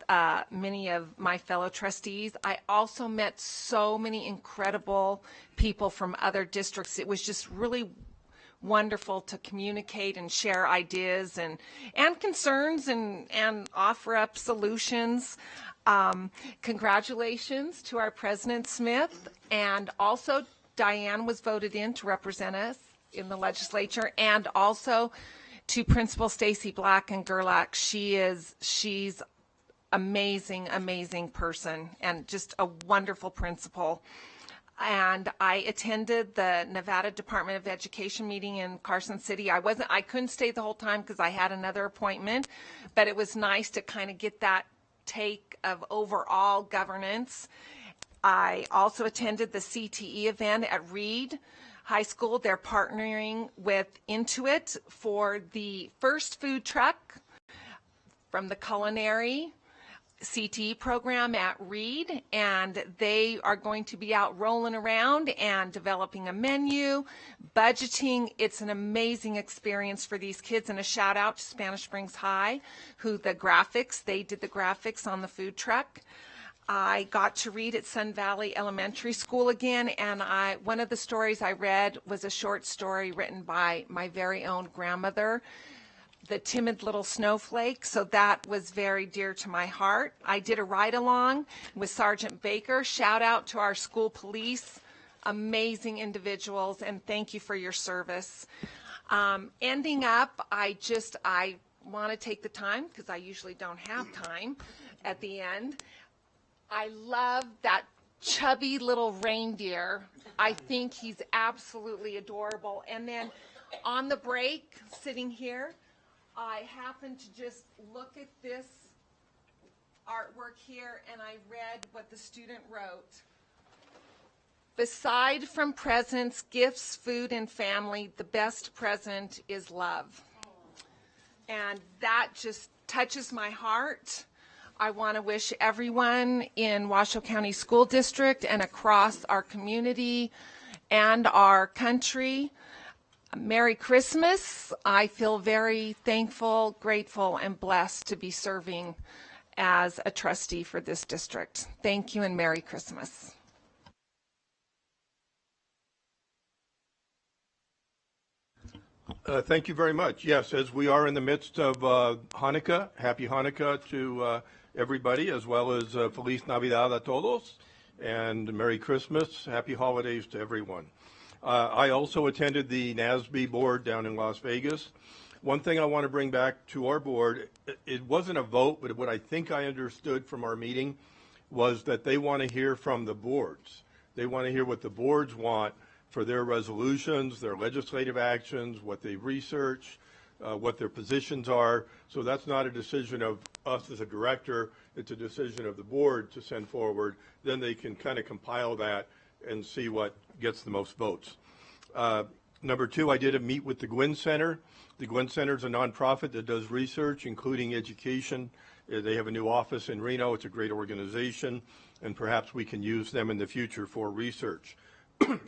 many of my fellow trustees. I also met so many incredible people from other districts. It was just really wonderful to communicate and share ideas and concerns and offer up solutions. Congratulations to our President Smith, and also Diane was voted in to represent us in the legislature, and also to Principal Stacy Black in Gerlach. She's amazing person and just a wonderful principal. And I attended the Nevada Department of Education meeting in Carson City. I couldn't stay the whole time because I had another appointment, but it was nice to kind of get that take of overall governance. I also attended the CTE event at Reed High School. They're partnering with Intuit for the first food truck from the culinary CTE program at Reed, and they are going to be out rolling around and developing a menu, budgeting. It's an amazing experience for these kids, and a shout out to Spanish Springs High, they did the graphics on the food truck. I got to read at Sun Valley Elementary School again, and one of the stories I read was a short story written by my very own grandmother, The Timid Little Snowflake, so that was very dear to my heart. I did a ride-along with Sergeant Baker. Shout out to our school police, amazing individuals, and thank you for your service. Ending up, I want to take the time, because I usually don't have time at the end. I love that chubby little reindeer. I think he's absolutely adorable. And then on the break, sitting here, I happened to just look at this artwork here, and I read what the student wrote. Beside from presents, gifts, food, and family, the best present is love. And that just touches my heart. I want to wish everyone in Washoe County School District and across our community and our country Merry Christmas. I feel very thankful, grateful, and blessed to be serving as a trustee for this district. Thank you and Merry Christmas. Thank you very much. Yes, as we are in the midst of Hanukkah, happy Hanukkah to everybody, as well as Feliz Navidad a todos, and Merry Christmas, happy holidays to everyone. I also attended the NASB board down in Las Vegas. One thing I want to bring back to our board, it wasn't a vote, but what I think I understood from our meeting was that they want to hear from the boards. They want to hear what the boards want for their resolutions, their legislative actions, what they research, what their positions are. So that's not a decision of us as a director, it's a decision of the board to send forward. Then they can kind of compile that and see what gets the most votes. Number two, I did meet with the Gwynn Center. The Gwynn Center is a nonprofit that does research, including education. They have a new office in Reno. It's a great organization, and perhaps we can use them in the future for research.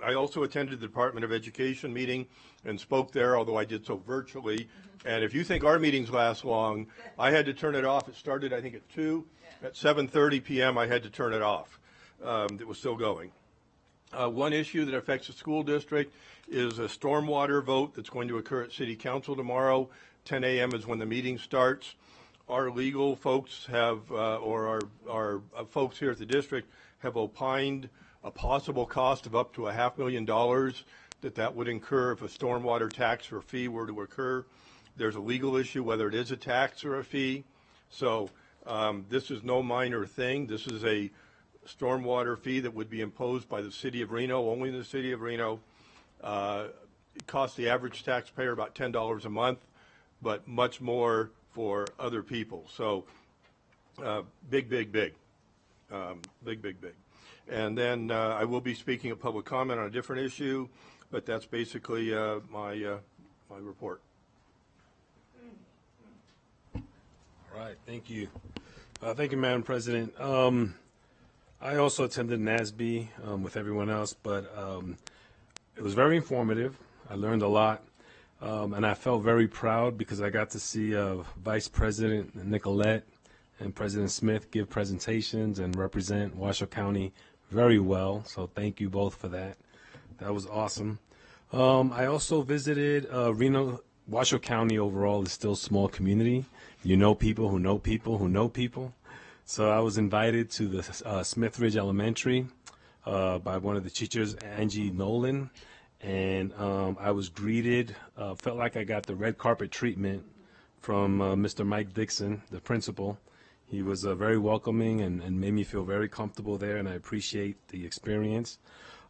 I also attended the Department of Education meeting and spoke there, although I did so virtually. And if you think our meetings last long, I had to turn it off. It started, I think, at 2. At 7:30 p.m., I had to turn it off. It was still going. One issue that affects the school district is a stormwater vote that's going to occur at City Council tomorrow. 10 a.m. is when the meeting starts. Our legal folks have, or our folks here at the district have opined a possible cost of up to $500,000 that would incur if a stormwater tax or fee were to occur. There's a legal issue whether it is a tax or a fee. So this is no minor thing. This is a stormwater fee that would be imposed by the city of Reno, only the city of Reno. It costs the average taxpayer about $10 a month, but much more for other people. So big. Big. And then I will be speaking at public comment on a different issue, but that's basically my report. All right, thank you. Thank you, Madam President. I also attended NASB with everyone else, but it was very informative. I learned a lot, and I felt very proud because I got to see Vice President Nicolette and President Smith give presentations and represent Washoe County very well, so thank you both for that. That was awesome. I also visited Reno. Washoe County overall is still a small community. You know people who know people who know people. So I was invited to the Smith Ridge Elementary by one of the teachers, Angie Nolan, and I was greeted, felt like I got the red carpet treatment from Mr. Mike Dixon, the principal. He was very welcoming and made me feel very comfortable there, and I appreciate the experience.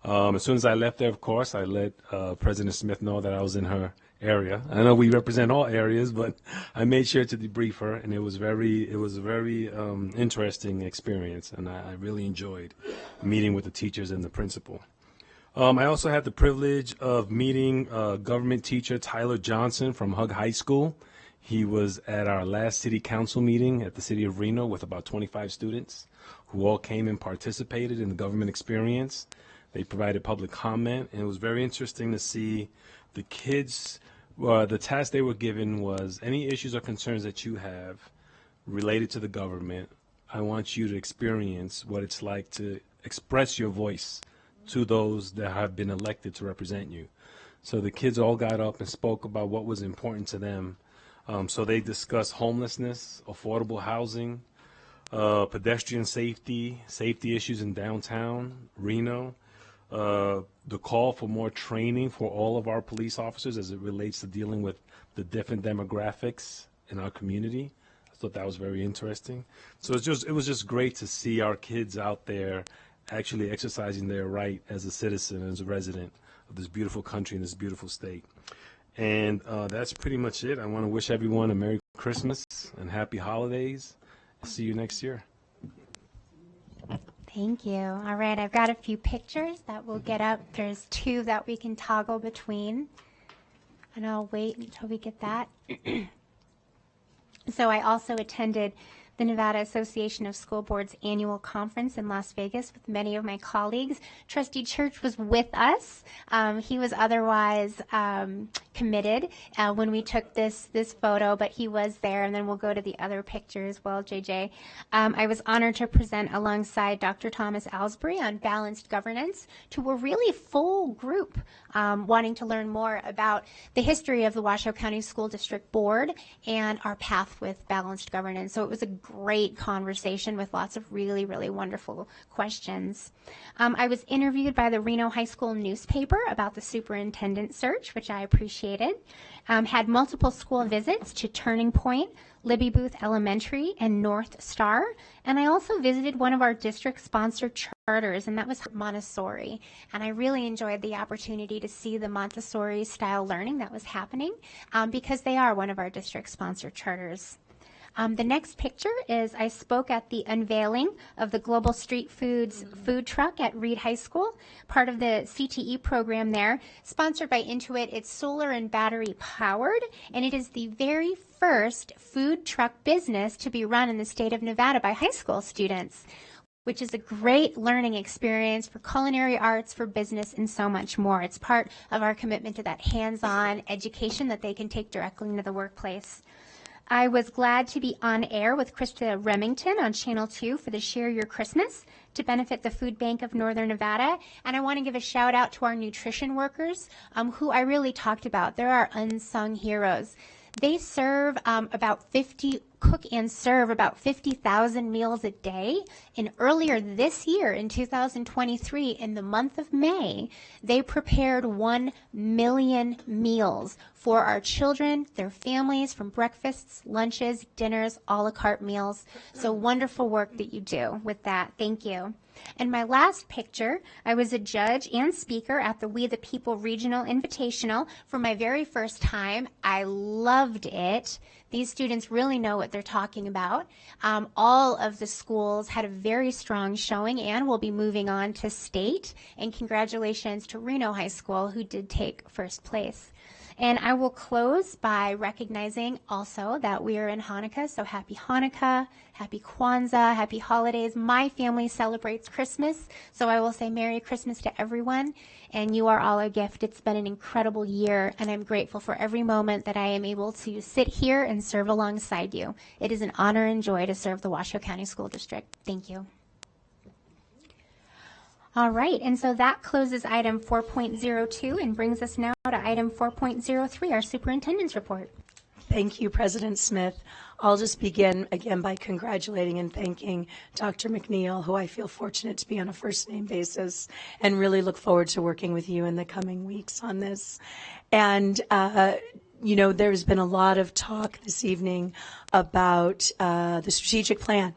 As soon as I left there, of course, I let President Smith know that I was in her area. I know we represent all areas, but I made sure to debrief her, and it was a very interesting experience, and I really enjoyed meeting with the teachers and the principal. I also had the privilege of meeting government teacher Tyler Johnson from Hug High School. He was at our last city council meeting at the city of Reno with about 25 students who all came and participated in the government experience. They provided public comment, and it was very interesting to see the kids. The task they were given was any issues or concerns that you have related to the government. I want you to experience what it's like to express your voice to those that have been elected to represent you. So the kids all got up and spoke about what was important to them. So they discussed homelessness, affordable housing, pedestrian safety, safety issues in downtown Reno, the call for more training for all of our police officers as it relates to dealing with the different demographics in our community. I thought that was very interesting. So it was just great to see our kids out there actually exercising their right as a citizen, as a resident of this beautiful country and this beautiful state. And that's pretty much it. I want to wish everyone a Merry Christmas and Happy Holidays. I'll see you next year. Thank you. All right, I've got a few pictures that we'll get up. There's 2 that we can toggle between, and I'll wait until we get that. So I also attended the Nevada Association of School Boards annual conference in Las Vegas with many of my colleagues. Trustee Church was with us. He was otherwise committed when we took this photo, but he was there, and then we'll go to the other picture as well, JJ. I was honored to present alongside Dr. Thomas Alsbury on balanced governance to a really full group wanting to learn more about the history of the Washoe County School District Board and our path with balanced governance. So it was a great conversation with lots of really, really wonderful questions. I was interviewed by the Reno High School newspaper about the superintendent search, which I appreciated. Had multiple school visits to Turning Point, Libby Booth Elementary, and North Star. And I also visited one of our district-sponsored charters, and that was Montessori. And I really enjoyed the opportunity to see the Montessori-style learning that was happening because they are one of our district-sponsored charters. The next picture is I spoke at the unveiling of the Global Street Foods food truck at Reed High School, part of the CTE program there, sponsored by Intuit. It's solar and battery powered, and it is the very first food truck business to be run in the state of Nevada by high school students, which is a great learning experience for culinary arts, for business, and so much more. It's part of our commitment to that hands-on education that they can take directly into the workplace. I was glad to be on air with Krista Remington on Channel 2 for the Share Your Christmas to benefit the Food Bank of Northern Nevada. And I want to give a shout out to our nutrition workers, who I really talked about. They're our unsung heroes. They serve cook and serve about 50,000 meals a day. And earlier this year, in 2023, in the month of May, they prepared 1 million meals for our children, their families, from breakfasts, lunches, dinners, a la carte meals. So wonderful work that you do with that. Thank you. And my last picture, I was a judge and speaker at the We the People Regional Invitational for my very first time. I loved it. These students really know what they're talking about. All of the schools had a very strong showing and will be moving on to state. And congratulations to Reno High School, who did take first place. And I will close by recognizing also that we are in Hanukkah, so happy Hanukkah, happy Kwanzaa, happy holidays. My family celebrates Christmas, so I will say Merry Christmas to everyone, and you are all a gift. It's been an incredible year, and I'm grateful for every moment that I am able to sit here and serve alongside you. It is an honor and joy to serve the Washoe County School District. Thank you. All right, and so that closes item 4.02 and brings us now to item 4.03, our superintendent's report. Thank you, President Smith. I'll just begin again by congratulating and thanking Dr. McNeil, who I feel fortunate to be on a first name basis, and really look forward to working with you in the coming weeks on this. And there's been a lot of talk this evening about the strategic plan,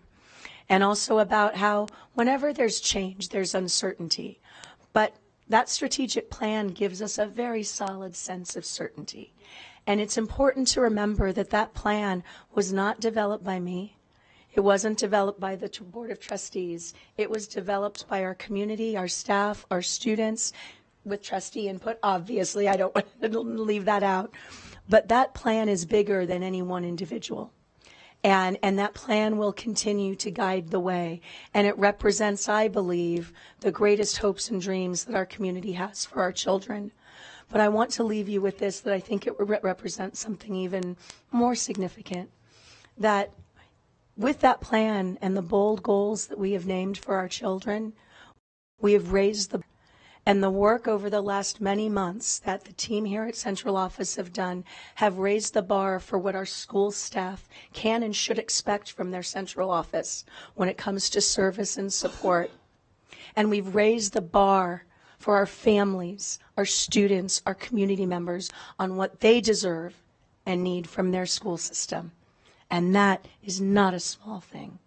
and also about how whenever there's change, there's uncertainty. But that strategic plan gives us a very solid sense of certainty. And it's important to remember that that plan was not developed by me. It wasn't developed by the Board of Trustees. It was developed by our community, our staff, our students, with trustee input, obviously. I don't want to leave that out. But that plan is bigger than any one individual. And that plan will continue to guide the way. And it represents, I believe, the greatest hopes and dreams that our community has for our children. But I want to leave you with this, that I think it represents something even more significant. That with that plan and the bold goals that we have named for our children, we have raised the and the work over the last many months that the team here at Central Office have done have raised the bar for what our school staff can and should expect from their central office when it comes to service and support. And we've raised the bar for our families, our students, our community members on what they deserve and need from their school system. And that is not a small thing.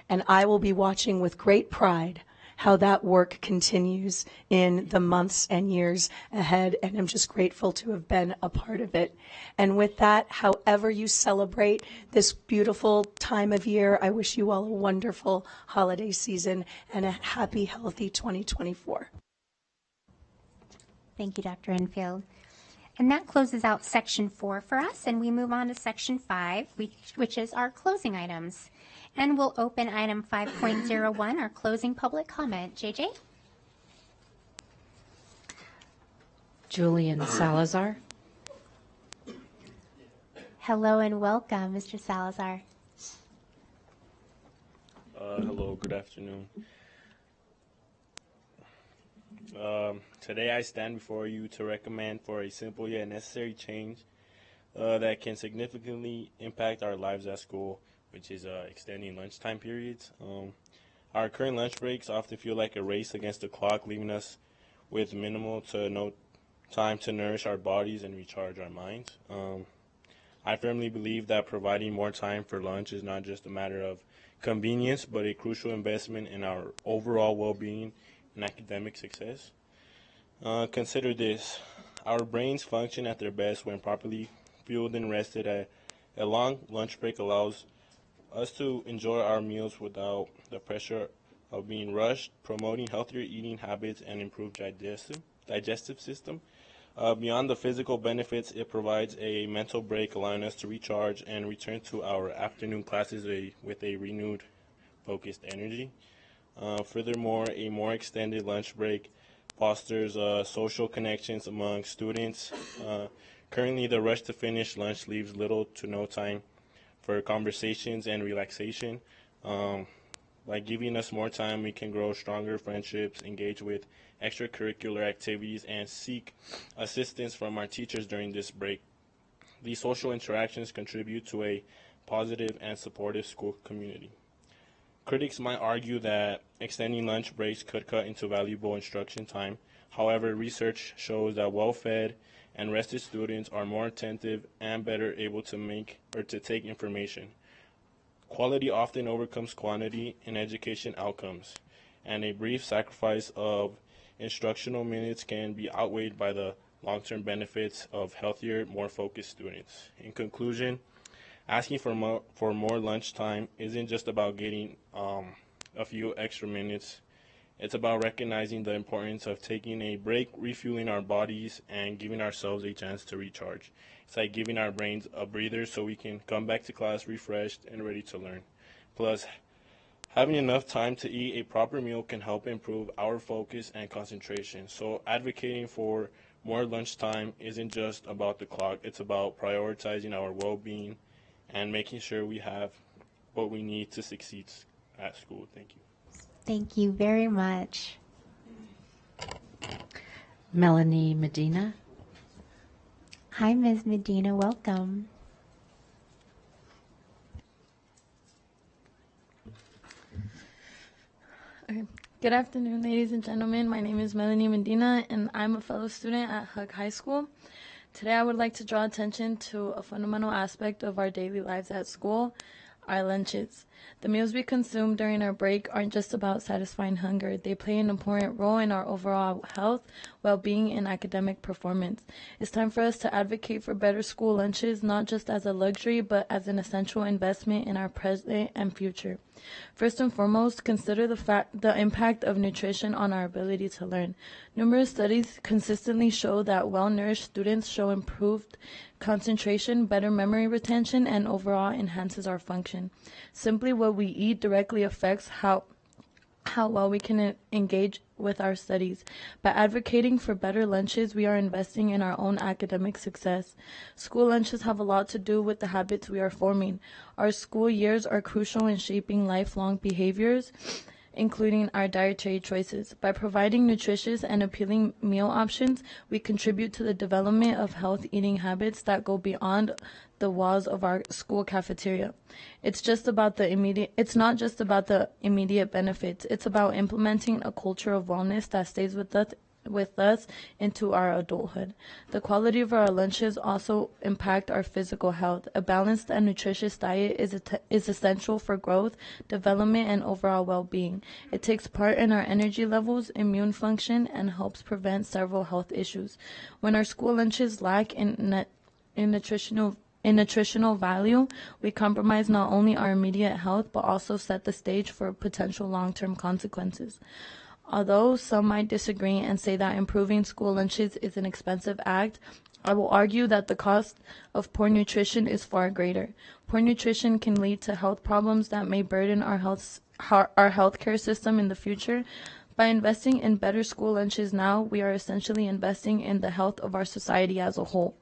And I will be watching with great pride how that work continues in the months and years ahead, and I'm just grateful to have been a part of it. And with that, however you celebrate this beautiful time of year, I wish you all a wonderful holiday season and a happy, healthy 2024. Thank you, Dr. Enfield. And that closes out Section 4 for us, and we move on to Section 5, which is our closing items. And we'll open item 5.01, our closing public comment. JJ? Julian Salazar. Hello and welcome, Mr. Salazar. Hello, good afternoon. Today I stand before you to recommend for a simple yet necessary change that can significantly impact our lives at school, which is extending lunchtime periods. Our current lunch breaks often feel like a race against the clock, leaving us with minimal to no time to nourish our bodies and recharge our minds. I firmly believe that providing more time for lunch is not just a matter of convenience, but a crucial investment in our overall well-being and academic success. Consider this. Our brains function at their best when properly fueled and rested. A long lunch break allows us to enjoy our meals without the pressure of being rushed, promoting healthier eating habits and improved digestive system. Beyond the physical benefits, it provides a mental break, allowing us to recharge and return to our afternoon classes with a renewed, focused energy. Furthermore, a more extended lunch break fosters social connections among students. Currently, the rush to finish lunch leaves little to no time for conversations and relaxation. By giving us more time, we can grow stronger friendships, engage with extracurricular activities, and seek assistance from our teachers during this break. These social interactions contribute to a positive and supportive school community. Critics might argue that extending lunch breaks could cut into valuable instruction time. However, research shows that well-fed and rested students are more attentive and better able to take information. Quality often overcomes quantity in education outcomes, and a brief sacrifice of instructional minutes can be outweighed by the long-term benefits of healthier, more focused students. In conclusion, asking for more lunch time isn't just about getting a few extra minutes. It's about recognizing the importance of taking a break, refueling our bodies, and giving ourselves a chance to recharge. It's like giving our brains a breather so we can come back to class refreshed and ready to learn. Plus, having enough time to eat a proper meal can help improve our focus and concentration. So advocating for more lunchtime isn't just about the clock. It's about prioritizing our well-being and making sure we have what we need to succeed at school. Thank you. Thank you very much. Melanie Medina. Hi, Ms. Medina. Welcome. Okay. Good afternoon, ladies and gentlemen. My name is Melanie Medina, and I'm a fellow student at Hug High School. Today, I would like to draw attention to a fundamental aspect of our daily lives at school, our lunches. The meals we consume during our break aren't just about satisfying hunger. They play an important role in our overall health, well-being, and academic performance. It's time for us to advocate for better school lunches, not just as a luxury, but as an essential investment in our present and future. First and foremost, consider the impact of nutrition on our ability to learn. Numerous studies consistently show that well-nourished students show improved concentration, better memory retention, and overall enhances our function. Simply what we eat directly affects how well we can engage with our studies. By advocating for better lunches, we are investing in our own academic success. School lunches have a lot to do with the habits we are forming. Our school years are crucial in shaping lifelong behaviors, including our dietary choices. By providing nutritious and appealing meal options, we contribute to the development of health eating habits that go beyond the walls of our school cafeteria. It's not just about the immediate benefits. It's about implementing a culture of wellness that stays with us into our adulthood. The quality of our lunches also impact our physical health. A balanced and nutritious diet is essential for growth, development, and overall well-being. It takes part in our energy levels, immune function, and helps prevent several health issues. When our school lunches lack in nutritional value, we compromise not only our immediate health, but also set the stage for potential long-term consequences. Although some might disagree and say that improving school lunches is an expensive act, I will argue that the cost of poor nutrition is far greater. Poor nutrition can lead to health problems that may burden our healthcare system in the future. By investing in better school lunches now, we are essentially investing in the health of our society as a whole.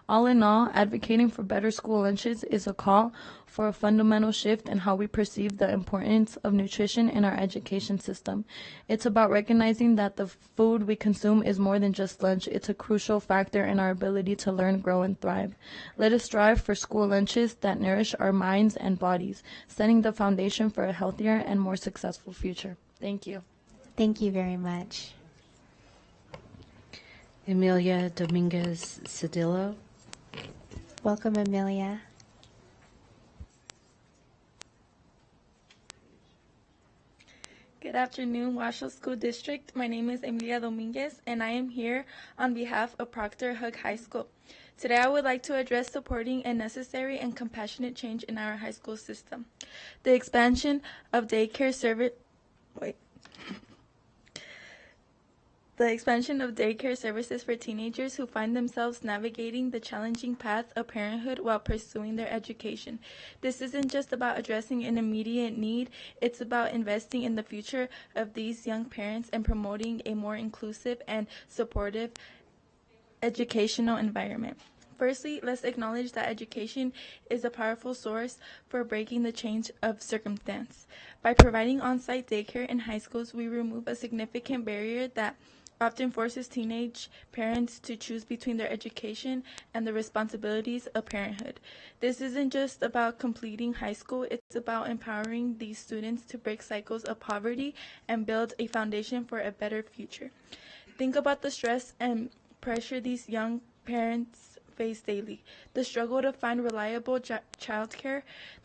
All in all, advocating for better school lunches is a call for a fundamental shift in how we perceive the importance of nutrition in our education system. It's about recognizing that the food we consume is more than just lunch. It's a crucial factor in our ability to learn, grow, and thrive. Let us strive for school lunches that nourish our minds and bodies, setting the foundation for a healthier and more successful future. Thank you. Thank you very much. Emilia Dominguez Cedillo. Welcome, Amelia. Good afternoon, Washoe School District. My name is Emilia Dominguez, and I am here on behalf of Proctor Hug High School. Today I would like to address supporting a necessary and compassionate change in our high school system. The expansion of daycare services for teenagers who find themselves navigating the challenging path of parenthood while pursuing their education. This isn't just about addressing an immediate need, it's about investing in the future of these young parents and promoting a more inclusive and supportive educational environment. Firstly, let's acknowledge that education is a powerful source for breaking the change of circumstance. By providing on-site daycare in high schools, we remove a significant barrier that often forces teenage parents to choose between their education and the responsibilities of parenthood. This isn't just about completing high school, it's about empowering these students to break cycles of poverty and build a foundation for a better future. Think about the stress and pressure these young parents face daily. The struggle to find reliable childcare,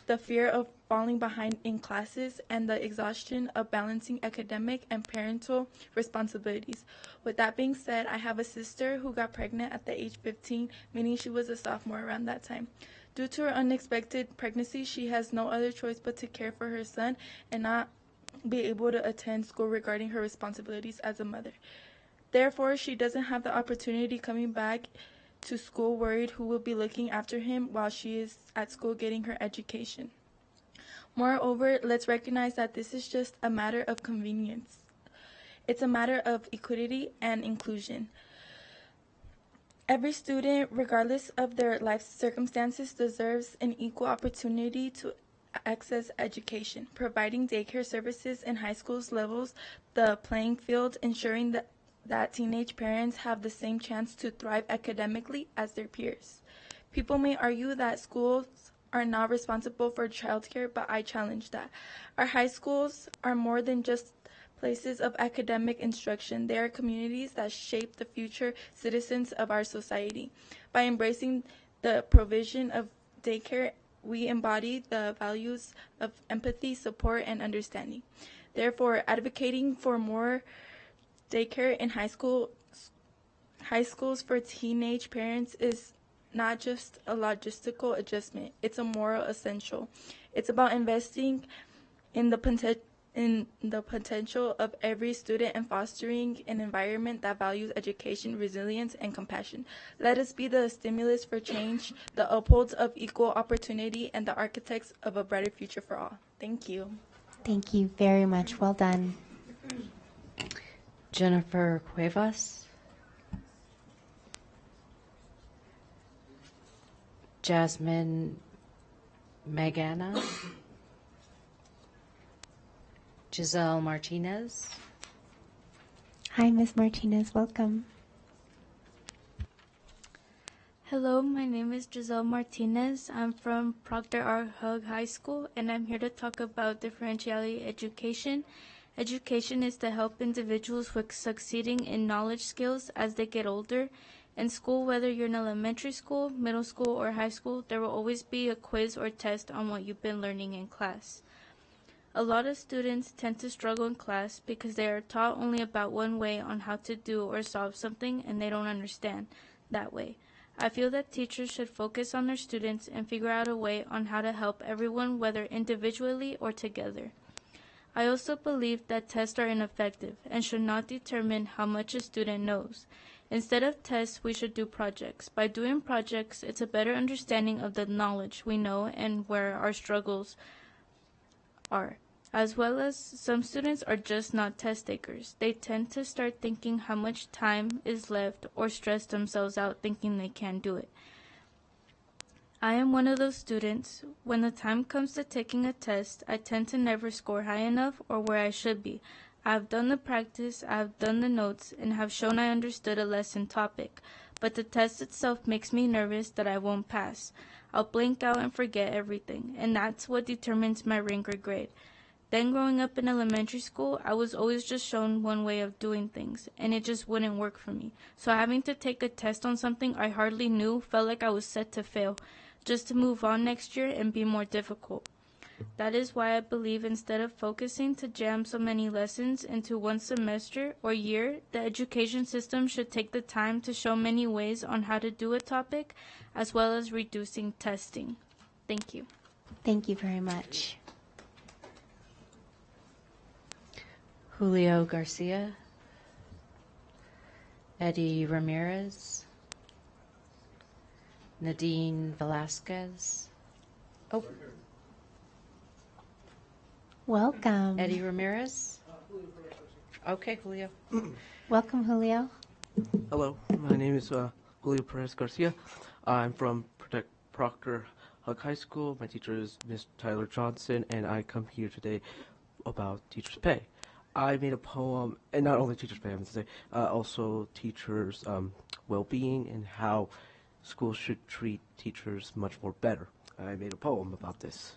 the fear of falling behind in classes, and the exhaustion of balancing academic and parental responsibilities. With that being said, I have a sister who got pregnant at the age 15, meaning she was a sophomore around that time. Due to her unexpected pregnancy, she has no other choice but to care for her son and not be able to attend school regarding her responsibilities as a mother. Therefore, she doesn't have the opportunity coming back to school worried who will be looking after him while she is at school getting her education. Moreover, let's recognize that this is just a matter of convenience. It's a matter of equity and inclusion. Every student, regardless of their life circumstances, deserves an equal opportunity to access education. Providing daycare services in high schools levels the playing field, ensuring that teenage parents have the same chance to thrive academically as their peers. People may argue that schools are not responsible for childcare, but I challenge that. Our high schools are more than just places of academic instruction. They are communities that shape the future citizens of our society. By embracing the provision of daycare, we embody the values of empathy, support, and understanding. Therefore, advocating for more daycare in high schools for teenage parents is not just a logistical adjustment, it's a moral essential. It's about investing in the potential of every student and fostering an environment that values education, resilience, and compassion. Let us be the stimulus for change, the upholds of equal opportunity, and the architects of a brighter future for all. Thank you. Thank you very much. Well done. Jennifer Cuevas. Jasmine Magana. Giselle Martinez. Hi, Ms. Martinez. Welcome. Hello, my name is Giselle Martinez. I'm from Proctor R. Hug High School, and I'm here to talk about differentiality education. Education is to help individuals with succeeding in knowledge skills as they get older. In school, whether you're in elementary school, middle school, or high school, there will always be a quiz or test on what you've been learning in class. A lot of students tend to struggle in class because they are taught only about one way on how to do or solve something, and they don't understand that way. I feel that teachers should focus on their students and figure out a way on how to help everyone, whether individually or together. I also believe that tests are ineffective and should not determine how much a student knows. Instead of tests, we should do projects. By doing projects, it's a better understanding of the knowledge we know and where our struggles are. As well as some students are just not test takers. They tend to start thinking how much time is left or stress themselves out thinking they can't do it. I am one of those students. When the time comes to taking a test, I tend to never score high enough or where I should be. I have done the practice, I have done the notes, and have shown I understood a lesson topic, but the test itself makes me nervous that I won't pass. I'll blank out and forget everything, and that's what determines my rank or grade. Then growing up in elementary school, I was always just shown one way of doing things, and it just wouldn't work for me. So having to take a test on something I hardly knew felt like I was set to fail, just to move on next year and be more difficult. That is why I believe instead of focusing to jam so many lessons into one semester or year, the education system should take the time to show many ways on how to do a topic, as well as reducing testing. Thank you. Thank you very much. Julio Garcia, Eddie Ramirez, Nadine Velasquez. Oh. Welcome. Eddie Ramirez. Okay, Julio. Welcome, Julio. Hello, my name is Julio Perez Garcia. I'm from Proctor Hug High School. My teacher is Miss Tyler Johnson, and I come here today about teachers' pay. I made a poem, and not only teachers' pay, I would say, also teachers' well-being and how schools should treat teachers much more better. I made a poem about this.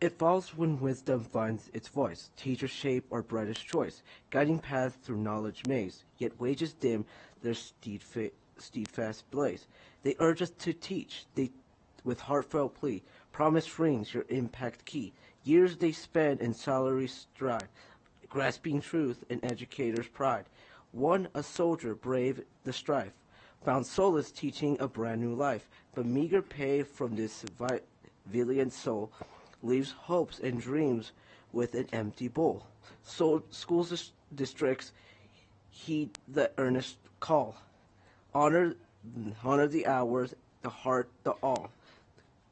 It falls when wisdom finds its voice. Teachers shape our brightest choice, guiding paths through knowledge maze. Yet wages dim their steadfast blaze. They urge us to teach. They, with heartfelt plea, promise rings your impact key. Years they spend in salary strive, grasping truth and educators' pride. One, a soldier, brave the strife, found solace teaching a brand new life. But meager pay from this valiant soul leaves hopes and dreams with an empty bowl. So schools districts heed the earnest call. Honor the hours, the heart, the all.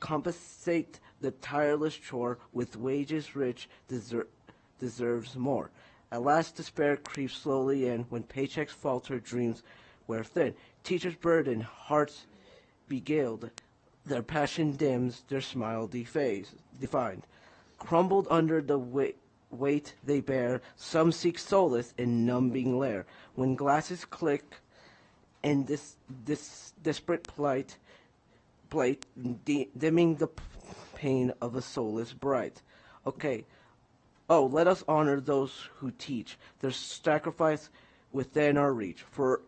Compensate the tireless chore with wages rich deserves more. At last despair creeps slowly in when paychecks falter, dreams wear thin. Teachers' burden, hearts beguiled, their passion dims, their smile defined. Crumbled under the weight they bear, some seek solace in numbing lair. When glasses click in this desperate plight, dimming the pain of a soulless bright. Okay. Oh, let us honor those who teach, their sacrifice within our reach. For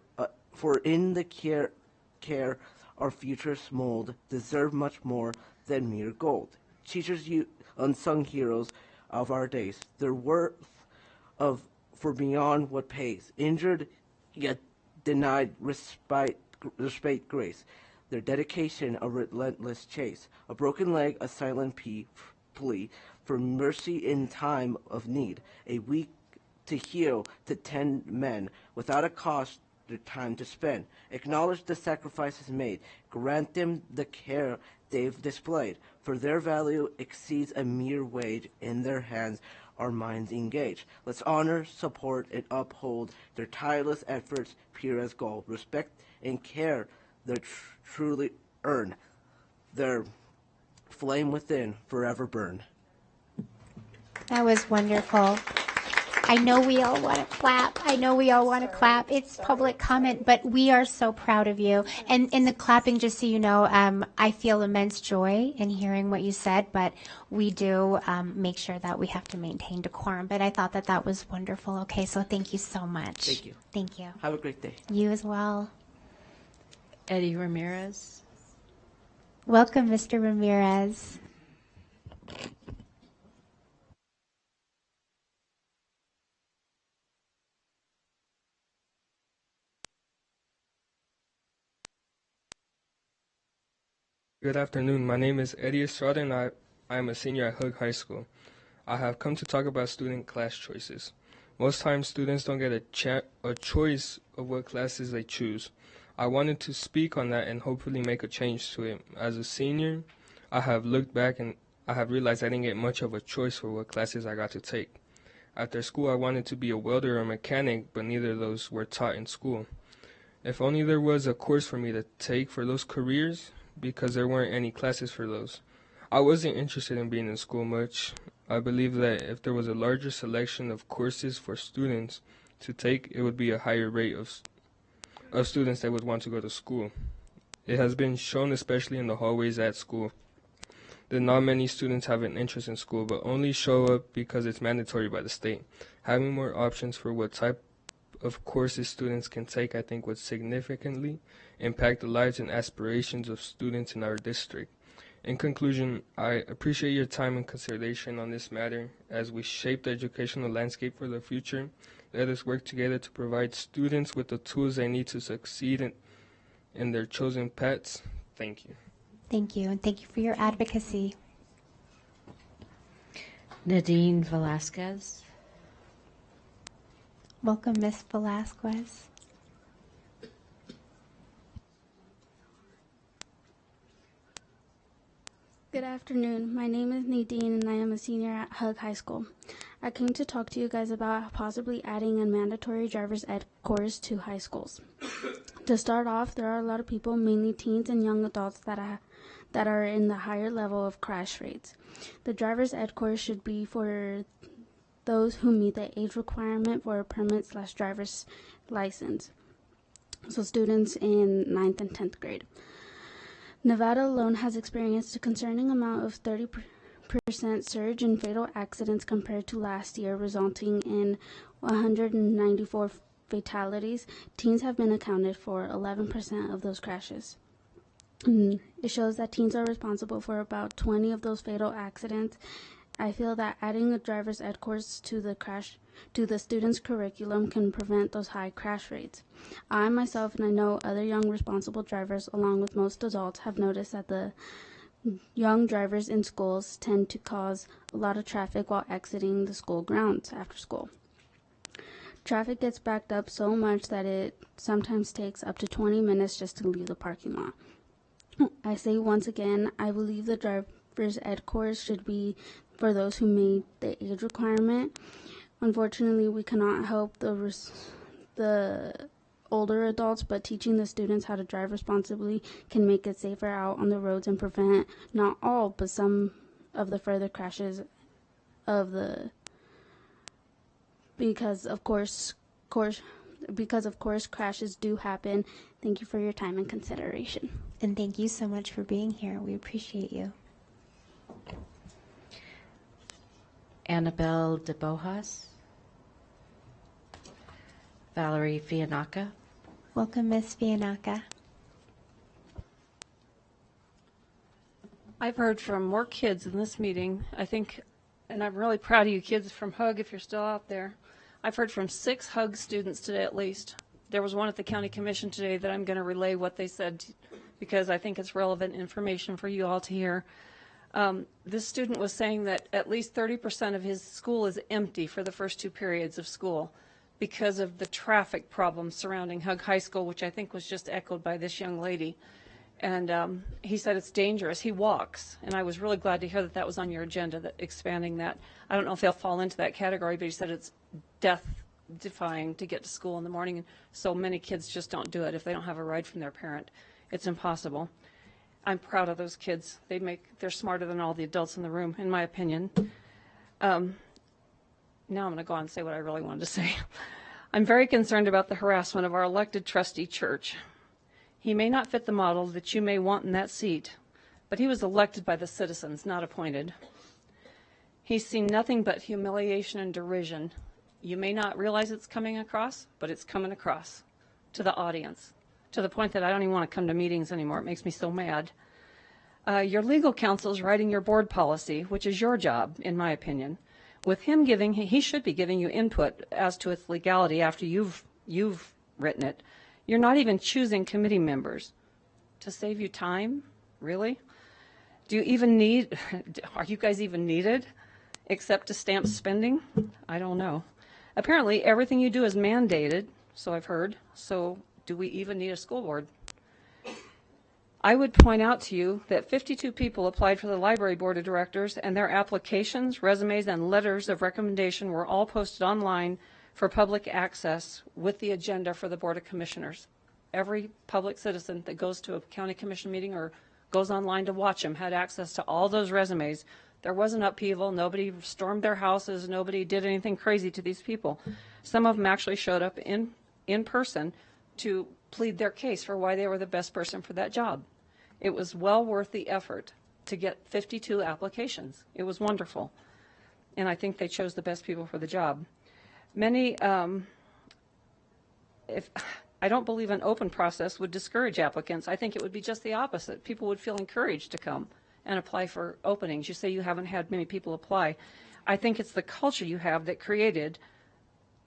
in the care our futures mold, deserve much more than mere gold. Teachers, you unsung heroes of our days, their worth for beyond what pays. Injured, yet denied respite, grace. Their dedication, a relentless chase. A broken leg, a silent plea for mercy in time of need. A weak to heal, to tend men, without a cost their time to spend. Acknowledge the sacrifices made. Grant them the care they've displayed. For their value exceeds a mere wage. In their hands our minds engage. Let's honor, support, and uphold their tireless efforts, pure as gold. Respect and care they truly earn. Their flame within forever burn. That was wonderful. I know we all want to clap. It's public comment, but we are so proud of you. And in the clapping, just so you know, I feel immense joy in hearing what you said, but we do make sure that we have to maintain decorum. But I thought that was wonderful. Okay, so thank you so much. Thank you. Thank you. Have a great day. You as well. Eddie Ramirez. Welcome, Mr. Ramirez. Good afternoon. My name is Eddie Estrada, and I am a senior at Hug High School. I have come to talk about student class choices. Most times, students don't get a choice of what classes they choose. I wanted to speak on that and hopefully make a change to it. As a senior, I have looked back and I have realized I didn't get much of a choice for what classes I got to take. After school, I wanted to be a welder or a mechanic, but neither of those were taught in school. If only there was a course for me to take for those careers, because there weren't any classes for those. I wasn't interested in being in school much. I believe that if there was a larger selection of courses for students to take, it would be a higher rate of students that would want to go to school. It has been shown, especially in the hallways at school, that not many students have an interest in school, but only show up because it's mandatory by the state. Having more options for what type of courses students can take, I think, would significantly impact the lives and aspirations of students in our district. In conclusion, I appreciate your time and consideration on this matter as we shape the educational landscape for the future. Let us work together to provide students with the tools they need to succeed in their chosen paths. Thank you. Thank you, and thank you for your advocacy. Nadine Velasquez. Welcome, Ms. Velasquez. Good afternoon. My name is Nadine and I am a senior at Hug High School. I came to talk to you guys about possibly adding a mandatory driver's ed course to high schools. To start off, there are a lot of people, mainly teens and young adults, that are in the higher level of crash rates. The driver's ed course should be for those who meet the age requirement for a permit/driver's license, so students in 9th and 10th grade. Nevada alone has experienced a concerning amount of 30% surge in fatal accidents compared to last year, resulting in 194 fatalities. Teens have been accounted for 11% of those crashes. It shows that teens are responsible for about 20 of those fatal accidents. I feel that adding a driver's ed course to the students' curriculum can prevent those high crash rates. I myself, and I know other young responsible drivers, along with most adults, have noticed that the young drivers in schools tend to cause a lot of traffic while exiting the school grounds after school. Traffic gets backed up so much that it sometimes takes up to 20 minutes just to leave the parking lot. I say once again, I believe the driver's ed course should be for those who meet the age requirement. Unfortunately, we cannot help the older adults, but teaching the students how to drive responsibly can make it safer out on the roads and prevent not all, but some of the further crashes because of course crashes do happen. Thank you for your time and consideration. And thank you so much for being here. We appreciate you. Annabelle de Bojas. Valerie Fiannaca. Welcome, Ms. Fiannaca. I've heard from more kids in this meeting, I think, and I'm really proud of you kids from Hug if you're still out there. I've heard from 6 Hug students today at least. There was one at the county commission today that I'm going to relay what they said because I think it's relevant information for you all to hear. This student was saying that at least 30% of his school is empty for the first 2 periods of school because of the traffic problems surrounding Hug High School, which I think was just echoed by this young lady. And he said it's dangerous. He walks, and I was really glad to hear that that was on your agenda, that expanding that. I don't know if they'll fall into that category, but he said it's death-defying to get to school in the morning, and so many kids just don't do it if they don't have a ride from their parent. It's impossible. I'm proud of those kids. They're smarter than all the adults in the room, in my opinion. Now I'm going to go on and say what I really wanted to say. I'm very concerned about the harassment of our elected trustee church. He may not fit the model that you may want in that seat, but he was elected by the citizens, not appointed. He's seen nothing but humiliation and derision. You may not realize it's coming across, but it's coming across to the audience, to the point that I don't even want to come to meetings anymore. It makes me so mad. Your legal counsel is writing your board policy, which is your job, in my opinion. With him he should be giving you input as to its legality after you've written it. You're not even choosing committee members. To save you time? Really? Are you guys even needed? Except to stamp spending? I don't know. Apparently everything you do is mandated, so I've heard. So do we even need a school board? I would point out to you that 52 people applied for the library board of directors, and their applications, resumes, and letters of recommendation were all posted online for public access with the agenda for the Board of Commissioners. Every public citizen that goes to a county commission meeting or goes online to watch them had access to all those resumes. There wasn't upheaval. Nobody stormed their houses. Nobody did anything crazy to these people. Some of them actually showed up in person to plead their case for why they were the best person for that job. It was well worth the effort to get 52 applications. It was wonderful. And I think they chose the best people for the job. I don't believe an open process would discourage applicants. I think it would be just the opposite. People would feel encouraged to come and apply for openings. You say you haven't had many people apply. I think it's the culture you have that created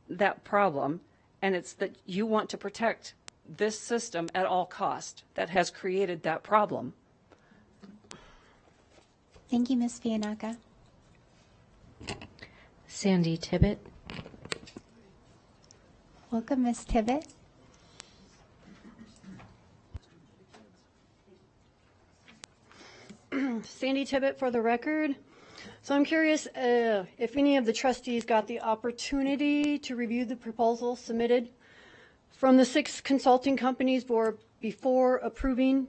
that problem, and it's that you want to protect this system at all cost that has created that problem. Thank you, Ms. Fianaka. Sandy Tibbet. Welcome, Ms. Tibbet. Sandy Tibbet for the record. So I'm curious if any of the trustees got the opportunity to review the proposal submitted from the 6 consulting companies before approving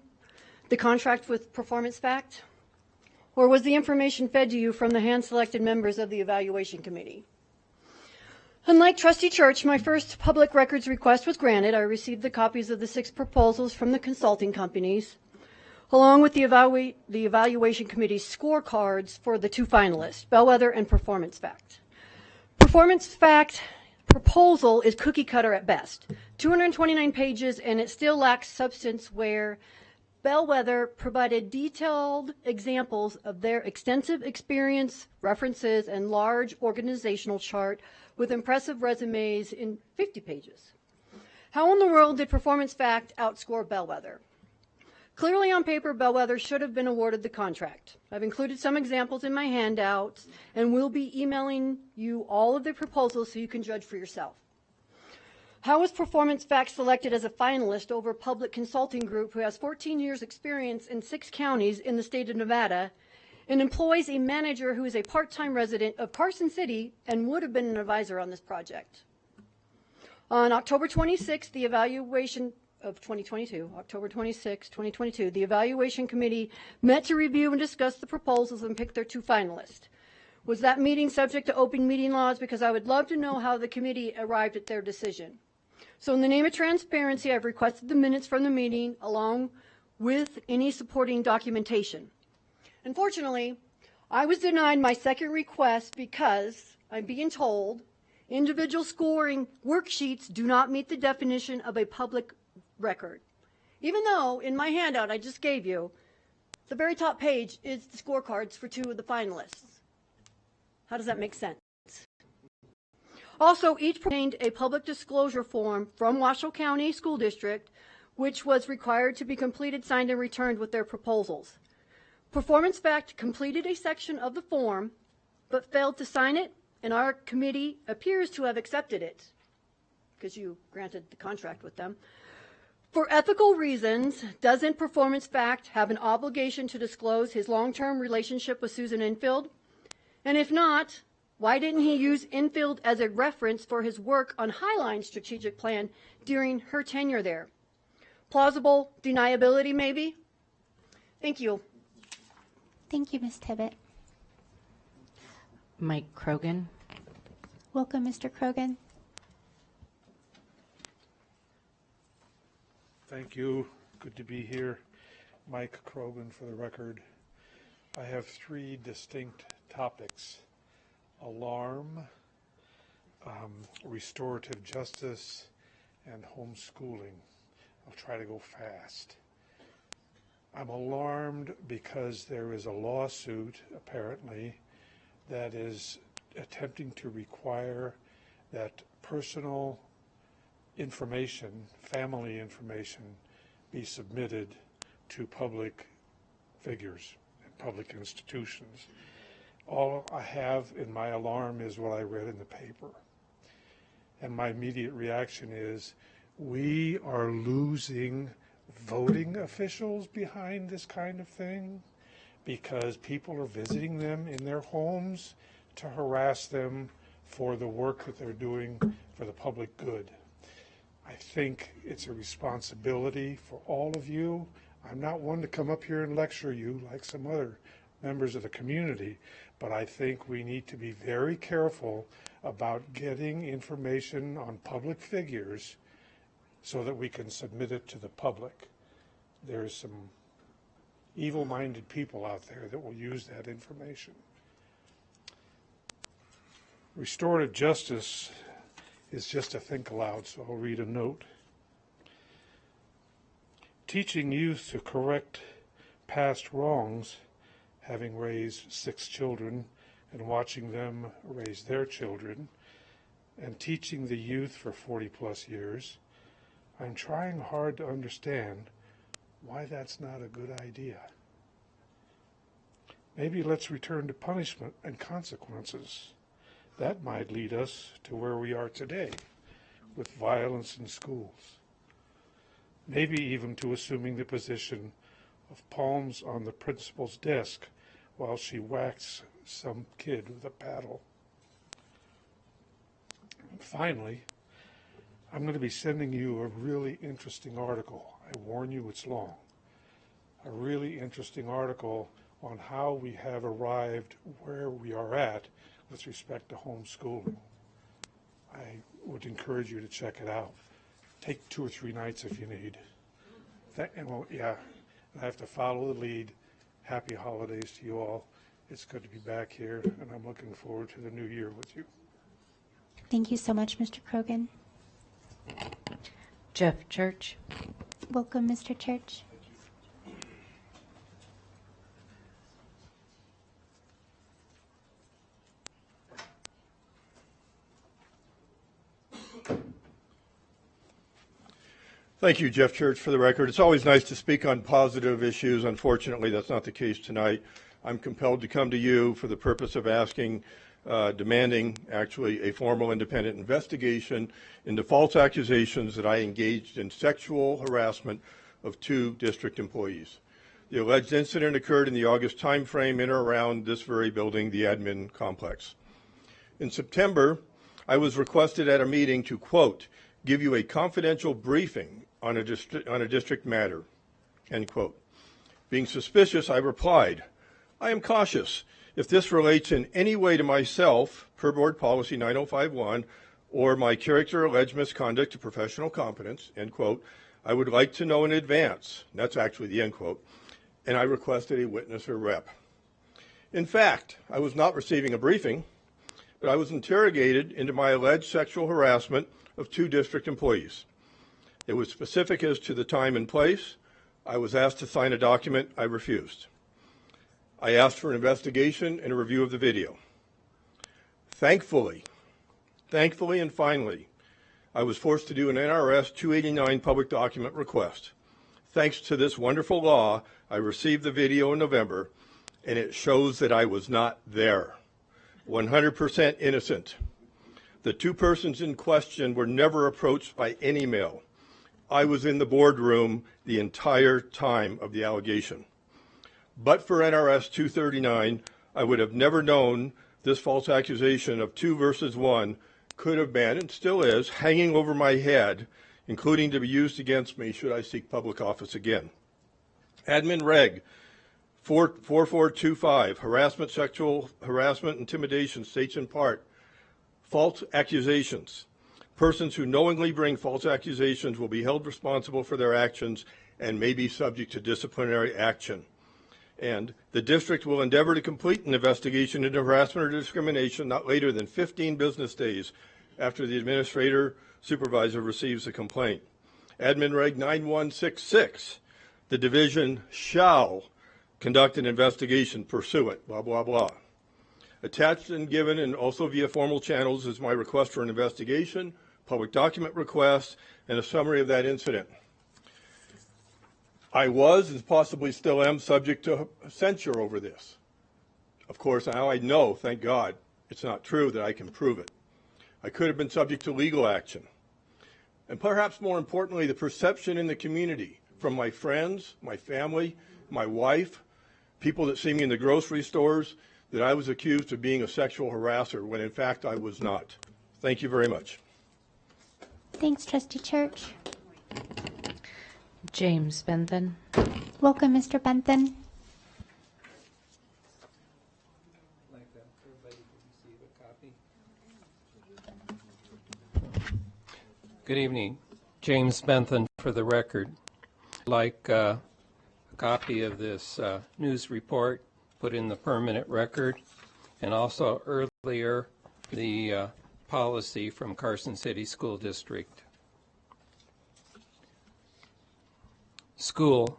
the contract with Performance Fact? Or was the information fed to you from the hand-selected members of the evaluation committee? Unlike Trustee Church, my first public records request was granted. I received the copies of the 6 proposals from the consulting companies, along with the evaluation committee's scorecards for the 2 finalists, Bellwether and Performance Fact. Performance Fact proposal is cookie cutter at best, 229 pages, and it still lacks substance where Bellwether provided detailed examples of their extensive experience, references, and large organizational chart with impressive resumes in 50 pages. How in the world did Performance Fact outscore Bellwether? Clearly on paper, Bellwether should have been awarded the contract. I've included some examples in my handouts and will be emailing you all of the proposals so you can judge for yourself. How was Performance Fact selected as a finalist over a public consulting group who has 14 years experience in 6 counties in the state of Nevada and employs a manager who is a part-time resident of Carson City and would have been an advisor on this project? On October 26th, the evaluation of 2022, October 26, 2022, the evaluation committee met to review and discuss the proposals and pick their 2 finalists. Was that meeting subject to open meeting laws? Because I would love to know how the committee arrived at their decision. So in the name of transparency, I've requested the minutes from the meeting along with any supporting documentation. Unfortunately, I was denied my second request because I'm being told individual scoring worksheets do not meet the definition of a public record. Even though in my handout I just gave you, the very top page is the scorecards for 2 of the finalists. How does that make sense? Also, each contained a public disclosure form from Washoe County School District, which was required to be completed, signed, and returned with their proposals. Performance Fact completed a section of the form, but failed to sign it, and our committee appears to have accepted it, because you granted the contract with them. For ethical reasons, doesn't Performance Fact have an obligation to disclose his long-term relationship with Susan Infield? And if not, why didn't he use Infield as a reference for his work on Highline strategic plan during her tenure there? Plausible deniability, maybe? Thank you. Thank you, Ms. Tibbet. Mike Krogan. Welcome, Mr. Krogan. Thank you. Good to be here. Mike Krogan for the record. I have 3 distinct topics: alarm, restorative justice, and homeschooling. I'll try to go fast. I'm alarmed because there is a lawsuit, apparently, that is attempting to require that personal information, family information, be submitted to public figures and public institutions. All I have in my alarm is what I read in the paper. And my immediate reaction is, we are losing voting officials behind this kind of thing because people are visiting them in their homes to harass them for the work that they're doing for the public good. I think it's a responsibility for all of you. I'm not one to come up here and lecture you like some other members of the community, but I think we need to be very careful about getting information on public figures so that we can submit it to the public. There's some evil-minded people out there that will use that information. Restorative justice is just a think aloud, so I'll read a note. Teaching youth to correct past wrongs having raised 6 children and watching them raise their children and teaching the youth for 40 plus years, I'm trying hard to understand why that's not a good idea. Maybe let's return to punishment and consequences. That might lead us to where we are today, with violence in schools. Maybe even to assuming the position of palms on the principal's desk while she whacks some kid with a paddle. And finally, I'm going to be sending you a really interesting article. I warn you, it's long. A really interesting article on how we have arrived where we are at with respect to homeschooling. I would encourage you to check it out. Take 2 or 3 nights if you need. And well, yeah, I have to follow the lead. Happy holidays to you all. It's good to be back here, and I'm looking forward to the new year with you. Thank you so much, Mr. Krogan. Jeff Church. Welcome, Mr. Church. Thank you, Jeff Church, for the record. It's always nice to speak on positive issues. Unfortunately, that's not the case tonight. I'm compelled to come to you for the purpose of demanding actually a formal independent investigation into false accusations that I engaged in sexual harassment of 2 district employees. The alleged incident occurred in the August timeframe in or around this very building, the admin complex. In September, I was requested at a meeting to, quote, give you a confidential briefing on a district matter, end quote. Being suspicious, I replied, I am cautious. If this relates in any way to myself, per board policy 9051, or my character alleged misconduct to professional competence, end quote, I would like to know in advance. And that's actually the end quote. And I requested a witness or rep. In fact, I was not receiving a briefing, but I was interrogated into my alleged sexual harassment of 2 district employees. It was specific as to the time and place. I was asked to sign a document. I refused. I asked for an investigation and a review of the video. Thankfully and finally, I was forced to do an NRS 289 public document request. Thanks to this wonderful law, I received the video in November, and it shows that I was not there. 100% innocent. The 2 persons in question were never approached by any mail. I was in the boardroom the entire time of the allegation. But for NRS 239, I would have never known this false accusation of 2 versus 1 could have been, and still is, hanging over my head, including to be used against me should I seek public office again. Admin Reg 4425, harassment, sexual harassment, intimidation, states in part, false accusations. Persons who knowingly bring false accusations will be held responsible for their actions and may be subject to disciplinary action. And the district will endeavor to complete an investigation into harassment or discrimination not later than 15 business days after the administrator supervisor receives a complaint. Admin Reg 9166, the division shall conduct an investigation pursuant, blah, blah, blah. Attached and given, and also via formal channels, is my request for an investigation, public document request, and a summary of that incident. I was, and possibly still am, subject to censure over this. Of course, now I know, thank God, it's not true that I can prove it. I could have been subject to legal action. And perhaps more importantly, the perception in the community from my friends, my family, my wife, people that see me in the grocery stores, that I was accused of being a sexual harasser when in fact I was not. Thank you very much. Thanks, Trustee Church. James Bentham. Welcome, Mr. Bentham. Good evening. James Bentham for the record. I'd like a copy of this news report put in the permanent record, and also earlier the policy from Carson City School District. School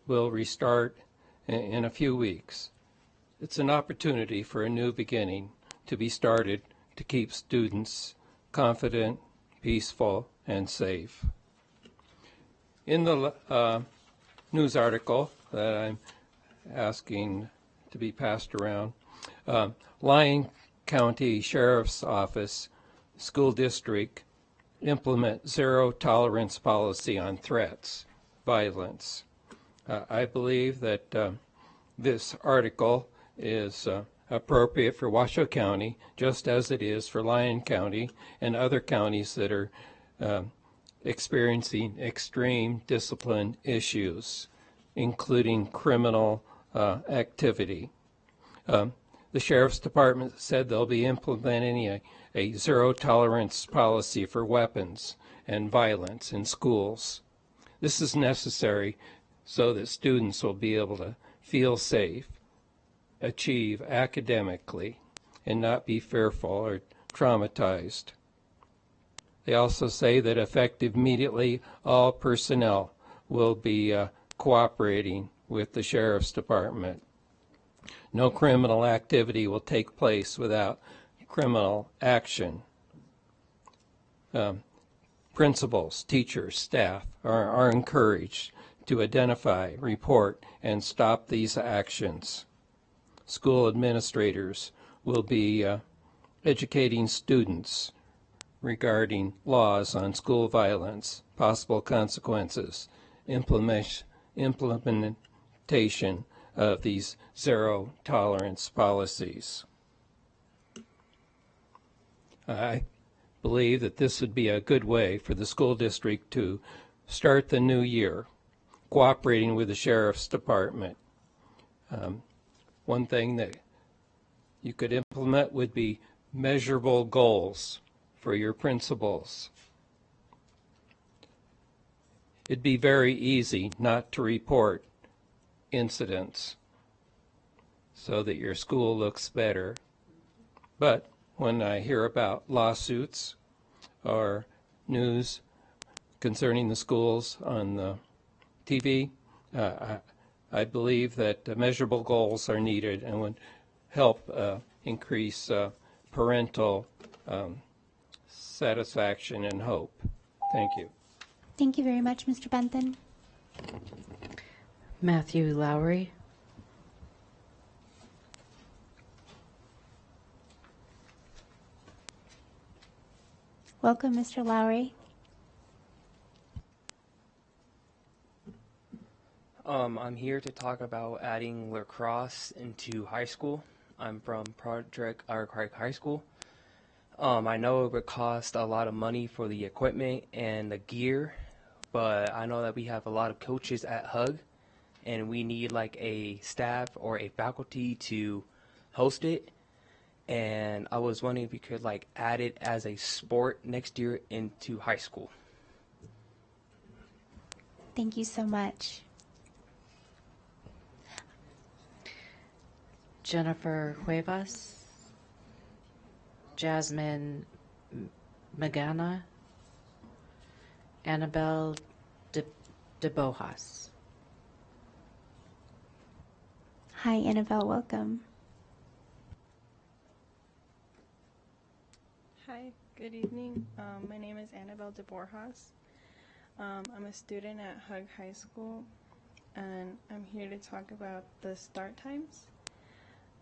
will restart in a few weeks. It's an opportunity for a new beginning to be started to keep students confident, peaceful, and safe. In the news article that I'm asking to be passed around, Lyon County Sheriff's Office School District implement zero tolerance policy on threats, violence. I believe that this article is appropriate for Washoe County, just as it is for Lyon County and other counties that are experiencing extreme discipline issues, including criminal activity. The Sheriff's Department said they'll be implementing a zero tolerance policy for weapons and violence in schools. This is necessary so that students will be able to feel safe, achieve academically, and not be fearful or traumatized. They also say that effective immediately, all personnel will be cooperating with the Sheriff's Department. No criminal activity will take place without criminal action. Principals, teachers, staff are encouraged to identify, report, and stop these actions. School administrators will be educating students regarding laws on school violence, possible consequences, implementation of these zero tolerance policies. I believe that this would be a good way for the school district to start the new year, cooperating with the Sheriff's Department. One thing that you could implement would be measurable goals for your principals. It'd be very easy not to report incidents so that your school looks better. But when I hear about lawsuits or news concerning the schools on the TV, I believe that measurable goals are needed and would help increase parental satisfaction and hope. Thank you. Thank you very much, Mr. Benton. Matthew Lowry. Welcome, Mr. Lowry. I'm here to talk about adding lacrosse into high school. I'm from Project Arcade High School. I know it would cost a lot of money for the equipment and the gear, but I know that we have a lot of coaches at HUG, and we need like a staff or a faculty to host it. And I was wondering if we could like add it as a sport next year into high school. Thank you so much. Jennifer Cuevas. Jasmine Magana. Annabelle de Bojas. Hi, Annabelle. Welcome. Hi, good evening. My name is Annabelle de Borjas. I'm a student at HUG High School, and I'm here to talk about the start times.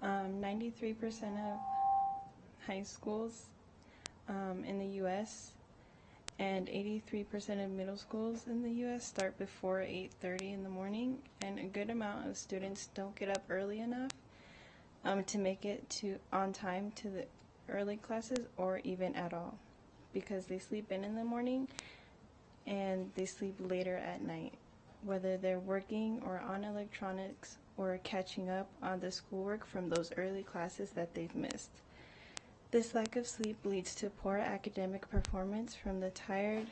93% of high schools in the U.S. and 83% of middle schools in the U.S. start before 8:30 in the morning, and a good amount of students don't get up early enough to make it on time to the early classes or even at all, because they sleep in the morning and they sleep later at night, whether they're working or on electronics or catching up on the schoolwork from those early classes that they've missed. This lack of sleep leads to poor academic performance from tired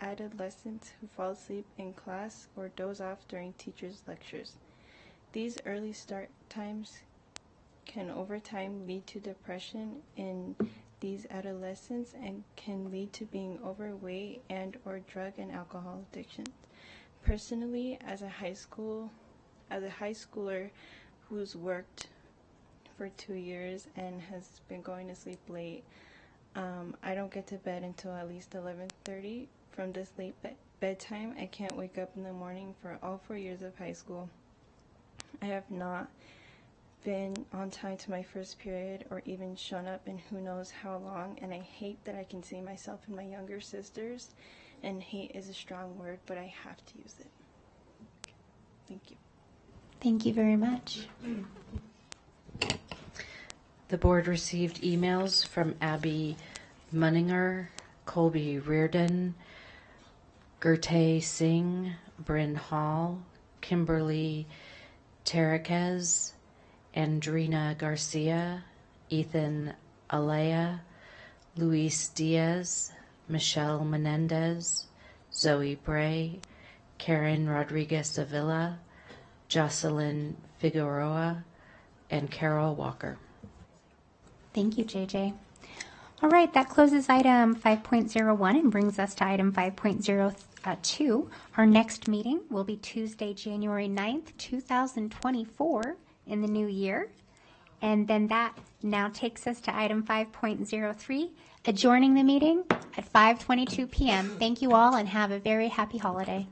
adolescents who fall asleep in class or doze off during teachers' lectures. These early start times can over time lead to depression in these adolescents and can lead to being overweight and or drug and alcohol addiction. Personally, as a high schooler who's worked for 2 years and has been going to sleep late. I don't get to bed until at least 11:30. From this late bedtime, I can't wake up in the morning for all 4 years of high school. I have not been on time to my first period or even shown up in who knows how long, and I hate that I can see myself in my younger sisters, and hate is a strong word, but I have to use it. Thank you. Thank you very much. The board received emails from Abby Munninger, Colby Reardon, Gurtay Singh, Bryn Hall, Kimberly Terraquez, Andrina Garcia, Ethan Alea, Luis Diaz, Michelle Menendez, Zoe Bray, Karen Rodriguez Avila, Jocelyn Figueroa, and Carol Walker. Thank you, JJ. All right, that closes item 5.01 and brings us to item 5.02. Our next meeting will be Tuesday, January 9th, 2024 in the new year. And then that now takes us to item 5.03, adjourning the meeting at 5:22 p.m. Thank you all and have a very happy holiday.